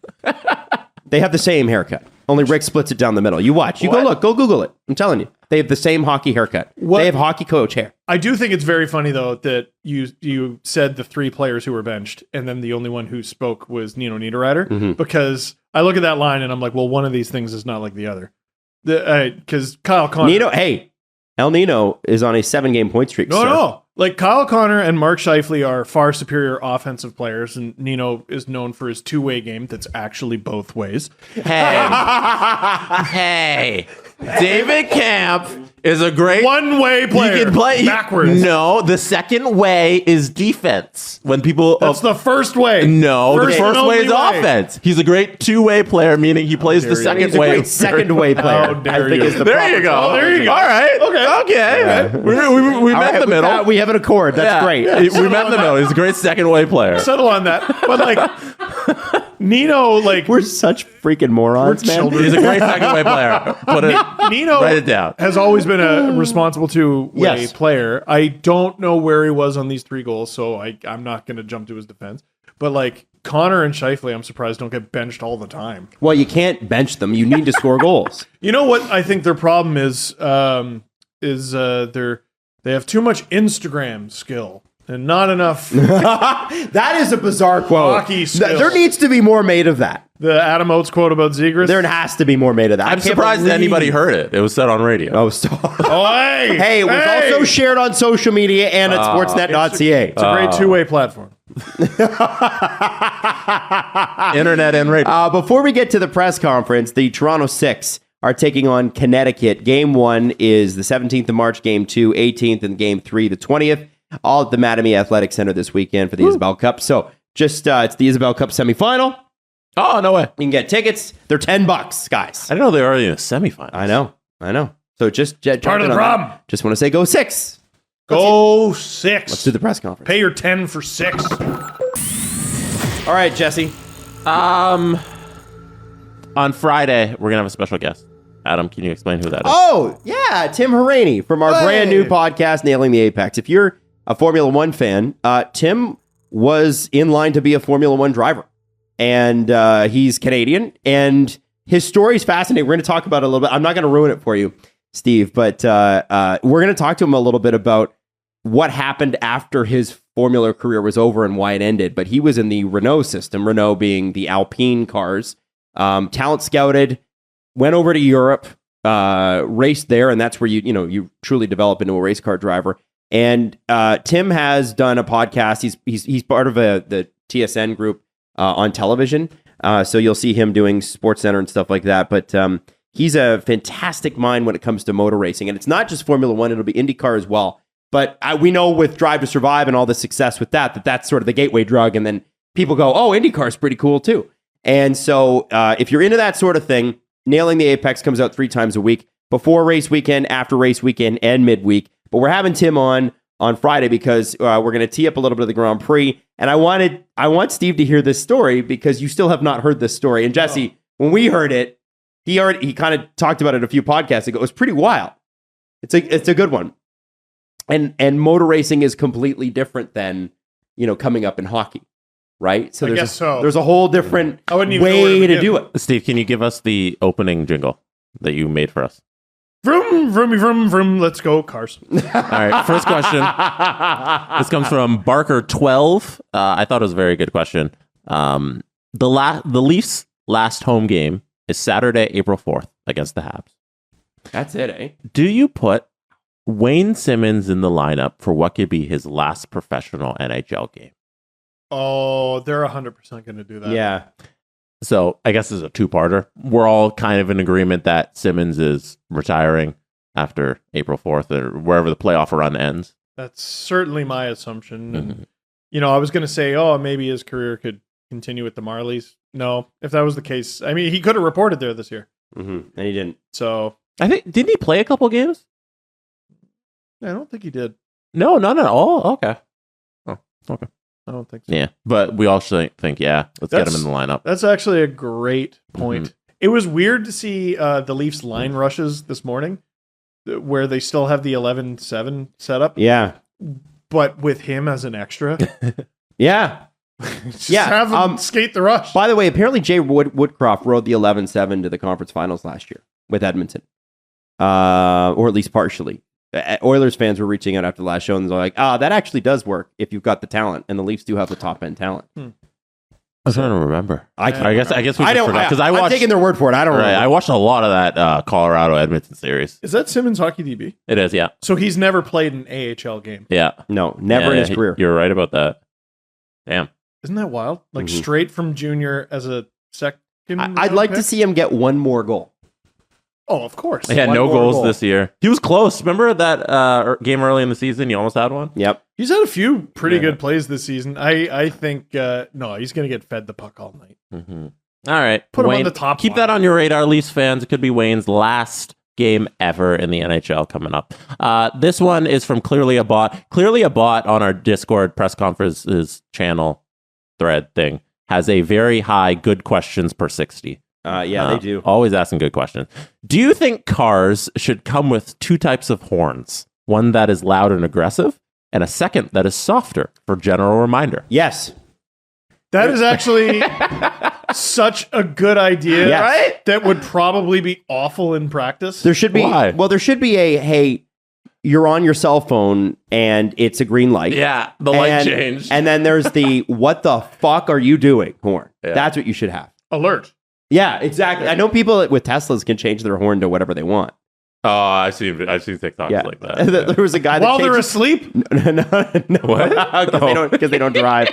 They have the same haircut. Only Rick splits it down the middle. You watch. You go look. Go Google it. I'm telling you. They have the same hockey haircut. They have hockey coach hair. I do think it's very funny, though, that you said the 3 players who were benched, and then the only one who spoke was Nino Niederreiter, because I look at that line and I'm like, well, one of these things is not like the other. Because Kyle Connor... El Nino is on a 7-game point streak. No. Like Kyle Connor and Mark Scheifele are far superior offensive players, and Nino is known for his 2-way game that's actually both ways. Hey, David Camp is a great 1-way player. He can play backwards. No, the second way is defense. When people that's the first way. No, the first way is offense. He's a great 2-way player, meaning he plays the second He's way. a great second-way player. There you go. All right. Okay. Yeah. We met in the middle. We have an accord. That's great. We met in the middle. He's a great second-way player. Settle on that. But like Nino, like we're such freaking morons, man. He's a great second-way player. Nino write it down. Has always been a responsible 2-way player. I don't know where he was on these 3 goals, so I'm not going to jump to his defense. But like Connor and Scheifele, I'm surprised don't get benched all the time. Well, you can't bench them. You need to score goals. You know what I think their problem is they have too much Instagram skill and not enough. That is a bizarre quote. Hockey skill. There needs to be more made of that. The Adam Oates quote about Zegras. There has to be more made of that. I'm surprised anybody heard it. It was said on radio. Oh, hey, it was also shared on social media and at sportsnet.ca. It's a great 2-way platform. Internet and radio. Before we get to the press conference, the Toronto Six are taking on Connecticut. Game 1 is the 17th of March, Game 2, 18th, and Game 3, the 20th. All at the Mattamy Athletic Center this weekend for the Isabel Cup. So just it's the Isabel Cup semifinal. Oh, no way. You can get tickets. They're $10, guys. I didn't know they were already in a semifinal. I know. So just part of the problem. Just want to say go 6. Go 6. Let's do the press conference. Pay your 10 for 6. All right, Jesse. On Friday, we're going to have a special guest. Adam, can you explain who that is? Oh, yeah, Tim Hauraney from our brand new podcast, Nailing the Apex. If you're a Formula One fan, Tim was in line to be a Formula One driver. And he's Canadian, and his story is fascinating. We're going to talk about it a little bit. I'm not going to ruin it for you, Steve, but we're going to talk to him a little bit about what happened after his Formula career was over and why it ended. But he was in the Renault system, Renault being the Alpine cars, talent scouted, went over to Europe, raced there, and that's where you truly develop into a race car driver. And Tim has done a podcast. He's part of the TSN group on television. So you'll see him doing SportsCenter and stuff like that. But he's a fantastic mind when it comes to motor racing. And it's not just Formula One, it'll be IndyCar as well. But we know with Drive to Survive and all the success with that's sort of the gateway drug. And then people go, oh, IndyCar is pretty cool too. And so if you're into that sort of thing, Nailing the Apex comes out 3 times a week, before race weekend, after race weekend, and midweek. But we're having Tim on Friday because we're going to tee up a little bit of the Grand Prix. And I want Steve to hear this story because you still have not heard this story. And Jesse, when we heard it, he kind of talked about it a few podcasts ago. It was pretty wild. It's a good one. And motor racing is completely different than, coming up in hockey, right? So there's a whole different way to do it. Steve, can you give us the opening jingle that you made for us? Vroom, vroom, vroom, vroom. Let's go, Carson. All right, first question. This comes from Barker12. I thought it was a very good question. The Leafs' last home game is Saturday, April 4th against the Habs. That's it, eh? Do you put Wayne Simmonds in the lineup for what could be his last professional NHL game? Oh, they're 100% going to do that. Yeah. So I guess this is a two-parter. We're all kind of in agreement that Simmonds is retiring after April 4th or wherever the playoff run ends. That's certainly my assumption. And, I was going to say, maybe his career could continue with the Marlies. No, if that was the case, I mean, he could have reported there this year. And he didn't. So I think, didn't he play a couple games? I don't think he did. No, not at all. Okay. Oh, okay. I don't think so. Yeah, but we all should think, let's get him in the lineup. That's actually a great point. It was weird to see the Leafs line rushes this morning where they still have the 11-7 setup. Yeah. But with him as an extra. Yeah. Just have him skate the rush. By the way, apparently Jay Woodcroft rode the 11-7 to the conference finals last year with Edmonton. Or at least partially. Oilers fans were reaching out after the last show and they're like, that actually does work if you've got the talent. And the Leafs do have the top end talent. I was trying to remember. I guess we just forgot because I'm taking their word for it. I don't remember. I watched a lot of that Colorado Edmonton series. Is that Simmonds Hockey DB? It is, yeah. So he's never played an AHL game. Yeah. No, never in his career. You're right about that. Damn. Isn't that wild? Like straight from junior as a second. I'd like to see him get one more goal. Oh, of course. He had no goals this year. He was close. Remember that game early in the season? He almost had one. Yep. He's had a few pretty good plays this season. I think, no, he's going to get fed the puck all night. All right. Put him on the top Keep that on your radar, Leafs fans. It could be Wayne's last game ever in the NHL coming up. This one is from Clearly a Bot. Clearly a Bot on our Discord press conferences channel thread thing has a very high good questions per 60. They do. Always asking good questions. Do you think cars should come with 2 types of horns? One that is loud and aggressive, and a second that is softer for general reminder. Yes. That is actually such a good idea, right? That would probably be awful in practice. There should be. Why? Well, there should be hey, you're on your cell phone and it's a green light. Yeah, the light changed. And then there's the what the fuck are you doing horn. Yeah. That's what you should have. Alert. Yeah, exactly. I know people with Teslas can change their horn to whatever they want. Oh, I've seen TikToks like that. There was a guy that while they're asleep. No. What? Because they don't drive.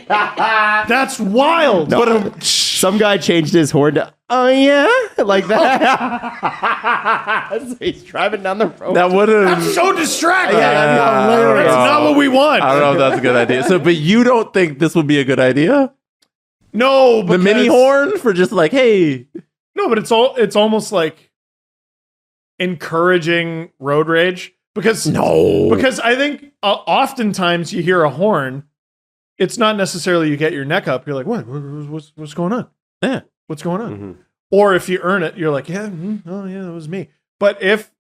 That's wild. No. But some guy changed his horn to like that. So he's driving down the road. That would have. That's so distracting. That's not what we want. I don't know if that's a good idea. So, but you don't think this would be a good idea? No, the mini horn for just like, hey. No, but it's almost like encouraging road rage because I think oftentimes you hear a horn, it's not necessarily you get your neck up. You're like, what's going on? Yeah, what's going on? Or if you earn it, you're like, yeah, oh yeah, that was me. But if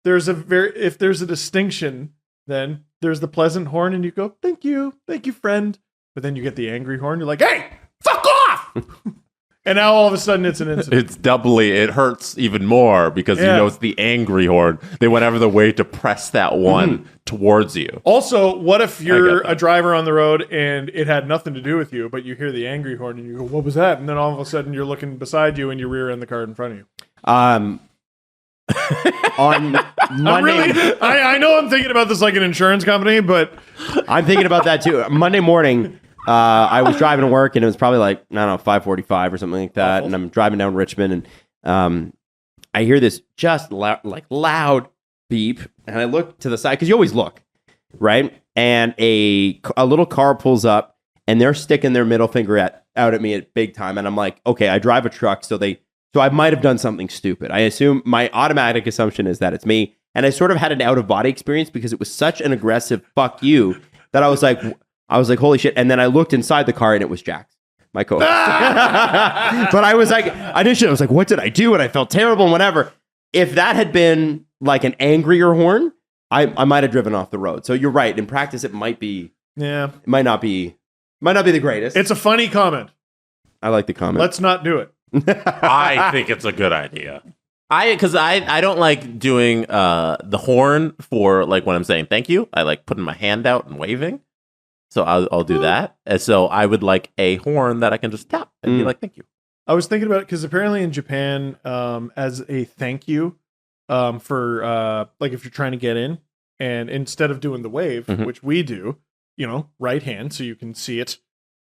there's a distinction, then there's the pleasant horn, and you go, thank you, friend. But then you get the angry horn. You're like, hey, fuck off! And now all of a sudden it's an incident. It hurts even more because you know it's the angry horn. They went out of the way to press that one towards you. Also, what if you're a driver on the road and it had nothing to do with you, but you hear the angry horn and you go, what was that? And then all of a sudden you're looking beside you and you rear end the car in front of you. On Monday, I know I'm thinking about this like an insurance company, but I'm thinking about that too. Monday morning, I was driving to work and it was probably like, I don't know, 5:45 or something like that. And I'm driving down Richmond and I hear this just loud beep. And I look to the side because you always look, right? And a little car pulls up and they're sticking their middle finger out at me at big time. And I'm like, okay, I drive a truck. So I might have done something stupid. I assume my automatic assumption is that it's me. And I sort of had an out of body experience because it was such an aggressive fuck you that I was like, holy shit. And then I looked inside the car and it was Jax, my co-host. But I was like, I was like, what did I do? And I felt terrible and whatever. If that had been like an angrier horn, I might have driven off the road. So you're right. In practice, it might be. Yeah. It might not be the greatest. It's a funny comment. I like the comment. Let's not do it. I think it's a good idea. Because I don't like doing the horn for like when I'm saying thank you. I like putting my hand out and waving. So I'll do that. And so I would like a horn that I can just tap and be like, thank you. I was thinking about it because apparently in Japan, as a thank you for like if you're trying to get in, and instead of doing the wave, which we do, right hand so you can see it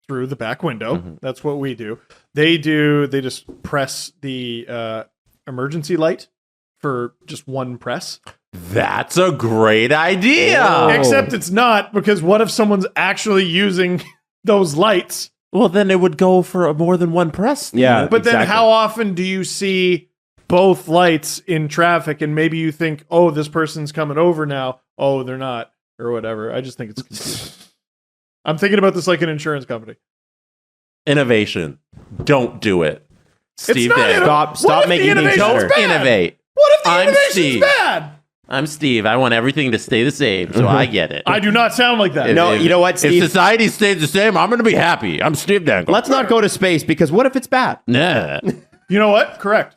through the back window. That's what we do. They just press the emergency light for just one press. That's a great idea. Whoa. Except it's not, because what if someone's actually using those lights? Well, then it would go for more than one press. Yeah. But then how often do you see both lights in traffic and maybe you think, oh, this person's coming over now. Oh, they're not, or whatever. I just think it's confusing. I'm thinking about this like an insurance company. Innovation. Don't do it. Steve Dangle. Stop making things better. Don't innovate. What if the innovation's bad? I'm Steve. I want everything to stay the same, so I get it. I do not sound like that. No, you know what, Steve? If society stays the same, I'm going to be happy. I'm Steve Dangle. Let's not go to space, because what if it's bad? Nah. You know what? Correct.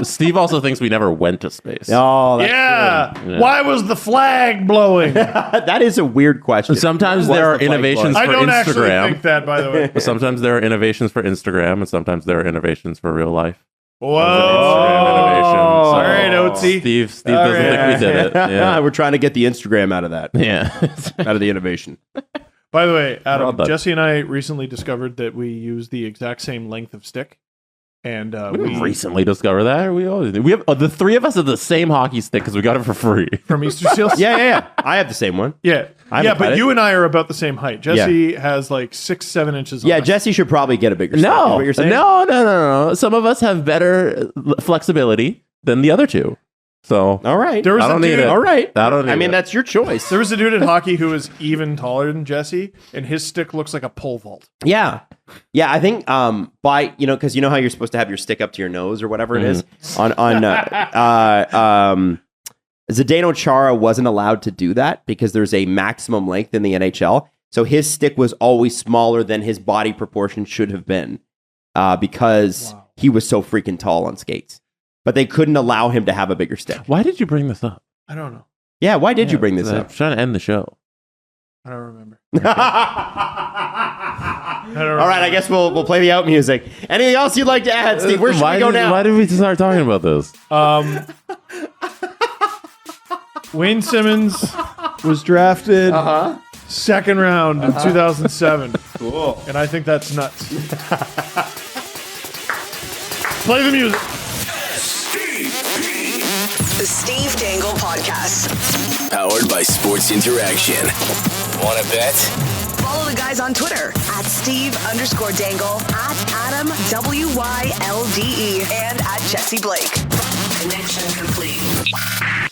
Steve also thinks we never went to space. Oh, that's yeah. Why was the flag blowing? That is a weird question. Sometimes there are innovations for Instagram. I don't actually think that, by the way. Sometimes there are innovations for Instagram, and sometimes there are innovations for real life. Whoa. Instagram innovation. All right, Oatsy. Steve doesn't think we did it. Yeah. We're trying to get the Instagram out of that. Yeah. Out of the innovation. By the way, Adam, Jesse and I recently discovered that we use the exact same length of stick. And we recently discovered that. We have the three of us have the same hockey stick because we got it for free from Easter Seals. Yeah. I have the same one. Yeah, but you and I are about the same height. Jesse has like 6-7 inches. Yeah, Jesse should probably get a bigger stick. No, what you're saying? No. Some of us have better flexibility than the other two. So all right, I don't need it. All right, I mean that's your choice. There was a dude in hockey who was even taller than Jesse, and his stick looks like a pole vault. Yeah. I think because you know how you're supposed to have your stick up to your nose or whatever it is on Zdeno Chara wasn't allowed to do that because there's a maximum length in the NHL. So his stick was always smaller than his body proportion should have been because he was so freaking tall on skates. But they couldn't allow him to have a bigger stick. Why did you bring this up? I don't know. Yeah, why did you bring this up? I'm trying to end the show. I don't remember. All right, I guess we'll play the out music. Anything else you'd like to add, Steve? Where should we go now? Why did we start talking about this? Wayne Simmonds was drafted second round in 2007. Cool. And I think that's nuts. Play the music. The Steve Dangle Podcast. Powered by Sports Interaction. Want to bet? Follow the guys on Twitter at Steve_Dangle, at Adam WYLDE, and at Jesse Blake. Connection complete.